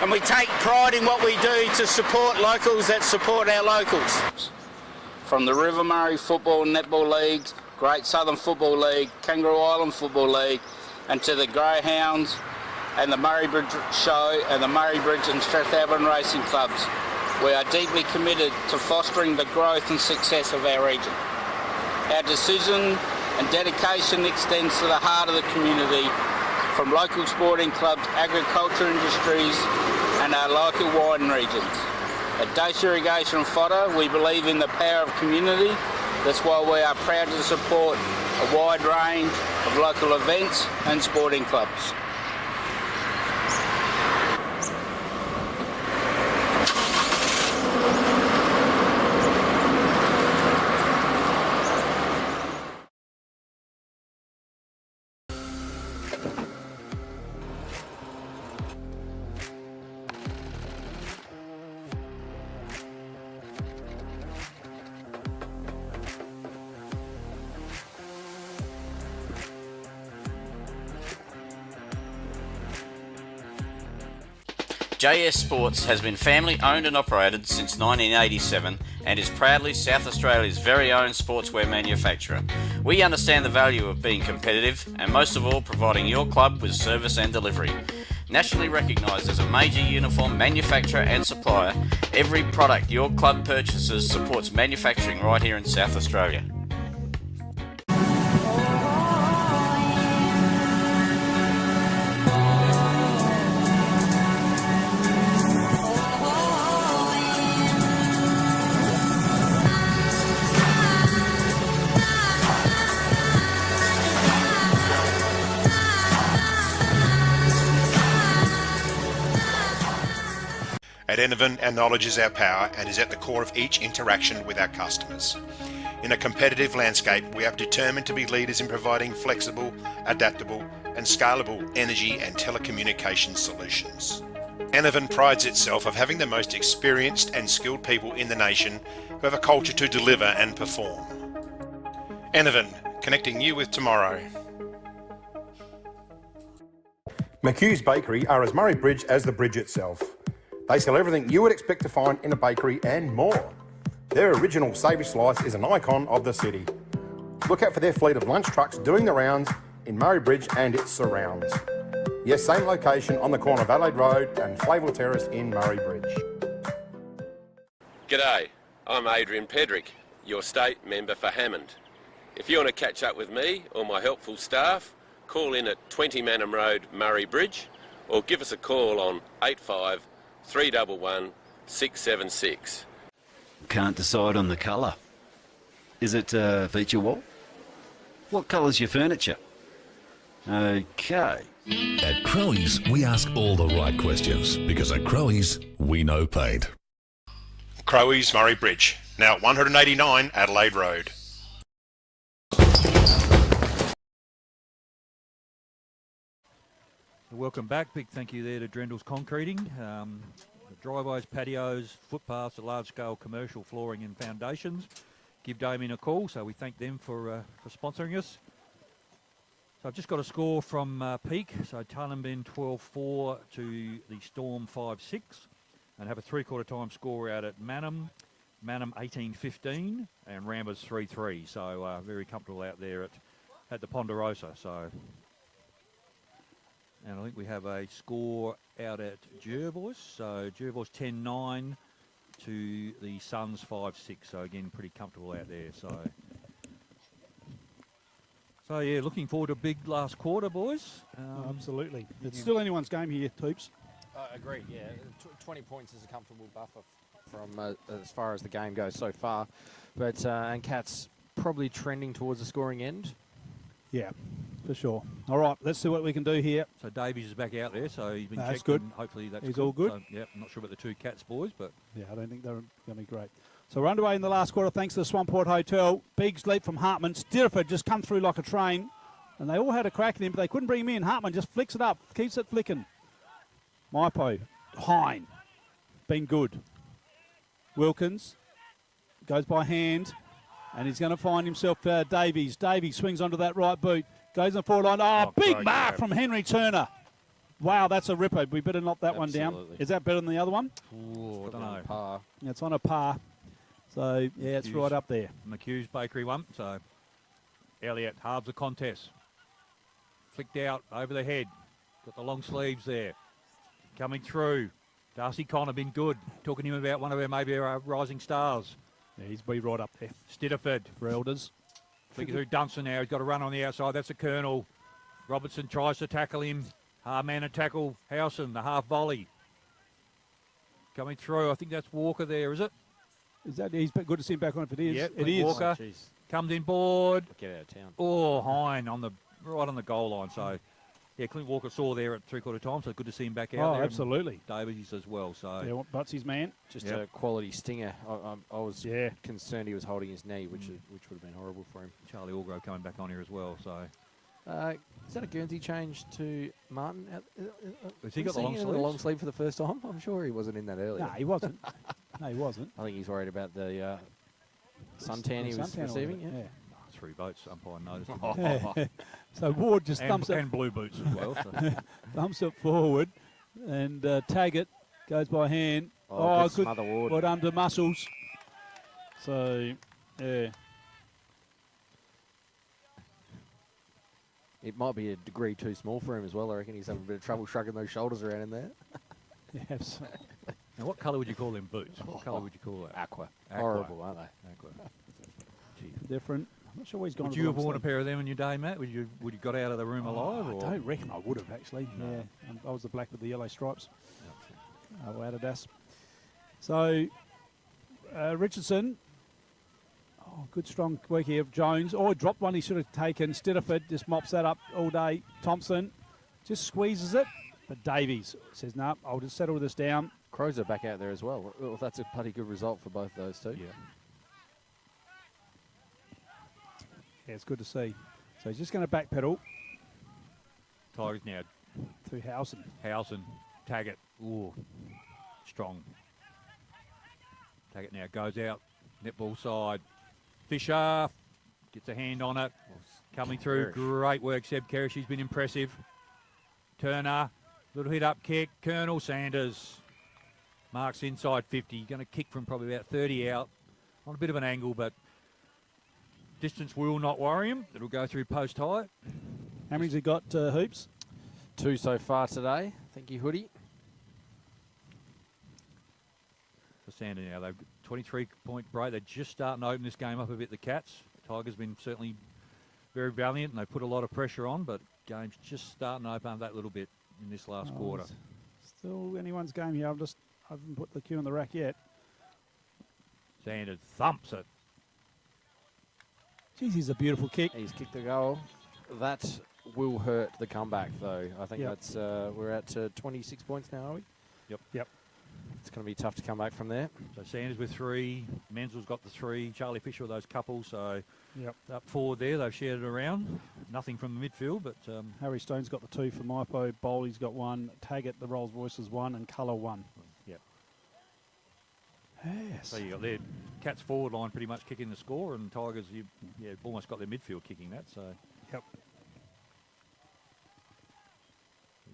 and we take pride in what we do to support locals that support our locals. From the River Murray Football and Netball Leagues, Great Southern Football League, Kangaroo Island Football League, and to the Greyhounds and the Murray Bridge Show and the Murray Bridge and Strathalbyn Racing Clubs. We are deeply committed to fostering the growth and success of our region. Our decision and dedication extends to the heart of the community, from local sporting clubs, agriculture industries, and our local wine regions. At Dace Irrigation and Fodder, we believe in the power of community. That's why we are proud to support a wide range of local events and sporting clubs. JS Sports has been family owned and operated since 1987 and is proudly South Australia's very own sportswear manufacturer. We understand the value of being competitive and most of all providing your club with service and delivery. Nationally recognised as a major uniform manufacturer and supplier, every product your club purchases supports manufacturing right here in South Australia. At Enervin, our knowledge is our power and is at the core of each interaction with our customers. In a competitive landscape, we are determined to be leaders in providing flexible, adaptable and scalable energy and telecommunications solutions. Enervin prides itself of having the most experienced and skilled people in the nation who have a culture to deliver and perform. Enervin, connecting you with tomorrow. McHugh's Bakery are as Murray Bridge as the bridge itself. They sell everything you would expect to find in a bakery and more. Their original savoury slice is an icon of the city. Look out for their fleet of lunch trucks doing the rounds in Murray Bridge and its surrounds. Yes, same location on the corner of Adelaide Road and Flavell Terrace in Murray Bridge. G'day, I'm Adrian Pedrick, your state member for Hammond. If you want to catch up with me or my helpful staff, call in at 20 Manham Road, Murray Bridge, or give us a call on 85 311 676. Can't decide on the colour. Is it feature wall? What colour's your furniture? Okay. At Crowe's, we ask all the right questions because at Crowe's, we know paint. Crowies Murray Bridge, now at 189 Adelaide Road. Welcome back. Big thank you there to Drendle's Concreting. The driveways, patios, footpaths, large-scale commercial flooring and foundations. Give Damien a call, so we thank them for sponsoring us. So I've just got a score from Peak. So Tunbin 12-4 to the Storm 5-6. And have a three-quarter time score out at Mannum 18-15 and Rambers 3-3. So very comfortable out there at the Ponderosa. So, and I think we have a score out at Jervois. So Jervois 10-9 to the Suns 5-6. So again, pretty comfortable out there. So yeah, looking forward to a big last quarter, boys. Absolutely. It's still anyone's game here, Toops. Agreed, yeah. 20 points is a comfortable buffer from as far as the game goes so far. But and Cat's probably trending towards the scoring end. Yeah, for sure. All right, let's see what we can do here. So Davies is back out there, so he's been That's checked. good. And hopefully that's He's all good. So, yeah, I'm not sure about the two Cats boys, but yeah, I don't think they're going to be great. So we're underway in the last quarter thanks to the Swamport Hotel. Big leap from Hartman. Stirford just come through like a train. And they all had a crack at him, but they couldn't bring him in. Hartman just flicks it up, keeps it flicking. Mypo, Hine, been good. Wilkins goes by hand, and he's going to find himself Davies. Davies swings onto that right boot, goes in the forward line. Oh, big mark from Henry Turner. Wow, that's a ripper. We better knock that one down. Is that better than the other one? I don't know. Par. It's on a par. So, yeah, it's right up there. McHugh's Bakery one. So Elliott halves the contest. Flicked out over the head. Got the long sleeves there. Coming through. Darcy Connor been good. Talking to him about one of our rising stars. Yeah, he's be right up there. Stitterford. For Elders. Flicking through Dunson now. He's got a run on the outside. That's a Colonel. Robertson tries to tackle him. Hard man to tackle Howson, the half volley. Coming through. I think that's Walker there, is it? Is that? He's good to see him back on if it is. Yep, it is. Walker comes in board. Get out of town. Oh, Hine right on the goal line. So, yeah, Clint Walker saw there at three-quarter time, so good to see him back out there. Oh, absolutely. Davies as well. So yeah, Butsy's man. Just a quality stinger. I was concerned he was holding his knee, which would have been horrible for him. Charlie Allgrove coming back on here as well. So is that a Guernsey change to Martin? Has he got the long sleeve for the first time? I'm sure he wasn't in that earlier. No, he wasn't. No, he wasn't. I think he's worried about the suntan he was receiving. Yeah. 3 votes, umpire noticed. So Ward just thumps it. And blue boots as well. So. Thumps it forward. And Taggart goes by hand. Good smother, Ward. But under muscles. So, yeah. It might be a degree too small for him as well. I reckon he's having a bit of trouble shrugging those shoulders around in there. Yes. Now, what colour would you call them boots? What colour would you call that? Aqua. Horrible, aren't they? Aqua. Different. I'm not sure where he's gone. Would you have worn a pair of them in your day, Matt? Would you got out of the room alive? I don't reckon I would have, actually. No. Yeah. I was the black with the yellow stripes. Adidas. So, Richardson. Oh, good strong work here. Jones. Oh, he dropped one he should have taken. Stitterford just mops that up all day. Thompson just squeezes it. But Davies says, no, I'll just settle this down. Crows are back out there as well. Well, that's a bloody good result for both those two. Yeah. Yeah, it's good to see. So he's just going to backpedal. Tigers now. Through Howson. Taggart. Ooh, strong. Taggart now goes out. Netball side. Fisher gets a hand on it. Coming through. Great work, Seb Kerrish. He's been impressive. Turner. Little hit up kick. Colonel Sanders. Marks inside 50. Going to kick from probably about 30 out. On a bit of an angle, but distance will not worry him. It'll go through post high. How many's he got, Hoops? 2 so far today. Thank you, Hoodie. For Sander now, they've got 23-point break. They're just starting to open this game up a bit, the Cats. Tigers been certainly very valiant, and they put a lot of pressure on, but game's just starting to open up that little bit in this last quarter. Still anyone's game here. I haven't put the cue on the rack yet. Sanders thumps it. Jeez, he's a beautiful kick. He's kicked the goal. That will hurt the comeback, though. I think that's we're at 26 points now, are we? Yep. It's going to be tough to come back from there. So Sanders with 3. Menzel's got the 3. Charlie Fisher with those couples. So Yep. up forward there, they've shared it around. Nothing from the midfield, but Harry Stone's got the 2 for Mypo. Bowley's got 1. Taggart, the Rolls Royce is 1, and Colour 1. Yep. Yes. So you got their Cats forward line pretty much kicking the score, and Tigers, you've almost got their midfield kicking that. So Yep.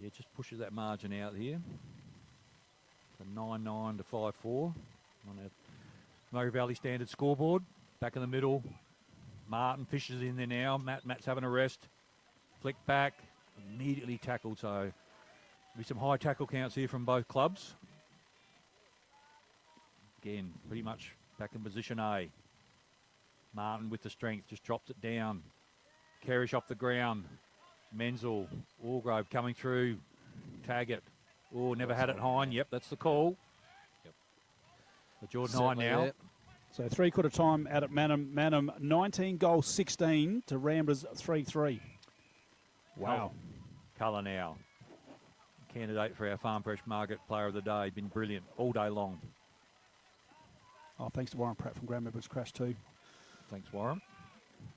Yeah, just pushes that margin out here. So 9-9 to 5-4 on our Murray Valley Standard scoreboard. Back in the middle. Martin Fisher's in there now. Matt's having a rest. Flick back. Immediately tackled. So be some high tackle counts here from both clubs. Again, pretty much back in position A. Martin with the strength, just drops it down. Kerrish off the ground. Menzel, Allgrove coming through. Taggart. Oh, never had it Hine. Yep, that's the call. Yep. So Jordan Hine now. There. So 3/4 time out at Manham. Manham 19 goals 16 to Ramblers 3-3. Wow. Colour now. Candidate for our Farm Fresh Market Player of the Day. Been brilliant all day long. Oh, thanks to Warren Pratt from Grand Members Crash too. Thanks, Warren.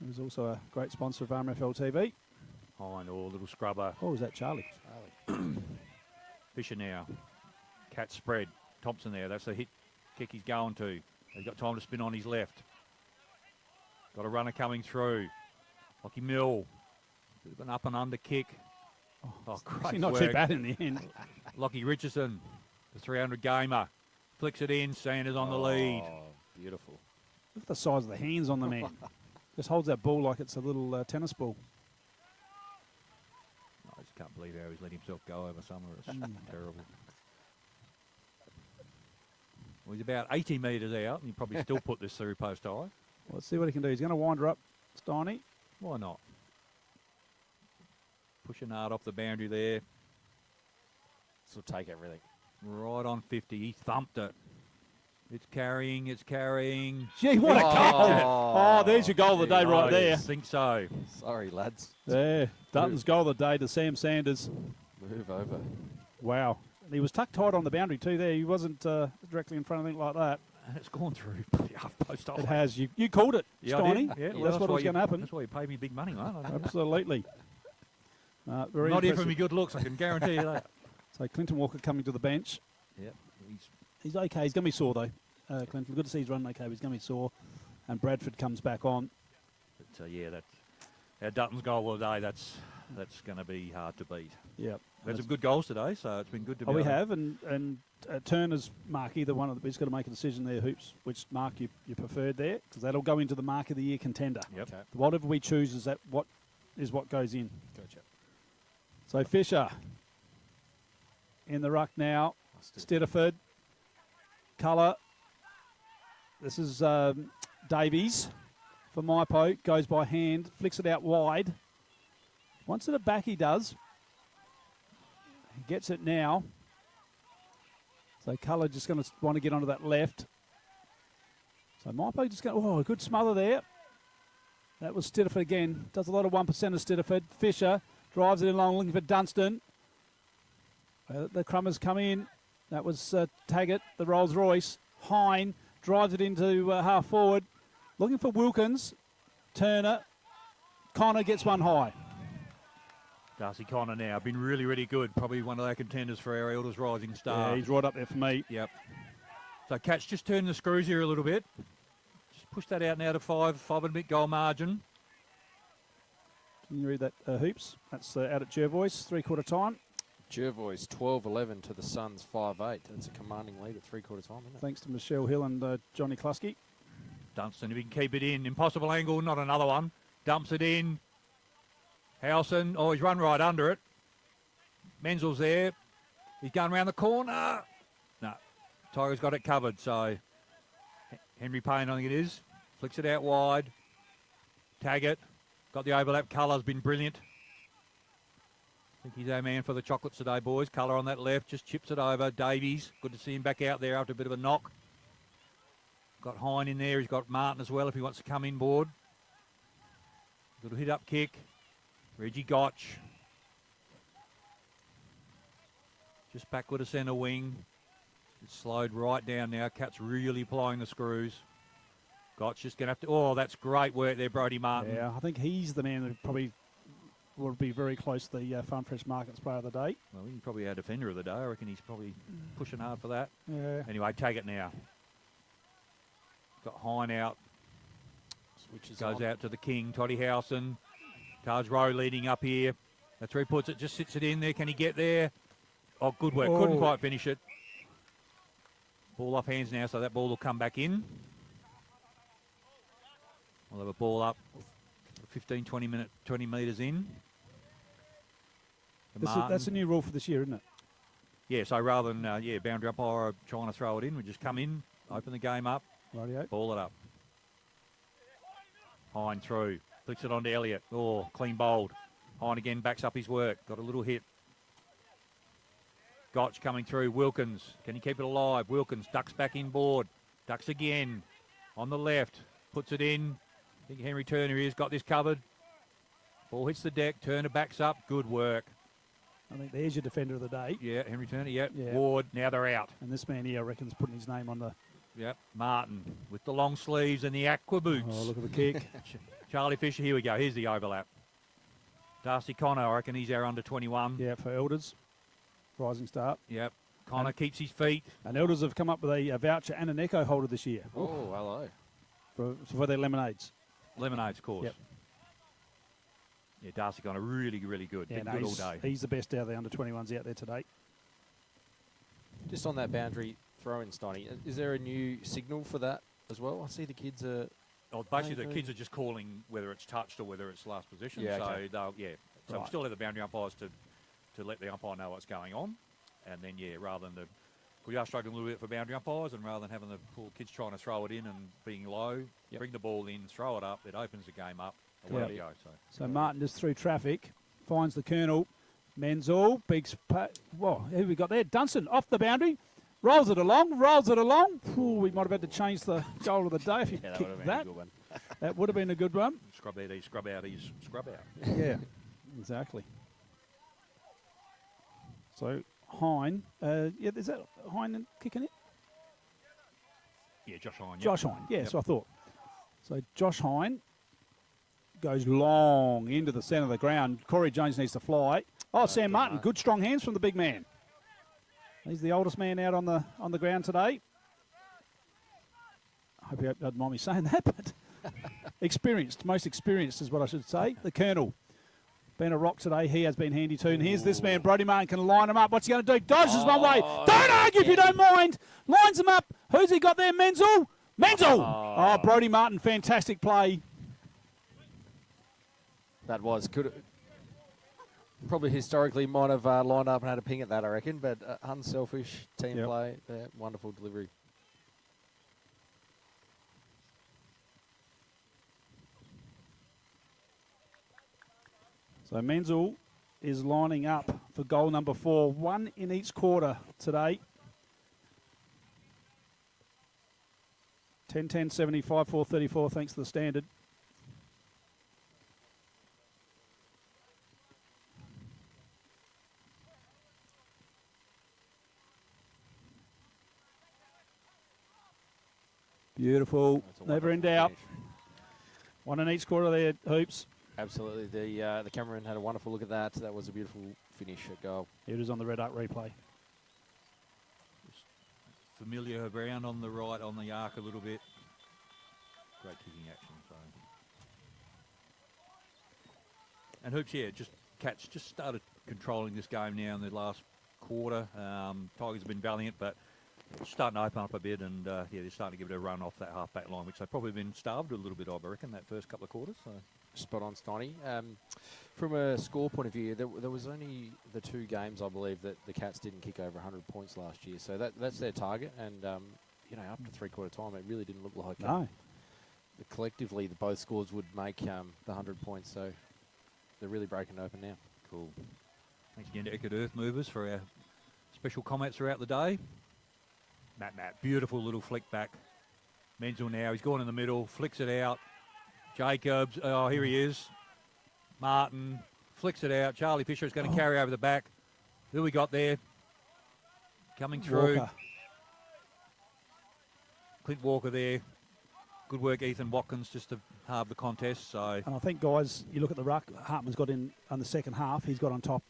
He was also a great sponsor of RMFL TV. Hine, or little scrubber. Oh, was that Charlie? Fisher now. Cat spread. Thompson there. That's the hit kick he's going to. He's got time to spin on his left. Got a runner coming through. Lockie Mill. Bit of an up and under kick. Oh, great Not work. too bad in the end. Lockie Richardson, the 300 gamer. Flicks it in. Sanders on the lead. Beautiful. Look at the size of the hands on the man. Just holds that ball like it's a little tennis ball. I just can't believe how he's let himself go over summer. It's terrible. Well, he's about 80 metres out, and you probably still put this through post high. Well, let's see what he can do. He's going to wind her up, Steiny. Why not? Pushing hard off the boundary there. This will take everything. Right on 50. He thumped it. It's carrying. It's carrying. Gee, what a goal. Oh, there's your goal of the day right there. I think so. Sorry, lads. There. Dutton's goal of the day to Sam Sanders. Move over. Wow. And he was tucked tight on the boundary too there. He wasn't directly in front of anything like that. And it's gone through pretty half post high. It has. You called it, Yeah, I Steiny. did. Yeah, well, that's what was going to happen. That's why you paid me big money, mate. Absolutely. Very Not here impressive. for me good looks, I can guarantee you that. So Clinton Walker coming to the bench. Yeah, He's okay. He's going to be sore though. Clinton, good to see he's running okay, but he's going to be sore. And Bradford comes back on. But yeah, that's our Dutton's goal of the day. That's going to be hard to beat. Yep. We had some good goals today, so it's been good to. Oh, we have, and Turner's mark, either one of the, he's got to make a decision there, Hoops, which mark you preferred there, because that'll go into the mark of the year contender. Yep. Okay. Whatever we choose is what goes in. Gotcha. So Fisher in the ruck now. Stediford. Colour. This is Davies for Mypo. Goes by hand. Flicks it out wide. Wants it back, he does. He gets it now. So Colour just going to want to get onto that left. So Mypo just going, a good smother there. That was Stediford again. Does a lot of 1% of Stediford. Fisher drives it in long, looking for Dunstan. The Crummers come in. That was Taggart, the Rolls Royce. Hine drives it into half forward. Looking for Wilkins. Turner. Connor gets one high. Darcy Connor now been really, really good. Probably one of our contenders for our Elders Rising Star. Yeah, he's right up there for me. Yep. So Catch just turn the screws here a little bit. Just push that out now to 5 and a bit goal margin. Can you read that, Hoops? That's out at Jervois, 3/4 time. Jervois 12-11 to the Suns 5-8. That's a commanding lead at 3/4 time, isn't it? Thanks to Michelle Hill and Johnny Klusky. Dunstan, if he can keep it in. Impossible angle, not another one. Dumps it in. Howson, he's run right under it. Menzel's there. He's going around the corner. No, Tigers got it covered, so Henry Payne, I think it is, flicks it out wide. Taggart, got the overlap. Colour's been brilliant. I think he's our man for the chocolates today, boys. Colour on that left, just chips it over. Davies, good to see him back out there after a bit of a knock. Got Hine in there. He's got Martin as well if he wants to come in board. Little hit-up kick. Reggie Gotch. Just backward to centre wing. It's slowed right down now. Cat's really applying the screws. Gotch just going to have to... Oh, that's great work there, Brodie Martin. Yeah, I think he's the man who probably would be very close to the Farm Fresh Markets Player of the Day. Well, he's probably our defender of the day. I reckon he's probably pushing hard for that. Yeah. Anyway, take it now. Got Hine out. Switches Goes on. out to the king, Toddy Howson. Taj Rowe leading up here. That's where he puts it, just sits it in there. Can he get there? Oh, good work. Oh. Couldn't quite finish it. Ball off hands now, so that ball will come back in. We'll have a ball up 15, 20 metres in. That's a new rule for this year, isn't it? Yeah, so rather than, boundary umpire trying to throw it in, we just come in, open the game up, Rightio. ball it up. Hine through, flicks it on to Elliott. Oh, clean bowled. Hine again backs up his work, got a little hit. Gotch coming through, Wilkins, can he keep it alive? Wilkins ducks back inboard, ducks again, on the left, puts it in. I think Henry Turner has got this covered. Ball hits the deck, Turner backs up, good work. I think there's your defender of the day. Yeah, Henry Turner, yeah. Yeah. Ward, now they're out. And this man here, I reckon's putting his name on the... Yep, Martin with the long sleeves and the aqua boots. Oh, look at the kick. Charlie Fisher, here we go. Here's the overlap. Darcy Connor, I reckon he's our under 21. Yeah, for Elders. Rising start. Yep. Connor keeps his feet. And Elders have come up with a voucher and an Echo holder this year. Oh, hello. For their lemonades. Lemonades, of course. Yep. Yeah, Darcy Connor, really, really good. Yeah, Been no, good all day. he's the best out of the under 21s out there today. Just on that boundary throw-in, Steiny, is there a new signal for that as well? I see the kids are... Oh, basically, the kids are just calling whether it's touched or whether it's last position. Yeah, So, okay. So we still have the boundary umpires to let the umpire know what's going on. And then, rather than we are struggling a little bit for boundary umpires, and rather than having the poor kids trying to throw it in and being low, bring the ball in, throw it up, it opens the game up. Away we go. So Martin just through traffic, finds the Colonel. Menzel, big... Whoa, who we got there? Dunstan off the boundary. Rolls it along. Ooh, we might have had to change the goal of the day if he kicked that. That would have been a good one. Scrub out, scrub out. Yeah, exactly. So Hine, is that Hine kicking it? Yeah, Josh Hine. Josh Hine, yeah, so I thought. So Josh Hine goes long into the centre of the ground. Corey Jones needs to fly. Oh, Sam Martin, good strong hands from the big man. He's the oldest man out on the ground today. I hope you don't mind me saying that, but most experienced is what I should say. The Colonel. Been a rock today. He has been handy too. And here's this man, Brodie Martin, can line him up. What's he going to do? Dodges one way. Don't argue if you don't mind. Lines him up. Who's he got there? Menzel. Oh, Brodie Martin, fantastic play. That was could probably historically might have lined up and had a ping at that, I reckon. But unselfish team play, wonderful delivery. So Menzel is lining up for goal number 4, 1 in each quarter today. 10-10, 75, 4-34, thanks to the standard. Beautiful, never in doubt. Finish. 1 in each quarter there, Hoops. Absolutely. The cameraman had a wonderful look at that. That was a beautiful finish at goal. It is on the Red Arc replay. Familiar ground on the right, on the arc a little bit. Great kicking action. So. And Hoops, Cats just started controlling this game now in the last quarter. Tigers have been valiant, but starting to open up a bit, and they're starting to give it a run off that half-back line, which they've probably been starved a little bit of, I reckon, that first couple of quarters. So. Spot on, Steiny. From a score point of view, there was only the 2 games, I believe, that the Cats didn't kick over 100 points last year. So that's their target, and up to three-quarter time, it really didn't look like collectively both scores would make the 100 points. So they're really breaking open now. Cool. Thanks again to Eckert Earth Movers for our special comments throughout the day. Matt, beautiful little flick back. Menzel now, he's gone in the middle, flicks it out. Jacobs, here he is. Martin flicks it out. Charlie Fisher is going to carry over the back. Who we got there? Coming through. Walker. Clint Walker there. Good work, Ethan Watkins, just to halve the contest. So, And I think, guys, you look at the ruck, Hartman's got in on the second half. He's got on top.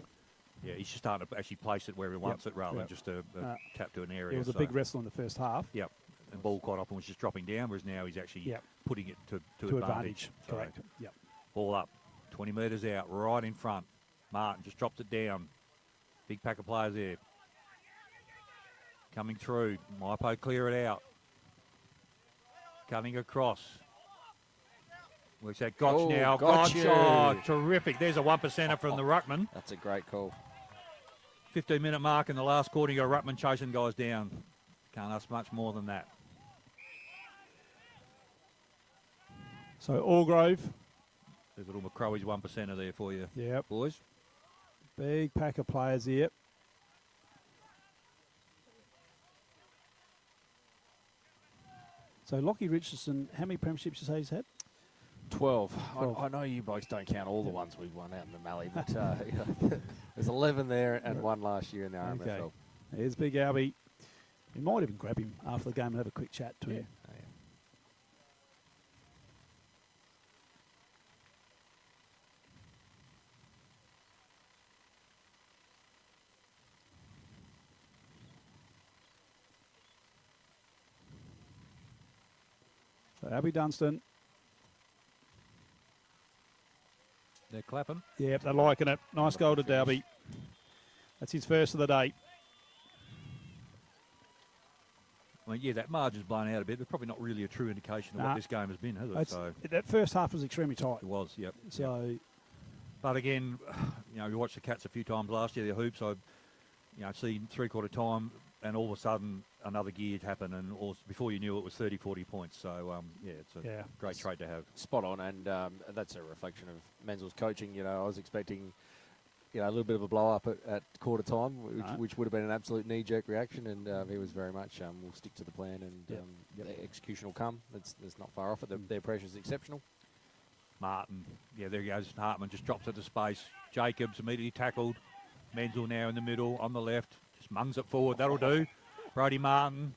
yeah, he's just starting to actually place it where he wants it rather than just a tap to an area. It was a big wrestle in the first half. Yep. And ball quite often was just dropping down, whereas now he's actually putting it to advantage. So, Correct. Yep. ball up, 20 metres out, right in front. Martin just drops it down. Big pack of players there. Coming through. Mypo clear it out. Cutting across. Works out Gotch now. Gotch, terrific. There's a 1%er from the ruckman. That's a great call. 15-minute mark in the last quarter. You got ruckman chasing guys down. Can't ask much more than that. So Allgrove. There's a little McCrowy's 1%er there for you, boys. Big pack of players here. So Lockie Richardson, how many premierships you say he's had? 12. I know you boys don't count all the ones we've won out in the Mallee, but there's 11 there and one last year in the RMFL. Okay. Here's Big Albie. We might even grab him after the game and have a quick chat to him. So Albie Dunstan. They're clapping. Yep, they're liking it. Nice goal to Dalby. That's his first of the day. Well, yeah, that margin's blown out a bit. It's probably not really a true indication of what this game has been, has it? So that first half was extremely tight. It was, yep. So, but again, you know, we watched the Cats a few times last year. Their hoops, I see three-quarter time, and all of a sudden another gear happened, and before you knew it was 30, 40 points. So, it's a great trade to have. Spot on, and that's a reflection of Menzel's coaching. You know, I was expecting, a little bit of a blow-up at quarter time, which would have been an absolute knee-jerk reaction, and he was very much, we'll stick to the plan, and the execution will come. It's not far off it. Their pressure is exceptional. Martin, there he goes. Hartman just drops into space. Jacobs immediately tackled. Menzel now in the middle, on the left. Just mungs it forward. That'll do. Brody Martin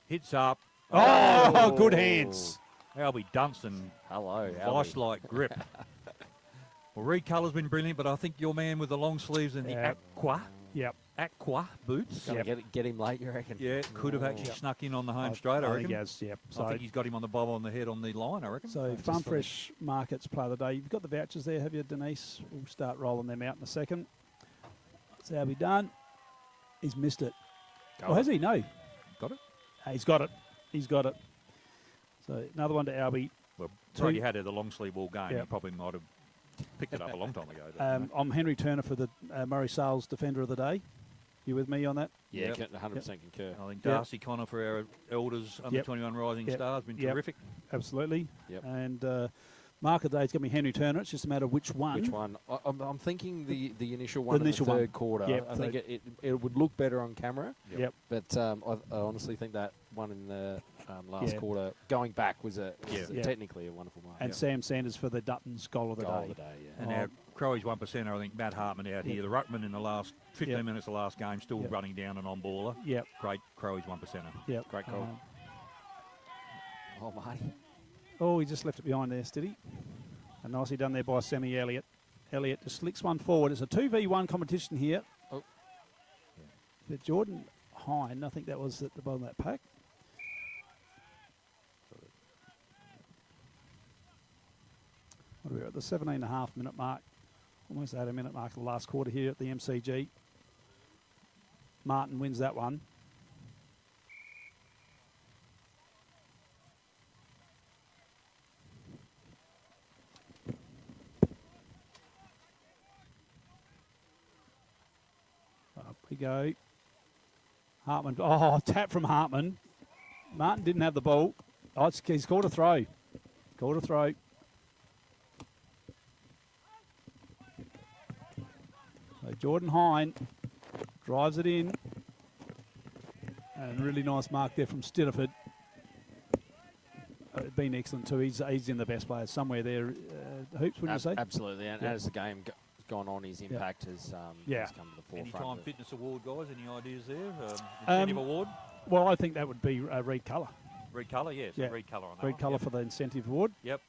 hits up. Oh, good hands. Albie Dunstan. Hello, Vice-like grip. Well, Reed Colour's been brilliant, but I think your man with the long sleeves and the Aqua boots. Gonna get him late, you reckon? Yeah, could have actually snuck in on the home straight, I reckon. Think he has, So I think he's got him on the bob on the head on the line, I reckon. So Farm Fresh Markets Play of the Day. You've got the vouchers there, have you, Denise? We'll start rolling them out in a second. That's how we done. He's missed it. Oh, has he? No. Got it? He's got it. He's got it. So another one to Albie. Well, Brody had the long sleeve all game. He probably might have picked it up a long time ago. I'm Henry Turner for the Murray Sales Defender of the Day. You with me on that? Yeah, 100% concur. I think Darcy Connor for our elders under 21 Rising Stars been terrific. Absolutely. Yep. And Mark of the Day is going to be Henry Turner. It's just a matter of which one. Which one? I'm thinking the initial one in the third quarter. Yep. I think it would look better on camera. Yep. But I honestly think that one in the last quarter, going back, was technically a wonderful mark. And Sam Sanders for the Dutton's goal of the day. And our Crowy's 1%er, I think Matt Hartman out here. The ruckman in the last 15 minutes of the last game, still running down an on-baller. Yep. Great Crowy's 1%er. Yep. Great goal. Oh, Marty. Oh, he just left it behind there, did he? And nicely done there by Sammy Elliott. Elliott just slicks one forward. It's a 2v1 competition here. Oh. But Jordan Hine, I think that was at the bottom of that pack. We're at the 17.5 minute mark. Almost 18 minute mark of the last quarter here at the MCG. Martin wins that one. Up we go. Hartman. Oh, tap from Hartman. Martin didn't have the ball. Oh, he's called a throw. Called a throw. So Jordan Hine drives it in. And really nice mark there from Stiniford. Been excellent too. He's in the best players somewhere there. Hoops, wouldn't you say? Absolutely. And as the game gone on, his impact has come to the forefront. Anytime fitness award, guys. Any ideas there? Incentive award? Well, I think that would be Reed Colour. Red colour, yes. Yeah. Red colour on that Red one. colour Yep. for the incentive award. Yep.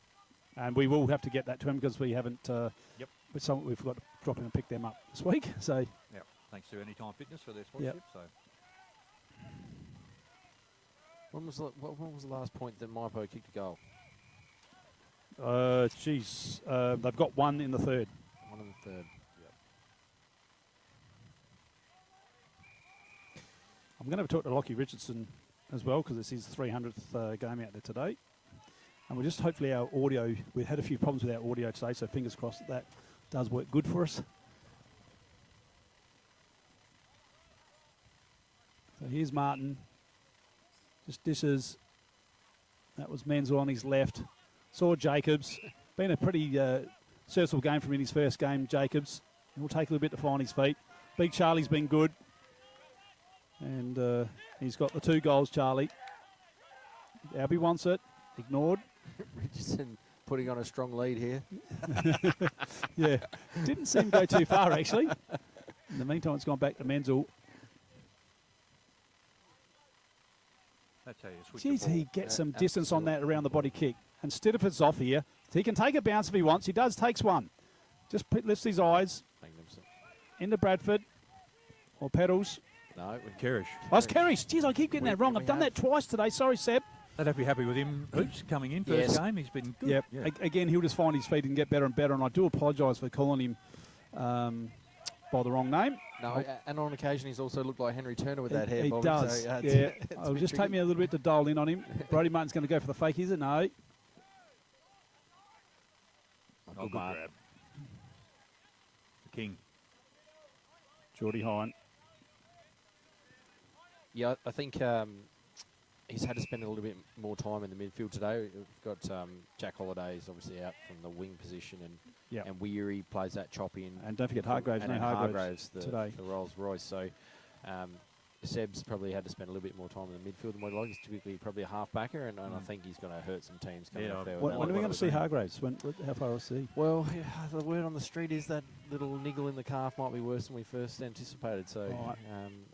And we will have to get that to him because we haven't. Yep. We forgot to drop in and pick them up this week. So. Yep. Thanks to Anytime Fitness for their sponsorship. So. When was the last point that Mypo kicked a goal? They've got one in the third. One in the third. I'm going to talk to Lockie Richardson as well because it's his 300th game out there today. And we'll just hopefully our audio, we had a few problems with our audio today, so fingers crossed that does work good for us. So here's Martin, just dishes. That was Menzel on his left. Saw Jacobs, been a pretty serviceable game from in his first game, Jacobs. He'll take a little bit to find his feet. Big Charlie's been good. And he's got the 2 goals, Charlie. Albie wants it. Ignored. Richardson putting on a strong lead here. Yeah. Didn't seem to go too far, actually. In the meantime, it's gone back to Menzel. That's how you switch Geez, the ball. he gets some distance on that around the body kick. And Stidiford's off here. He can take a bounce if he wants. He does, takes one. Just lifts his eyes. Magnificent. Into Bradford. Or Pedals. No, Kerrish. Oh, it's Kerrish. Geez, I keep getting that wrong. I've done that twice today. Sorry, Seb. They'd have to be happy with him. Hoops coming in first game. He's been good. Yep. Yeah. Again, he'll just find his feet and get better and better. And I do apologise for calling him by the wrong name. No, and on occasion he's also looked like Henry Turner with that hair. He Bobby, does. So, yeah. It'll just take me a little bit to dial in on him. Brody Martin's going to go for the fake, is it? No. Good grab. The King. Geordie Hine. Yeah, I think he's had to spend a little bit more time in the midfield today. We've got Jack Holiday's obviously out from the wing position, and Weary plays that chop in. And don't forget Hargraves. And No Hargraves the Rolls Royce. So Seb's probably had to spend a little bit more time in the midfield than what he likes. He's typically probably a half-backer, and I think he's going to hurt some teams coming up there. When are we going to see Hargraves? How far will we see? Well, the word on the street is that little niggle in the calf might be worse than we first anticipated. So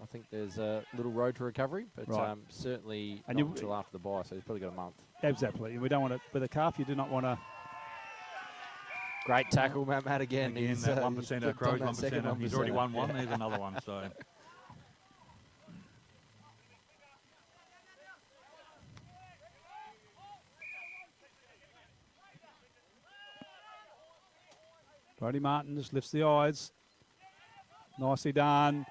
I think there's a little road to recovery, but certainly not until after the bye, so he's probably got a month. Absolutely. And we don't want to, with a calf, you do not want to. Great tackle, Matt again. He's that 1%er, Crows 1%er. He's already won one. There's another one. So. Brody Martin just lifts the eyes. Nicely done.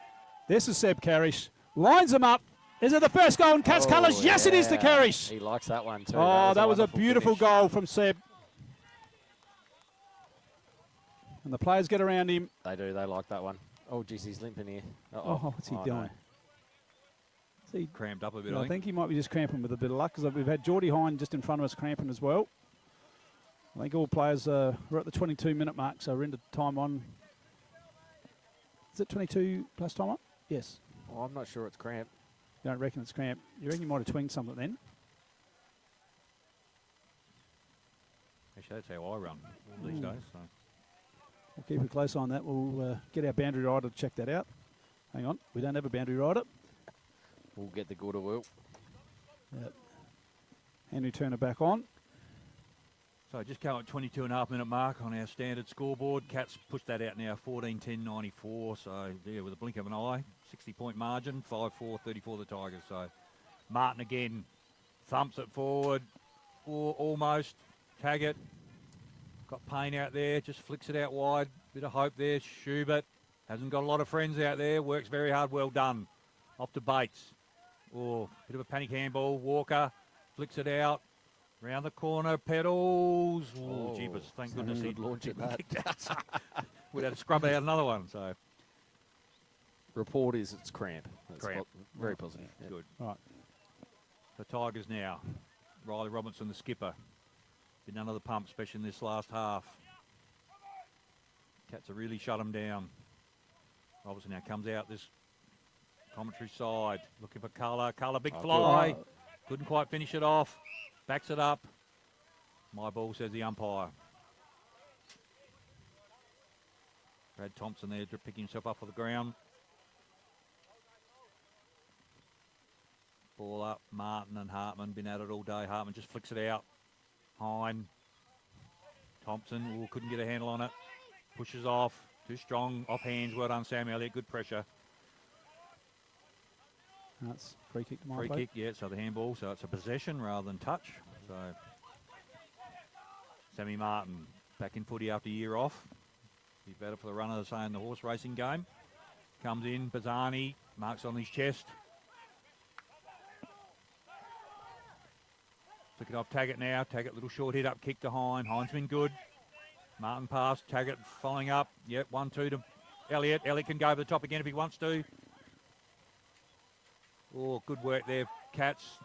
This is Seb Kerrish. Lines him up. Is it the first goal in Cats colours? Yes, it is to Kerrish. He likes that one too. Oh, that was a beautiful goal from Seb. And the players get around him. They do. They like that one. Oh, geez, he's limping here. Oh, what's he doing? No. He cramped up a bit, I think he might be just cramping with a bit of luck because we've had Geordie Hine just in front of us cramping as well. I think all players we're at the 22-minute mark, so we're into time on. Is it 22 plus time on? Yes. Oh, I'm not sure it's cramp. You don't reckon it's cramp? You reckon you might have twinged something then? Actually, that's how I run these days. So. We'll keep a close eye on that. We'll get our boundary rider to check that out. Hang on. We don't have a boundary rider. We'll get the good will. Yep. Henry Turner back on. So just go at 22.5-minute mark on our standard scoreboard. Cats pushed that out now, 14-10-94. So, yeah, with a blink of an eye, 60-point margin, 5-4, 34 the Tigers. So, Martin again thumps it forward, almost, Taggart. Got Payne out there, just flicks it out wide. Bit of hope there. Schubert hasn't got a lot of friends out there, works very hard, well done. Off to Bates. Oh, bit of a panic handball. Walker flicks it out. Round the corner, Pedals. Oh, jeepers. Thank goodness he'd launch it that. We'd have to scrub out another one. So, report is it's cramp. That's cramp. Very positive. Yep. Good. Right. The Tigers now. Riley Robinson, the skipper. Been none of the pump, especially in this last half. Cats have really shut them down. Robinson now comes out this commentary side. Looking for Colour. Colour, big fly. Good. Couldn't quite finish it off. Backs it up. My ball, says the umpire. Brad Thompson there picking himself up off the ground. Ball up, Martin and Hartman, been at it all day. Hartman just flicks it out. Hine, Thompson, couldn't get a handle on it. Pushes off, too strong, off hands. Well done, Sam Elliott, good pressure. That's free kick to my Free kick, yeah, so the handball, so it's a possession rather than touch. So Sammy Martin back in footy after a year off. He's better for the runner, say, in the horse racing game. Comes in, Bazzani, marks on his chest. Took it off Taggart now. Taggart, little short hit up, kick to Hine. Hine's been good. Martin pass, Taggart following up. Yep, 1-2 to Elliott. Elliott can go over the top again if he wants to. Oh, good work there, Cats.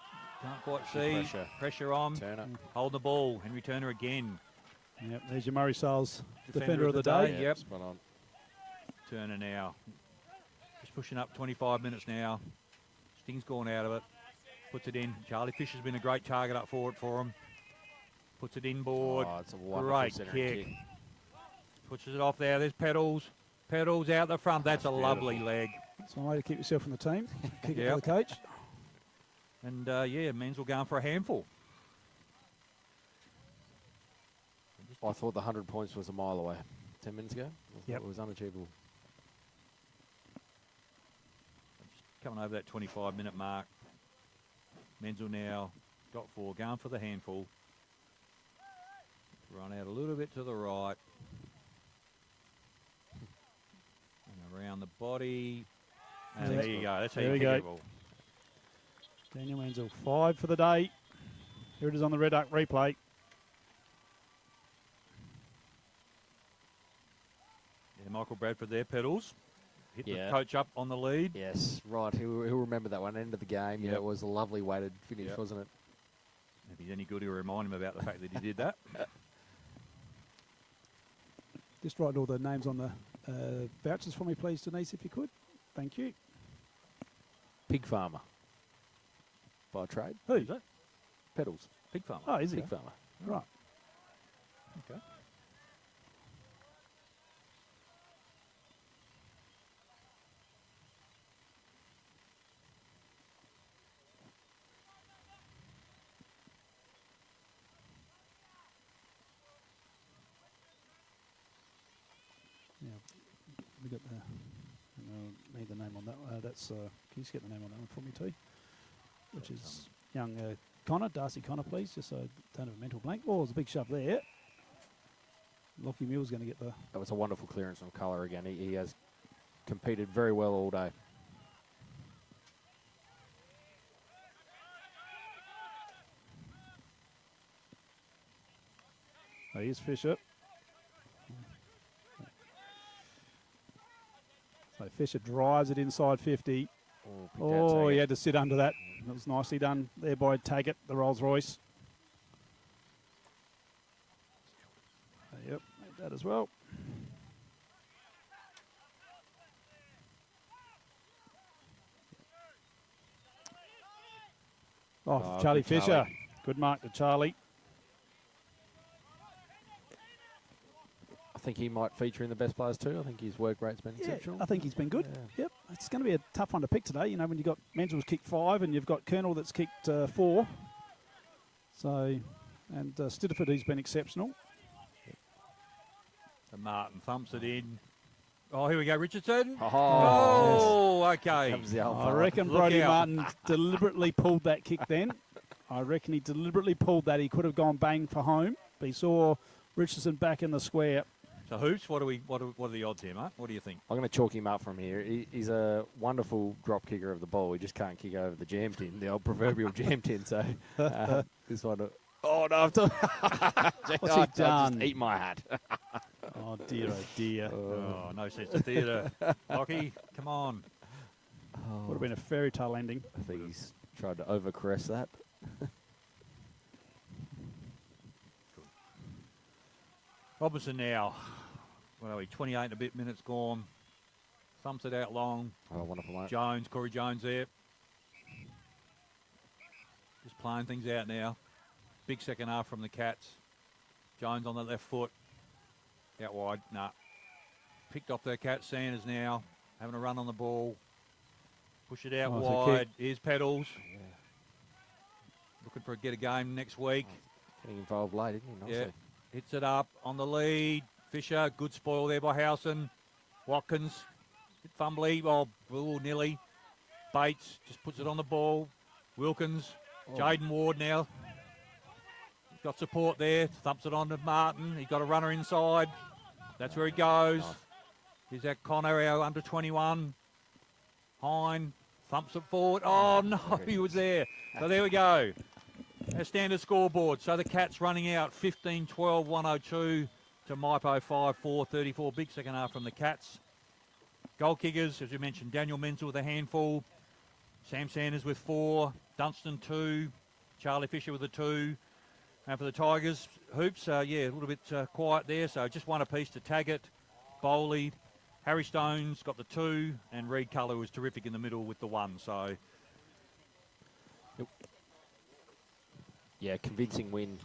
Can't quite see. Pressure on. Turner. Hold the ball. Henry Turner again. Yep, there's your Murray Sales defender of the day. Yep. Spot on. Turner now. Just pushing up 25 minutes now. Sting's gone out of it. Puts it in. Charlie Fisher's been a great target up forward for him. Puts it inboard. Oh, it's a wonderful Great centering kick. kick. Pushes it off there. There's Pedals. Pedals out the front. That's a lovely leg. That's one way to keep yourself in the team. Kick it to the coach. And yeah, Menzel going for a handful. I thought the 100 points was a mile away 10 minutes ago. I thought it was unachievable. Coming over that 25-minute mark. Menzel now got 4, going for the handful. Run out a little bit to the right. And around the body. And there you go. That's how you kick the ball. Daniel Menzel, 5 for the day. Here it is on the Red Duck replay. Yeah, Michael Bradford there, Pedals. Hit Yeah. the coach up on the lead. Yes, right. He'll remember that one. End of the game. Yeah, it was a lovely weighted finish, wasn't it? If he's any good, he'll remind him about the fact that he did that. Just write all the names on the vouchers for me, please, Denise, if you could. Thank you. Pig farmer. By trade. Who's that? Pedals. Pig farmer. Oh, is he? Pig farmer. Right. Okay. Yeah, we got the. Need the name on that. That's. Can you just get the name on that one for me too? Which is young Connor, Darcy Connor, please. Just so I don't have a mental blank. Oh, there's a big shove there. Lockie Mule's going to get the. That was a wonderful clearance from Colour again. He has competed very well all day. Oh, here's Fisher. So Fisher drives it inside 50. Oh, he had to sit under that. That was nicely done there by Taggart, the Rolls Royce. Yep, made that as well. Oh, Charlie Fisher. Charlie. Good mark to Charlie. I think he might feature in the best players too. I think his work rate's been exceptional. I think he's been good. Yep, it's going to be a tough one to pick today. You know, when you've got Menzel's kicked 5 and you've got Colonel that's kicked 4. So, and Stitterford, he's been exceptional. And Martin thumps it in. Oh, here we go, Richardson. Oh, okay. I reckon Brodie Martin deliberately pulled that kick then. I reckon he deliberately pulled that. He could have gone bang for home, but he saw Richardson back in the square. So Hoops, what are the odds here, mate? What do you think? I'm going to chalk him up from here. He's a wonderful drop kicker of the ball. He just can't kick over the jam tin, the old proverbial jam tin. So this one. Oh no! What's he done? Just eat my hat. Oh dear, oh dear. Oh, no sense of theatre. Lockie, come on. Would have been a fairy tale ending. I think he's tried to over-caress that. Robertson now. What are we? 28 and a bit minutes gone. Thumps it out long. Oh, wonderful, mate. Jones, Corey Jones there. Just playing things out now. Big second half from the Cats. Jones on the left foot. Out wide. Nah. Picked off their Cats. Sanders now having a run on the ball. Push it out wide. Here's Pedals. looking for a get a game next week. Getting involved late, isn't he? Yeah, Nicely. hits it up on the lead. Fisher, good spoil there by Howson. Watkins, bit fumbly, nearly. Bates just puts it on the ball. Wilkins, Jaden Ward now. He's got support there, thumps it on to Martin. He's got a runner inside. That's where he goes. Here's that Connor, our under 21. Hine thumps it forward. Oh no, he was there. So there we go. Our standard scoreboard. So the Cats running out 15-12, 102 to Mypo 5-4, 34. Big second half from the Cats. Goal kickers, as you mentioned, Daniel Menzel with a handful. Sam Sanders with 4. Dunstan 2. Charlie Fisher with a 2. And for the Tigers, Hoops, a little bit quiet there. So just one apiece to Taggart, Bowley. Harry Stone's got the 2. And Reed Culler was terrific in the middle with the 1. So... Yeah, convincing win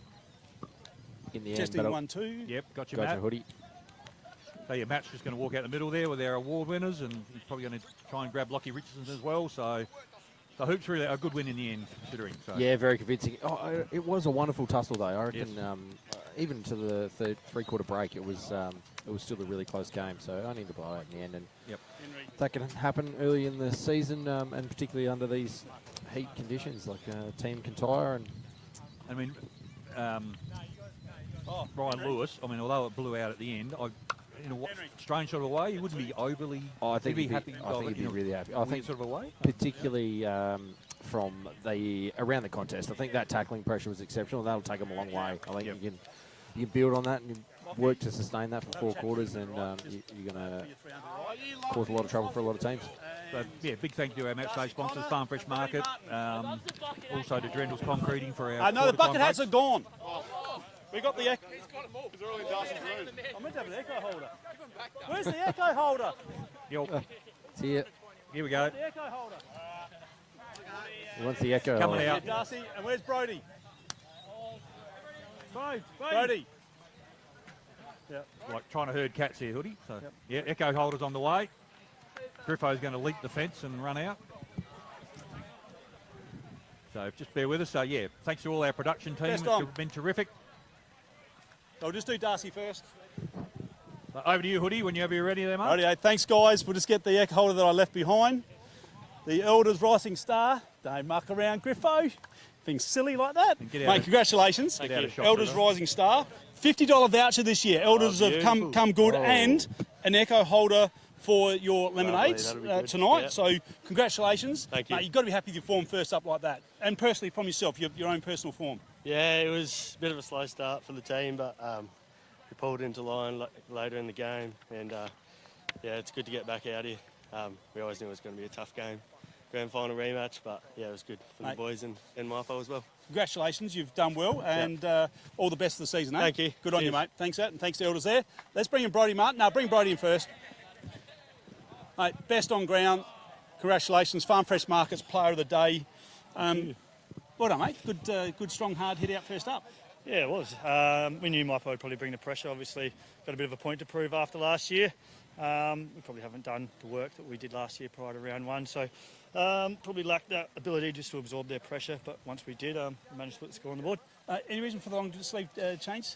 in the Just end. in 1-2. Yep, got you, Matt. Hoodie. So yeah, Matt's just going to walk out the middle there with our award winners, and he's probably going to try and grab Lockie Richardson as well. So the Hoops really a good win in the end, considering. So. Yeah, very convincing. It was a wonderful tussle, though. I reckon even to the three-quarter break, it was still a really close game. So only the blowout in the end, and that can happen early in the season, and particularly under these heat conditions. Like a team can tire, and I mean, Ryan Lewis. I mean, although it blew out at the end, in a strange sort of way, he wouldn't be overly. I think he'd be happy. I think he'd be really happy. I think sort of a way, particularly from around the contest. I think that tackling pressure was exceptional. That'll take him a long way. I think you can build on that and work to sustain that for 4 quarters, and you're going to cause a lot of trouble for a lot of teams. So, yeah, big thank you to our match day sponsors, Farm Fresh Market, also to Drendel's Concreting for our... No, the bucket hats are gone. We got the echo. He's got them all because they're all in Darcy's room. I meant to have an echo holder. Where's the echo holder? See it. Here we go. The echo holder. He wants the echo coming holder. out. Darcy, and where's Brody? Brody. Yeah. Like trying to herd cats here, Hoodie. So, yeah, echo holder's on the way. Griffo's going to leap the fence and run out. So just bear with us. So, yeah, thanks to all our production team. It's been terrific. I'll just do Darcy first. So over to you, Hoodie, whenever you're ready there, mate. Rightio, thanks, guys. We'll just get the echo holder that I left behind. The Elders Rising Star. Don't muck around, Griffo. Things silly like that. Mate, congratulations. Thank you. Elders Rising Star. $50 voucher this year. Elders have come good, and an echo holder for your lemonades tonight. Yep. So congratulations. Thank you. Mate, you've got to be happy with your form first up like that. And personally from yourself, your own personal form. Yeah, it was a bit of a slow start for the team, but we pulled into line later in the game, and yeah, it's good to get back out here. We always knew it was going to be a tough game. Grand final rematch, but yeah, it was good for the boys and Mypolonga as well. Congratulations, you've done well, and all the best of the season, eh? Thank you. Good on you, mate. Thanks, and thanks to Elders there. Let's bring in Brody Martin. No, bring Brody in first. Mate, best on ground. Congratulations, Farm Fresh Markets Player of the Day. Well done, mate. Good, strong, hard hit out first up. Yeah, it was. We knew Mypolonga would probably bring the pressure. Obviously, got a bit of a point to prove after last year. We probably haven't done the work that we did last year prior to round one, so probably lacked that ability just to absorb their pressure. But once we did, we managed to put the score on the board. Any reason for the long sleeve change?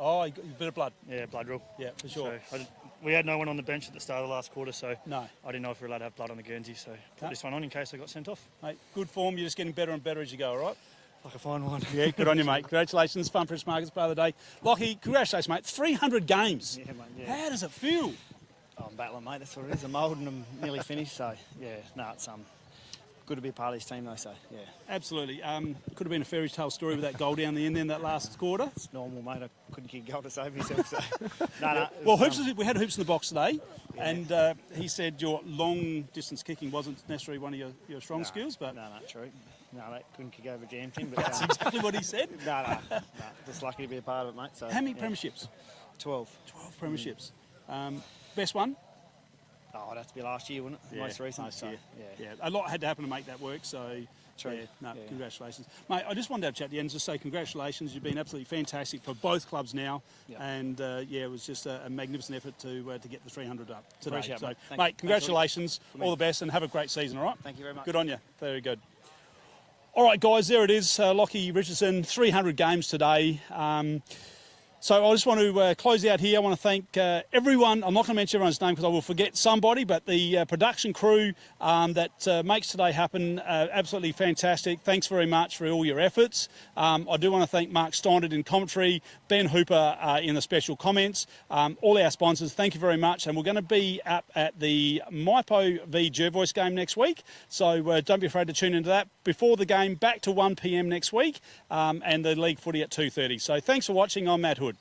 Oh, you got a bit of blood. Yeah, blood rule. Yeah, for sure. So we had no one on the bench at the start of the last quarter, so no. I didn't know if we were allowed to have blood on the Guernsey, so put this one on in case I got sent off. Mate, good form. You're just getting better and better as you go, all right? Like a fine one. Yeah, good on you, mate. Congratulations, Farm Fresh Markets Player of the Day. Lockie, congratulations, mate. 300 games. Yeah, mate. Yeah. How does it feel? Oh, I'm battling, mate. That's what it is. I'm old and I'm nearly finished, so yeah, no, it's good to be a part of this team, though. So yeah, absolutely. Could have been a fairy tale story with that goal down the end in that last quarter. It's normal, mate. I couldn't kick a goal to save myself. So no. Well, we had Hoops in the box today, and he said your long distance kicking wasn't necessarily one of your strong skills, but no, true. No, mate, couldn't kick over jam thing. But that's exactly what he said. No, just lucky to be a part of it, mate. So how many premierships? 12. 12 premierships. Best one? Oh, it'd have to be last year, wouldn't it? Yeah, Most recent. Last year. Yeah. A lot had to happen to make that work, so true. Congratulations. Mate, I just wanted to have a chat at the end and just say congratulations. You've been absolutely fantastic for both clubs now, and it was just a magnificent effort to get the 300 up today. Appreciate so, it, mate, congratulations, all the best, and have a great season, all right? Thank you very much. Good on you. Very good. All right, guys, there it is. Lockie Richardson, 300 games today. So I just want to close out here. I want to thank everyone. I'm not going to mention everyone's name because I will forget somebody, but the production crew that makes today happen, absolutely fantastic. Thanks very much for all your efforts. I do want to thank Mark Steindert in commentary, Ben Hooper in the special comments, all our sponsors. Thank you very much. And we're going to be up at the Mypo v Jervois game next week. So don't be afraid to tune into that. Before the game, back to 1 p.m. next week, and the league footy at 2:30. So thanks for watching. I'm Matt Hood.